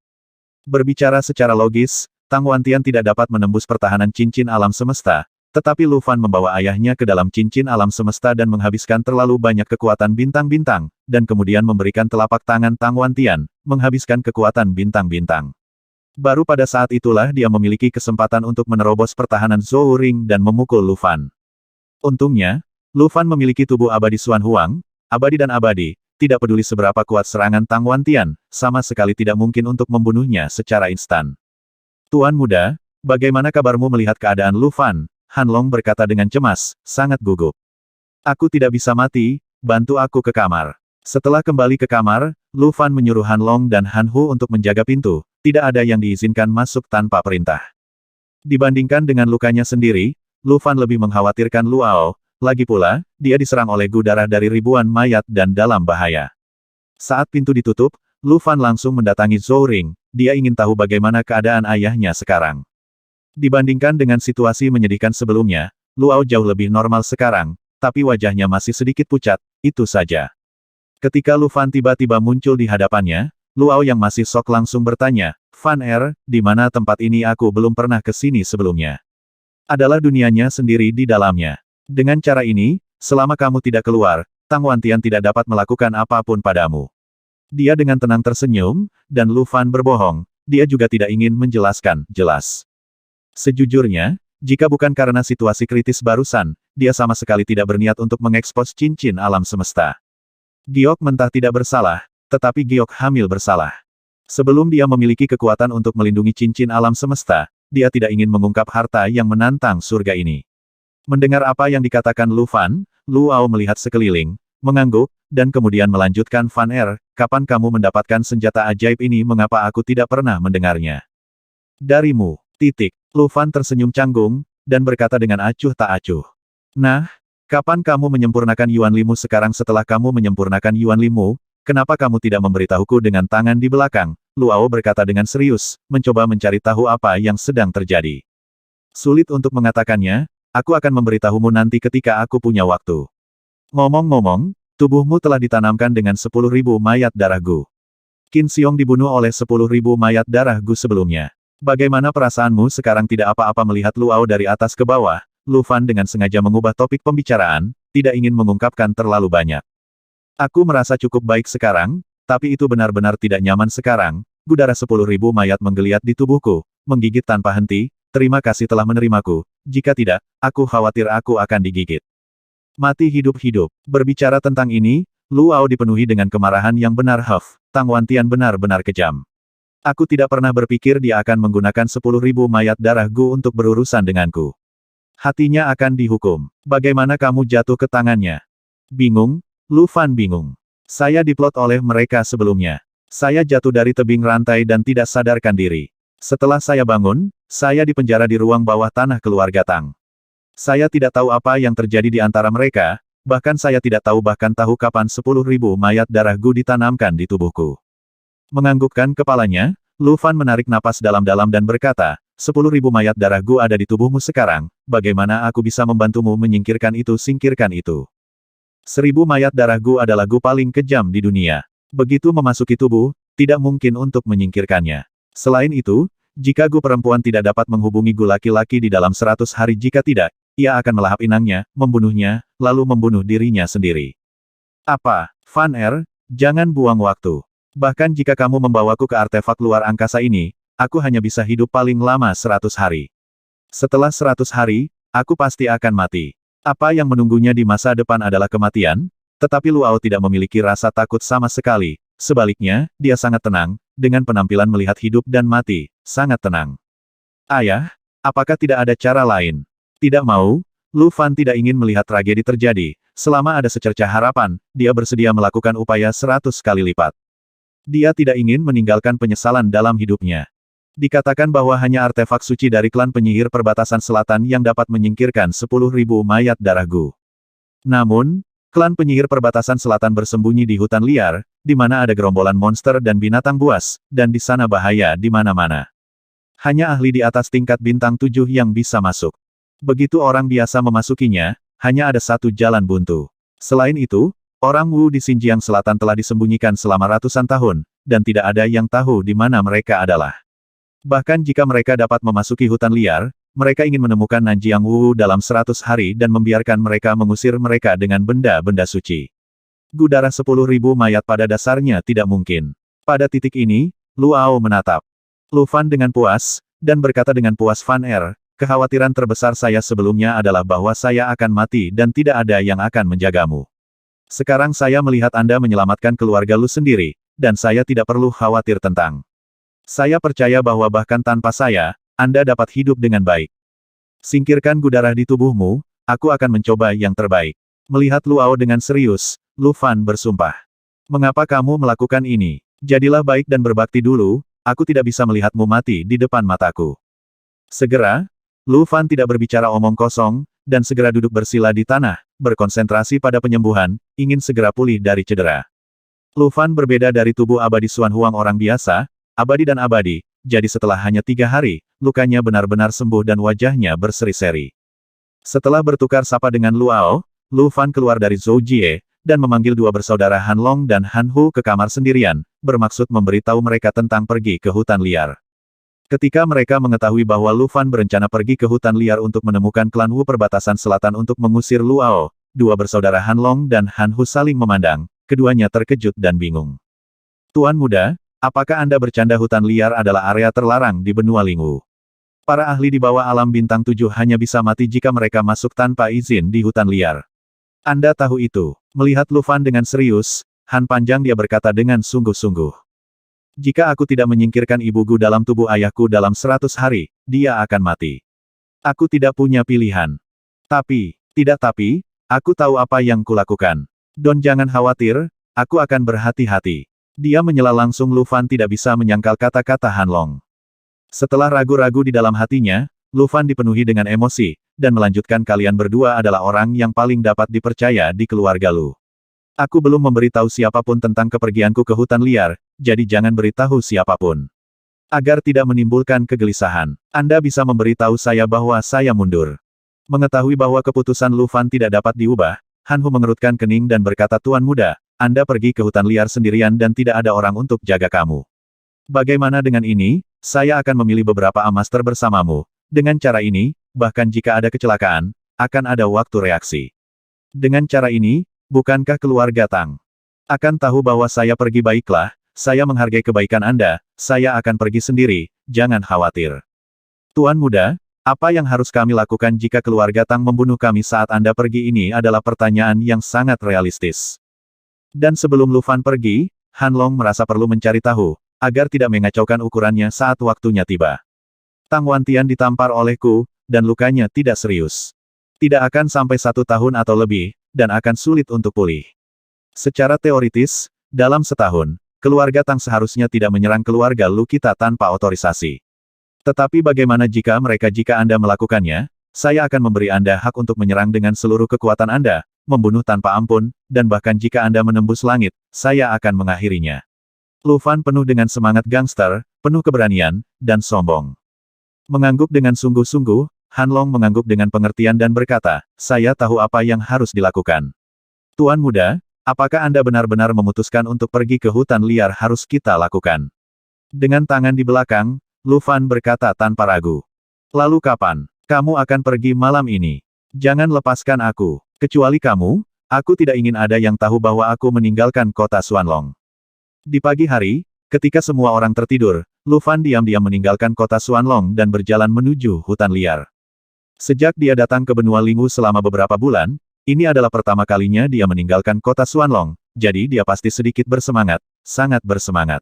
Berbicara secara logis, Tang Wantian tidak dapat menembus pertahanan cincin alam semesta, tetapi Lu Fan membawa ayahnya ke dalam cincin alam semesta dan menghabiskan terlalu banyak kekuatan bintang-bintang, dan kemudian memberikan telapak tangan Tang Wantian, menghabiskan kekuatan bintang-bintang. Baru pada saat itulah dia memiliki kesempatan untuk menerobos pertahanan Zhou Ring dan memukul Lu Fan. Untungnya, Lu Fan memiliki tubuh abadi Xuan Huang, abadi dan abadi, tidak peduli seberapa kuat serangan Tang Wantian, sama sekali tidak mungkin untuk membunuhnya secara instan. Tuan muda, bagaimana kabarmu melihat keadaan Lu Fan? Han Long berkata dengan cemas, sangat gugup. Aku tidak bisa mati, bantu aku ke kamar. Setelah kembali ke kamar, Lu Fan menyuruh Han Long dan Han Hu untuk menjaga pintu, tidak ada yang diizinkan masuk tanpa perintah. Dibandingkan dengan lukanya sendiri, Lu Fan lebih mengkhawatirkan Luao, lagi pula, dia diserang oleh gu darah dari ribuan mayat dan dalam bahaya. Saat pintu ditutup, Lu Fan langsung mendatangi Zhou Ring, dia ingin tahu bagaimana keadaan ayahnya sekarang. Dibandingkan dengan situasi menyedihkan sebelumnya, Luao jauh lebih normal sekarang, tapi wajahnya masih sedikit pucat, itu saja. Ketika Lu Fan tiba-tiba muncul di hadapannya, Luao yang masih shock langsung bertanya, Fan di mana tempat ini aku belum pernah ke sini sebelumnya. Adalah dunianya sendiri di dalamnya. Dengan cara ini, selama kamu tidak keluar, Tang Wantian tidak dapat melakukan apapun padamu. Dia dengan tenang tersenyum, dan Lu Fan berbohong, dia juga tidak ingin menjelaskan, jelas. Sejujurnya, jika bukan karena situasi kritis barusan, dia sama sekali tidak berniat untuk mengekspos cincin alam semesta. Giok mentah tidak bersalah, tetapi Giok hamil bersalah. Sebelum dia memiliki kekuatan untuk melindungi cincin alam semesta, dia tidak ingin mengungkap harta yang menantang surga ini. Mendengar apa yang dikatakan Lu Fan, Luao melihat sekeliling, mengangguk, dan kemudian melanjutkan, Fan kapan kamu mendapatkan senjata ajaib ini? Mengapa aku tidak pernah mendengarnya? Darimu. Lu Fan tersenyum canggung, dan berkata dengan acuh tak acuh. Nah, kapan kamu menyempurnakan Yuan Limu? Sekarang setelah kamu menyempurnakan Yuan Limu, kenapa kamu tidak memberitahuku dengan tangan di belakang? Luao berkata dengan serius, mencoba mencari tahu apa yang sedang terjadi. Sulit untuk mengatakannya, aku akan memberitahumu nanti ketika aku punya waktu. Ngomong-ngomong, tubuhmu telah ditanamkan dengan 10.000 mayat darah Gu. Qin Xiong dibunuh oleh 10.000 mayat darah Gu sebelumnya. Bagaimana perasaanmu sekarang? Tidak apa-apa melihat Luao dari atas ke bawah, Lu Fan dengan sengaja mengubah topik pembicaraan, tidak ingin mengungkapkan terlalu banyak. Aku merasa cukup baik sekarang, tapi itu benar-benar tidak nyaman sekarang, gu darah 10.000 mayat menggeliat di tubuhku, menggigit tanpa henti, terima kasih telah menerimaku, jika tidak, aku khawatir aku akan digigit. Mati hidup-hidup. Berbicara tentang ini, Luao dipenuhi dengan kemarahan yang benar. Tang Wantian benar-benar kejam. Aku tidak pernah berpikir dia akan menggunakan 10.000 mayat darah Gu untuk berurusan denganku. Hatinya akan dihukum. Bagaimana kamu jatuh ke tangannya? Bingung? Lu Fan bingung. Saya diplot oleh mereka sebelumnya. Saya jatuh dari tebing rantai dan tidak sadarkan diri. Setelah saya bangun, saya dipenjara di ruang bawah tanah keluarga Tang. Saya tidak tahu apa yang terjadi di antara mereka, bahkan saya tidak tahu kapan 10.000 mayat darah Gu ditanamkan di tubuhku. Menganggukkan kepalanya, Lu Fan menarik napas dalam-dalam dan berkata, 10.000 mayat darah Gu ada di tubuhmu sekarang, bagaimana aku bisa membantumu menyingkirkan itu? Singkirkan itu. 1000 mayat darah Gu adalah Gu paling kejam di dunia. Begitu memasuki tubuh, tidak mungkin untuk menyingkirkannya. Selain itu, jika Gu perempuan tidak dapat menghubungi Gu laki-laki di dalam 100 hari, jika tidak, ia akan melahap inangnya, membunuhnya, lalu membunuh dirinya sendiri. Apa, Fan jangan buang waktu. Bahkan jika kamu membawaku ke artefak luar angkasa ini, aku hanya bisa hidup paling lama 100 hari. Setelah 100 hari, aku pasti akan mati. Apa yang menunggunya di masa depan adalah kematian, Tetapi Luao tidak memiliki rasa takut sama sekali. Sebaliknya, dia sangat tenang, dengan penampilan melihat hidup dan mati, sangat tenang. Ayah, apakah tidak ada cara lain? Tidak mau, Lu Fan tidak ingin melihat tragedi terjadi. Selama ada secercah harapan, dia bersedia melakukan upaya 100 kali lipat. Dia tidak ingin meninggalkan penyesalan dalam hidupnya. Dikatakan bahwa hanya artefak suci dari klan penyihir perbatasan selatan yang dapat menyingkirkan 10.000 mayat darah Gu. Namun, klan penyihir perbatasan selatan bersembunyi di hutan liar, di mana ada gerombolan monster dan binatang buas, dan di sana bahaya di mana-mana. Hanya ahli di atas tingkat bintang 7 yang bisa masuk. Begitu orang biasa memasukinya, hanya ada satu jalan buntu. Selain itu, orang Wu di Xinjiang Selatan telah disembunyikan selama ratusan tahun, dan tidak ada yang tahu di mana mereka adalah. Bahkan jika mereka dapat memasuki hutan liar, mereka ingin menemukan Nanjiang Wu dalam 100 hari dan membiarkan mereka mengusir mereka dengan benda-benda suci. Gudara 10.000 mayat pada dasarnya tidak mungkin. Pada titik ini, Luao menatap Lu Fan dengan puas, dan berkata dengan puas, Fan Er, kekhawatiran terbesar saya sebelumnya adalah bahwa saya akan mati dan tidak ada yang akan menjagamu. Sekarang saya melihat Anda menyelamatkan keluarga Lu sendiri, dan saya tidak perlu khawatir tentang. Saya percaya bahwa bahkan tanpa saya, Anda dapat hidup dengan baik. Singkirkan gudara di tubuhmu, aku akan mencoba yang terbaik. Melihat Luao dengan serius, Lu Fan bersumpah. Mengapa kamu melakukan ini? Jadilah baik dan berbakti dulu, aku tidak bisa melihatmu mati di depan mataku. Segera, Lu Fan tidak berbicara omong kosong, dan segera duduk bersila di tanah, berkonsentrasi pada penyembuhan, ingin segera pulih dari cedera. Lu Fan berbeda dari tubuh abadi Xuan Huang orang biasa, abadi dan abadi, jadi setelah hanya 3 hari, lukanya benar-benar sembuh dan wajahnya berseri-seri. Setelah bertukar sapa dengan Luao, Lu Fan keluar dari Zhou Jie, dan memanggil dua bersaudara Han Long dan Han Hu ke kamar sendirian, bermaksud memberitahu mereka tentang pergi ke hutan liar. Ketika mereka mengetahui bahwa Lu Fan berencana pergi ke hutan liar untuk menemukan klan Wu perbatasan selatan untuk mengusir Luao, dua bersaudara Han Long dan Han Hu saling memandang, keduanya terkejut dan bingung. Tuan muda, apakah Anda bercanda hutan liar adalah area terlarang di benua Lingwu? Para ahli di bawah alam bintang 7 hanya bisa mati jika mereka masuk tanpa izin di hutan liar. Anda tahu itu. Melihat Lu Fan dengan serius, Han Panjang dia berkata dengan sungguh-sungguh. Jika aku tidak menyingkirkan ibuku dalam tubuh ayahku dalam 100 hari, dia akan mati. Aku tidak punya pilihan. Tapi, aku tahu apa yang kulakukan. Don jangan khawatir, aku akan berhati-hati. Dia menyela langsung. Lu Fan tidak bisa menyangkal kata-kata Han Long. Setelah ragu-ragu di dalam hatinya, Lu Fan dipenuhi dengan emosi, dan melanjutkan, kalian berdua adalah orang yang paling dapat dipercaya di keluarga Lu. Aku belum memberitahu siapapun tentang kepergianku ke hutan liar, jadi jangan beritahu siapapun. Agar tidak menimbulkan kegelisahan, Anda bisa memberitahu saya bahwa saya mundur. Mengetahui bahwa keputusan Lu Fan tidak dapat diubah, Han Hu mengerutkan kening dan berkata, Tuan muda, Anda pergi ke hutan liar sendirian dan tidak ada orang untuk jaga kamu. Bagaimana dengan ini? Saya akan memilih beberapa amaster bersamamu. Dengan cara ini, bahkan jika ada kecelakaan, akan ada waktu reaksi. Dengan cara ini, bukankah keluarga Tang akan tahu bahwa saya pergi? Baiklah, saya menghargai kebaikan Anda, saya akan pergi sendiri, jangan khawatir. Tuan muda, apa yang harus kami lakukan jika keluarga Tang membunuh kami saat Anda pergi? Ini adalah pertanyaan yang sangat realistis. Dan sebelum Lu Fan pergi, Han Long merasa perlu mencari tahu, agar tidak mengacaukan ukurannya saat waktunya tiba. Tang Wantian ditampar olehku, dan lukanya tidak serius. Tidak akan sampai 1 tahun atau lebih, dan akan sulit untuk pulih. Secara teoritis, dalam setahun, keluarga Tang seharusnya tidak menyerang keluarga Lu kita tanpa otorisasi. Tetapi bagaimana jika Anda melakukannya, saya akan memberi Anda hak untuk menyerang dengan seluruh kekuatan Anda, membunuh tanpa ampun, dan bahkan jika Anda menembus langit, saya akan mengakhirinya. Lu Fan penuh dengan semangat gangster, penuh keberanian, dan sombong. Mengangguk dengan sungguh-sungguh, Han Long mengangguk dengan pengertian dan berkata, saya tahu apa yang harus dilakukan. Tuan muda, apakah Anda benar-benar memutuskan untuk pergi ke hutan liar? Harus kita lakukan. Dengan tangan di belakang, Lu Fan berkata tanpa ragu. Lalu kapan? Kamu akan pergi malam ini. Jangan lepaskan aku. Kecuali kamu, aku tidak ingin ada yang tahu bahwa aku meninggalkan kota Xuanlong. Di pagi hari, ketika semua orang tertidur, Lu Fan diam-diam meninggalkan kota Xuanlong dan berjalan menuju hutan liar. Sejak dia datang ke benua Lingwu selama beberapa bulan, Ini adalah pertama kalinya dia meninggalkan kota Xuanlong, jadi dia pasti sedikit bersemangat, sangat bersemangat.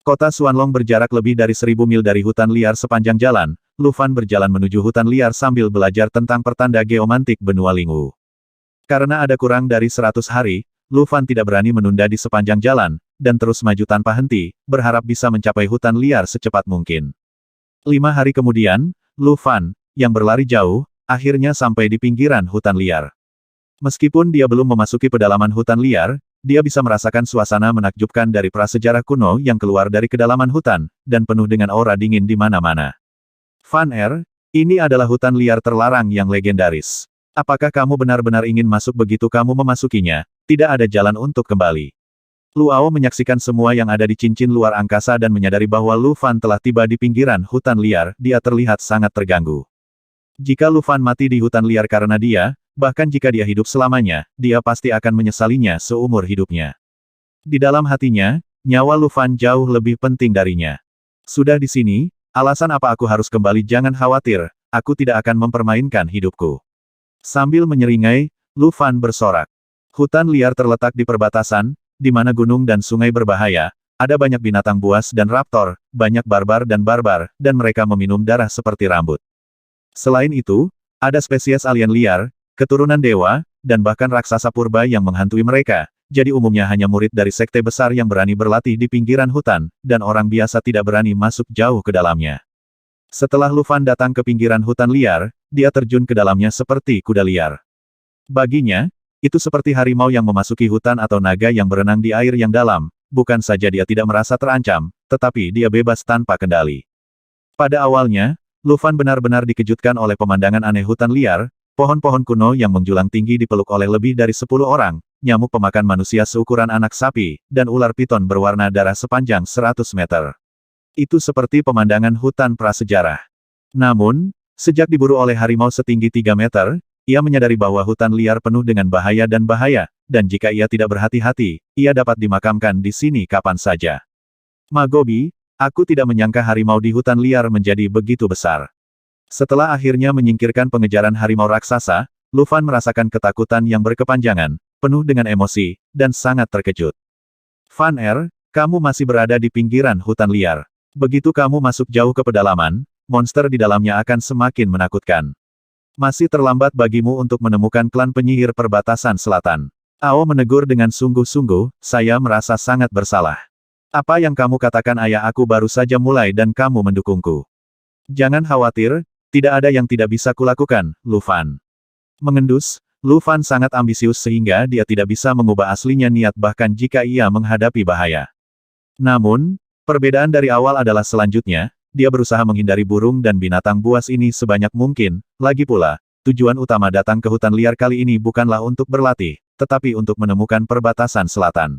Kota Xuanlong berjarak lebih dari 1000 mil dari hutan liar sepanjang jalan. Lu Fan berjalan menuju hutan liar sambil belajar tentang pertanda geomantik benua Lingwu. Karena ada kurang dari 100 hari, Lu Fan tidak berani menunda di sepanjang jalan, dan terus maju tanpa henti, berharap bisa mencapai hutan liar secepat mungkin. 5 hari kemudian, Lu Fan, yang berlari jauh, akhirnya sampai di pinggiran hutan liar. Meskipun dia belum memasuki pedalaman hutan liar, dia bisa merasakan suasana menakjubkan dari prasejarah kuno yang keluar dari kedalaman hutan, dan penuh dengan aura dingin di mana-mana. Fan ini adalah hutan liar terlarang yang legendaris. Apakah kamu benar-benar ingin masuk begitu kamu memasukinya? Tidak ada jalan untuk kembali. Luao menyaksikan semua yang ada di cincin luar angkasa dan menyadari bahwa Lu Fan telah tiba di pinggiran hutan liar, dia terlihat sangat terganggu. Jika Lu Fan mati di hutan liar karena dia, bahkan jika dia hidup selamanya, dia pasti akan menyesalinya seumur hidupnya. Di dalam hatinya, nyawa Lu Fan jauh lebih penting darinya. Sudah di sini, alasan apa aku harus kembali? Jangan khawatir, aku tidak akan mempermainkan hidupku. Sambil menyeringai, Lu Fan bersorak. Hutan liar terletak di perbatasan, di mana gunung dan sungai berbahaya, ada banyak binatang buas dan raptor, banyak barbar, dan mereka meminum darah seperti rambut. Selain itu, ada spesies alien liar, keturunan dewa, dan bahkan raksasa purba yang menghantui mereka, jadi umumnya hanya murid dari sekte besar yang berani berlatih di pinggiran hutan, dan orang biasa tidak berani masuk jauh ke dalamnya. Setelah Lu Fan datang ke pinggiran hutan liar, dia terjun ke dalamnya seperti kuda liar. Baginya, itu seperti harimau yang memasuki hutan atau naga yang berenang di air yang dalam, bukan saja dia tidak merasa terancam, tetapi dia bebas tanpa kendali. Pada awalnya, Lu Fan benar-benar dikejutkan oleh pemandangan aneh hutan liar, pohon-pohon kuno yang menjulang tinggi dipeluk oleh lebih dari 10 orang, nyamuk pemakan manusia seukuran anak sapi, dan ular piton berwarna darah sepanjang 100 meter. Itu seperti pemandangan hutan prasejarah. Namun, sejak diburu oleh harimau setinggi 3 meter, ia menyadari bahwa hutan liar penuh dengan bahaya, dan jika ia tidak berhati-hati, ia dapat dimakamkan di sini kapan saja. Magobi, aku tidak menyangka harimau di hutan liar menjadi begitu besar. Setelah akhirnya menyingkirkan pengejaran harimau raksasa, Lu Fan merasakan ketakutan yang berkepanjangan, penuh dengan emosi, dan sangat terkejut. Fan kamu masih berada di pinggiran hutan liar. Begitu kamu masuk jauh ke pedalaman, monster di dalamnya akan semakin menakutkan. Masih terlambat bagimu untuk menemukan klan penyihir perbatasan selatan. Ao menegur dengan sungguh-sungguh, saya merasa sangat bersalah. Apa yang kamu katakan ayah, aku baru saja mulai dan kamu mendukungku. Jangan khawatir, tidak ada yang tidak bisa kulakukan, Lu Fan. Mengendus, Lu Fan sangat ambisius sehingga dia tidak bisa mengubah aslinya niat bahkan jika ia menghadapi bahaya. Namun, perbedaan dari awal adalah selanjutnya, dia berusaha menghindari burung dan binatang buas ini sebanyak mungkin, lagi pula, tujuan utama datang ke hutan liar kali ini bukanlah untuk berlatih, tetapi untuk menemukan perbatasan selatan.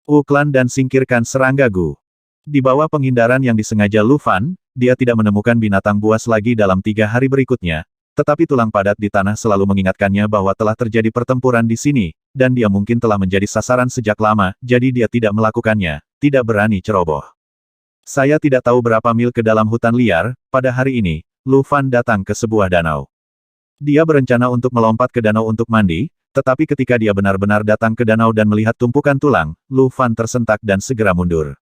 Klan dan singkirkan serangga Gu. Di bawah penghindaran yang disengaja Lu Fan, dia tidak menemukan binatang buas lagi dalam 3 hari berikutnya, tetapi tulang padat di tanah selalu mengingatkannya bahwa telah terjadi pertempuran di sini, dan dia mungkin telah menjadi sasaran sejak lama, jadi dia tidak melakukannya, tidak berani ceroboh. Saya tidak tahu berapa mil ke dalam hutan liar, pada hari ini, Lu Fan datang ke sebuah danau. Dia berencana untuk melompat ke danau untuk mandi, tetapi ketika dia benar-benar datang ke danau dan melihat tumpukan tulang, Lu Fan tersentak dan segera mundur.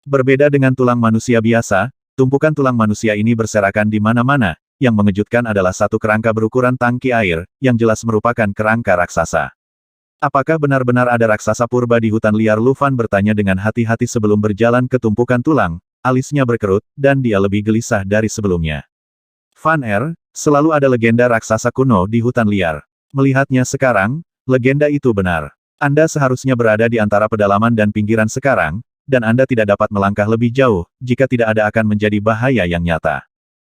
Berbeda dengan tulang manusia biasa, tumpukan tulang manusia ini berserakan di mana-mana, yang mengejutkan adalah satu kerangka berukuran tangki air, yang jelas merupakan kerangka raksasa. Apakah benar-benar ada raksasa purba di hutan liar? Lu Fan bertanya dengan hati-hati sebelum berjalan ke tumpukan tulang, alisnya berkerut, dan dia lebih gelisah dari sebelumnya. Fan selalu ada legenda raksasa kuno di hutan liar. Melihatnya sekarang, legenda itu benar. Anda seharusnya berada di antara pedalaman dan pinggiran sekarang, dan Anda tidak dapat melangkah lebih jauh, jika tidak ada akan menjadi bahaya yang nyata.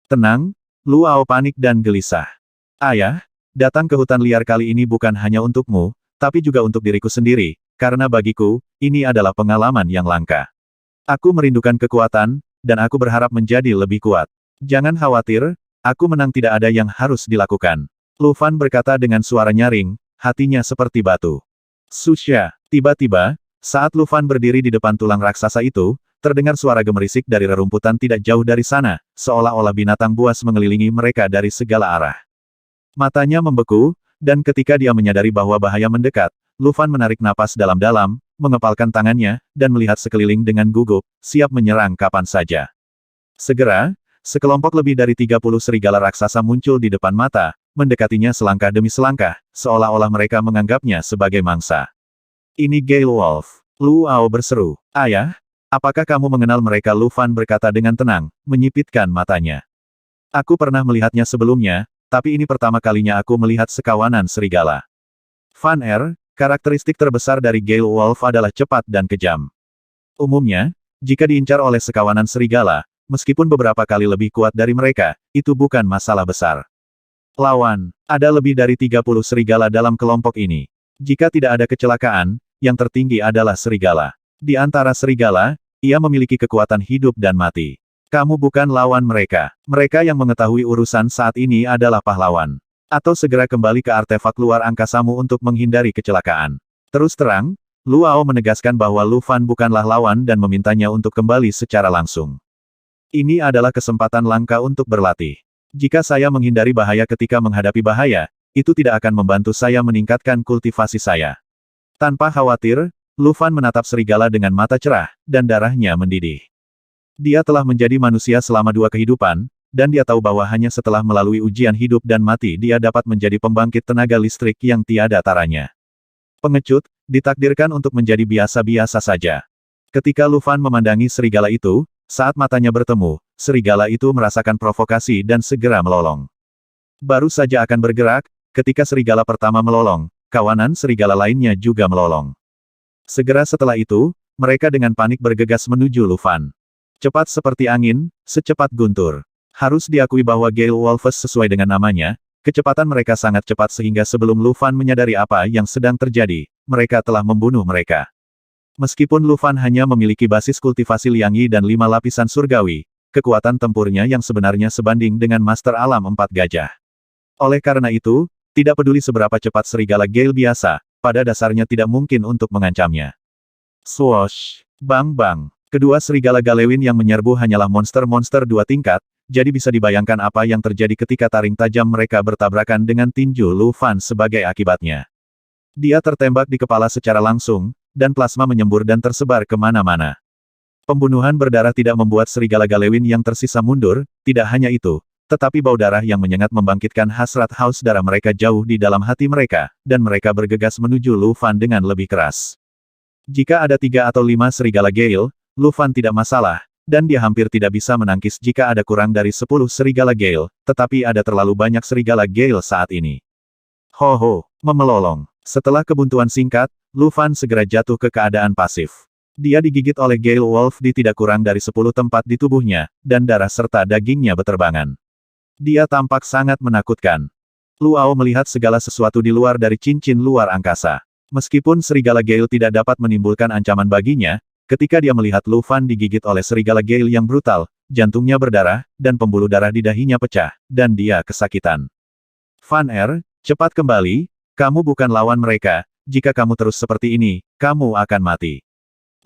Tenang, Luao panik dan gelisah. Ayah, datang ke hutan liar kali ini bukan hanya untukmu, tapi juga untuk diriku sendiri, karena bagiku, ini adalah pengalaman yang langka. Aku merindukan kekuatan, dan aku berharap menjadi lebih kuat. Jangan khawatir, aku menang, tidak ada yang harus dilakukan. Lu Fan berkata dengan suara nyaring, hatinya seperti batu. Susya, tiba-tiba, saat Lu Fan berdiri di depan tulang raksasa itu, terdengar suara gemerisik dari rerumputan tidak jauh dari sana, seolah-olah binatang buas mengelilingi mereka dari segala arah. Matanya membeku, Dan ketika dia menyadari bahwa bahaya mendekat, Lu Fan menarik napas dalam-dalam, mengepalkan tangannya, dan melihat sekeliling dengan gugup, siap menyerang kapan saja. Segera, sekelompok lebih dari 30 serigala raksasa muncul di depan mata, mendekatinya selangkah demi selangkah, seolah-olah mereka menganggapnya sebagai mangsa. Ini Gale Wolf. Lu Ao berseru. Ayah, apakah kamu mengenal mereka? Lu Fan berkata dengan tenang, menyipitkan matanya. Aku pernah melihatnya sebelumnya, tapi ini pertama kalinya aku melihat sekawanan serigala. Fan karakteristik terbesar dari Gale Wolf adalah cepat dan kejam. Umumnya, jika diincar oleh sekawanan serigala, meskipun beberapa kali lebih kuat dari mereka, itu bukan masalah besar. Lawan, ada lebih dari 30 serigala dalam kelompok ini. Jika tidak ada kecelakaan, yang tertinggi adalah serigala. Di antara serigala, ia memiliki kekuatan hidup dan mati. Kamu bukan lawan mereka. Mereka yang mengetahui urusan saat ini adalah pahlawan. Atau segera kembali ke artefak luar angkasamu untuk menghindari kecelakaan. Terus terang, Lu Ao menegaskan bahwa Lu Fan bukanlah lawan dan memintanya untuk kembali secara langsung. Ini adalah kesempatan langka untuk berlatih. Jika saya menghindari bahaya ketika menghadapi bahaya, itu tidak akan membantu saya meningkatkan kultivasi saya. Tanpa khawatir, Lu Fan menatap serigala dengan mata cerah, dan darahnya mendidih. Dia telah menjadi manusia selama 2 kehidupan, dan dia tahu bahwa hanya setelah melalui ujian hidup dan mati dia dapat menjadi pembangkit tenaga listrik yang tiada taranya. Pengecut, ditakdirkan untuk menjadi biasa-biasa saja. Ketika Lu Fan memandangi serigala itu, saat matanya bertemu, serigala itu merasakan provokasi dan segera melolong. Baru saja akan bergerak, ketika serigala pertama melolong, kawanan serigala lainnya juga melolong. Segera setelah itu, mereka dengan panik bergegas menuju Lu Fan. Cepat seperti angin, secepat guntur. Harus diakui bahwa Gale Wolves sesuai dengan namanya, kecepatan mereka sangat cepat sehingga sebelum Lu Fan menyadari apa yang sedang terjadi, mereka telah membunuh mereka. Meskipun Lu Fan hanya memiliki basis kultivasi Liang Yi dan 5 lapisan surgawi, kekuatan tempurnya yang sebenarnya sebanding dengan Master Alam 4 Gajah. Oleh karena itu, tidak peduli seberapa cepat serigala Gale biasa, pada dasarnya tidak mungkin untuk mengancamnya. Swoosh! Bang-bang! Kedua serigala galewin yang menyerbu hanyalah monster-monster 2 tingkat, jadi bisa dibayangkan apa yang terjadi ketika taring tajam mereka bertabrakan dengan tinju Lu Fan sebagai akibatnya. Dia tertembak di kepala secara langsung, dan plasma menyembur dan tersebar kemana-mana. Pembunuhan berdarah tidak membuat serigala galewin yang tersisa mundur, tidak hanya itu, tetapi bau darah yang menyengat membangkitkan hasrat haus darah mereka jauh di dalam hati mereka, dan mereka bergegas menuju Lu Fan dengan lebih keras. Jika ada 3 atau 5 serigala Gale, Lu Fan tidak masalah, dan dia hampir tidak bisa menangkis jika ada kurang dari 10 serigala Gale, tetapi ada terlalu banyak serigala Gale saat ini. Ho, memelolong. Setelah kebuntuan singkat, Lu Fan segera jatuh ke keadaan pasif. Dia digigit oleh Gale Wolf di tidak kurang dari 10 tempat di tubuhnya, dan darah serta dagingnya beterbangan. Dia tampak sangat menakutkan. Lu Ao melihat segala sesuatu di luar dari cincin luar angkasa. Meskipun serigala Gale tidak dapat menimbulkan ancaman baginya, ketika dia melihat Lu Fan digigit oleh serigala Gale yang brutal, jantungnya berdarah, dan pembuluh darah di dahinya pecah, dan dia kesakitan. Fan cepat kembali, kamu bukan lawan mereka, jika kamu terus seperti ini, kamu akan mati.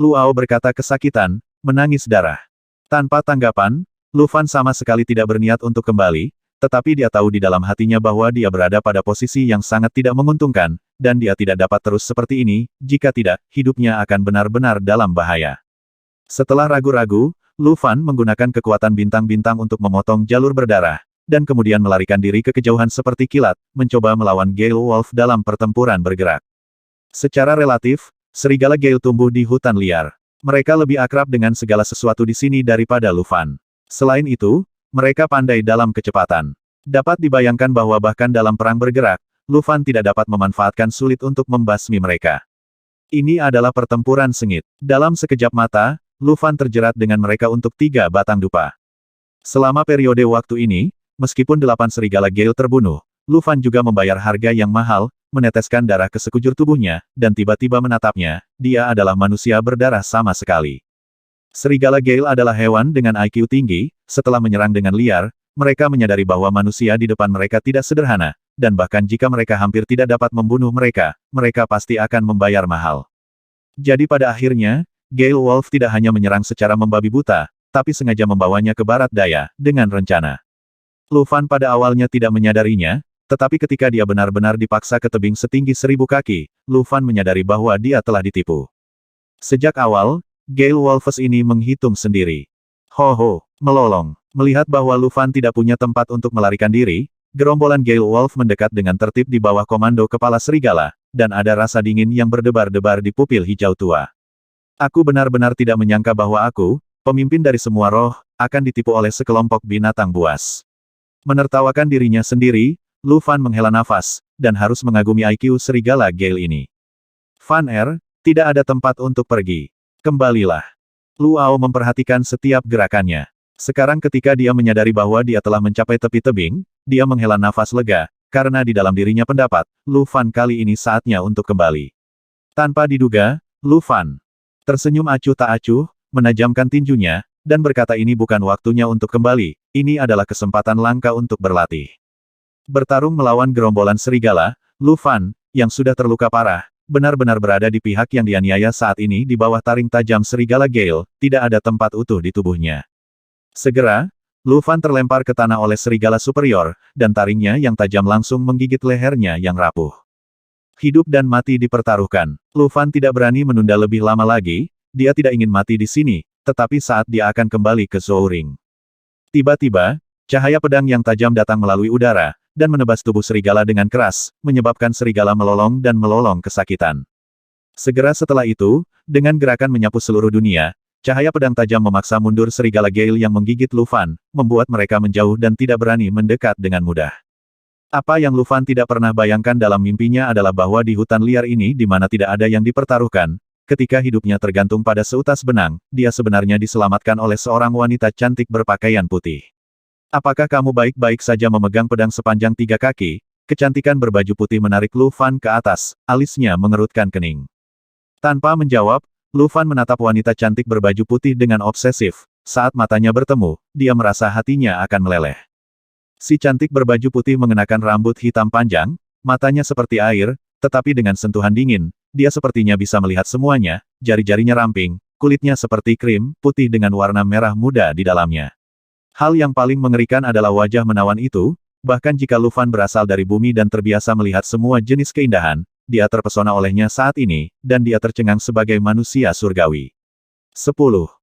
Lu Ao berkata kesakitan, menangis darah. Tanpa tanggapan, Lu Fan sama sekali tidak berniat untuk kembali, tetapi dia tahu di dalam hatinya bahwa dia berada pada posisi yang sangat tidak menguntungkan, dan dia tidak dapat terus seperti ini, jika tidak, hidupnya akan benar-benar dalam bahaya. Setelah ragu-ragu, Lu Fan menggunakan kekuatan bintang-bintang untuk memotong jalur berdarah, dan kemudian melarikan diri ke kejauhan seperti kilat, mencoba melawan Gale Wolf dalam pertempuran bergerak. Secara relatif, serigala Gale tumbuh di hutan liar. Mereka lebih akrab dengan segala sesuatu di sini daripada Lu Fan. Selain itu, mereka pandai dalam kecepatan. Dapat dibayangkan bahwa bahkan dalam perang bergerak, Lu Fan tidak dapat memanfaatkan sulit untuk membasmi mereka. Ini adalah pertempuran sengit. Dalam sekejap mata, Lu Fan terjerat dengan mereka untuk 3 batang dupa. Selama periode waktu ini, meskipun 8 serigala Gale terbunuh, Lu Fan juga membayar harga yang mahal, meneteskan darah ke sekujur tubuhnya, dan tiba-tiba menatapnya, dia adalah manusia berdarah sama sekali. Serigala Gale adalah hewan dengan IQ tinggi, setelah menyerang dengan liar, mereka menyadari bahwa manusia di depan mereka tidak sederhana, dan bahkan jika mereka hampir tidak dapat membunuh mereka, mereka pasti akan membayar mahal. Jadi pada akhirnya, Gale Wolf tidak hanya menyerang secara membabi buta, tapi sengaja membawanya ke barat daya, dengan rencana. Lu Fan pada awalnya tidak menyadarinya, Tetapi ketika dia benar-benar dipaksa ke tebing setinggi 1000 kaki, Lu Fan menyadari bahwa dia telah ditipu. Sejak awal, Gale Wolves ini menghitung sendiri. Ho, melolong. Melihat bahwa Lu Fan tidak punya tempat untuk melarikan diri, gerombolan Gale Wolf mendekat dengan tertib di bawah komando kepala serigala, dan ada rasa dingin yang berdebar-debar di pupil hijau tua. Aku benar-benar tidak menyangka bahwa aku, pemimpin dari semua roh, akan ditipu oleh sekelompok binatang buas. Menertawakan dirinya sendiri, Lu Fan menghela nafas, dan harus mengagumi IQ serigala Gale ini. Fan tidak ada tempat untuk pergi. Kembalilah. Lu Ao memperhatikan setiap gerakannya. Sekarang ketika dia menyadari bahwa dia telah mencapai tepi tebing, dia menghela nafas lega, karena di dalam dirinya pendapat, Lu Fan kali ini saatnya untuk kembali. Tanpa diduga, Lu Fan tersenyum acuh tak acuh, menajamkan tinjunya, dan berkata ini bukan waktunya untuk kembali, ini adalah kesempatan langka untuk berlatih. Bertarung melawan gerombolan serigala, Lu Fan, yang sudah terluka parah, benar-benar berada di pihak yang dianiaya saat ini di bawah taring tajam serigala Gale, tidak ada tempat utuh di tubuhnya. Segera, Lu Fan terlempar ke tanah oleh serigala superior, dan taringnya yang tajam langsung menggigit lehernya yang rapuh. Hidup dan mati dipertaruhkan. Lu Fan tidak berani menunda lebih lama lagi, dia tidak ingin mati di sini, tetapi saat dia akan kembali ke Zhou-Ring. Tiba-tiba, cahaya pedang yang tajam datang melalui udara, dan menebas tubuh serigala dengan keras, menyebabkan serigala melolong dan melolong kesakitan. Segera setelah itu, dengan gerakan menyapu seluruh dunia, cahaya pedang tajam memaksa mundur serigala Gale yang menggigit Lu Fan, membuat mereka menjauh dan tidak berani mendekat dengan mudah. Apa yang Lu Fan tidak pernah bayangkan dalam mimpinya adalah bahwa di hutan liar ini di mana tidak ada yang dipertaruhkan, ketika hidupnya tergantung pada seutas benang, dia sebenarnya diselamatkan oleh seorang wanita cantik berpakaian putih. Apakah kamu baik-baik saja memegang pedang sepanjang 3 kaki? Kecantikan berbaju putih menarik Lu Fan ke atas, alisnya mengerutkan kening. Tanpa menjawab, Lu Fan menatap wanita cantik berbaju putih dengan obsesif. Saat matanya bertemu, dia merasa hatinya akan meleleh. Si cantik berbaju putih mengenakan rambut hitam panjang, matanya seperti air, tetapi dengan sentuhan dingin, dia sepertinya bisa melihat semuanya, jari-jarinya ramping, kulitnya seperti krim, putih dengan warna merah muda di dalamnya. Hal yang paling mengerikan adalah wajah menawan itu, bahkan jika Lu Fan berasal dari bumi dan terbiasa melihat semua jenis keindahan, dia terpesona olehnya saat ini, dan dia tercengang sebagai manusia surgawi. 10.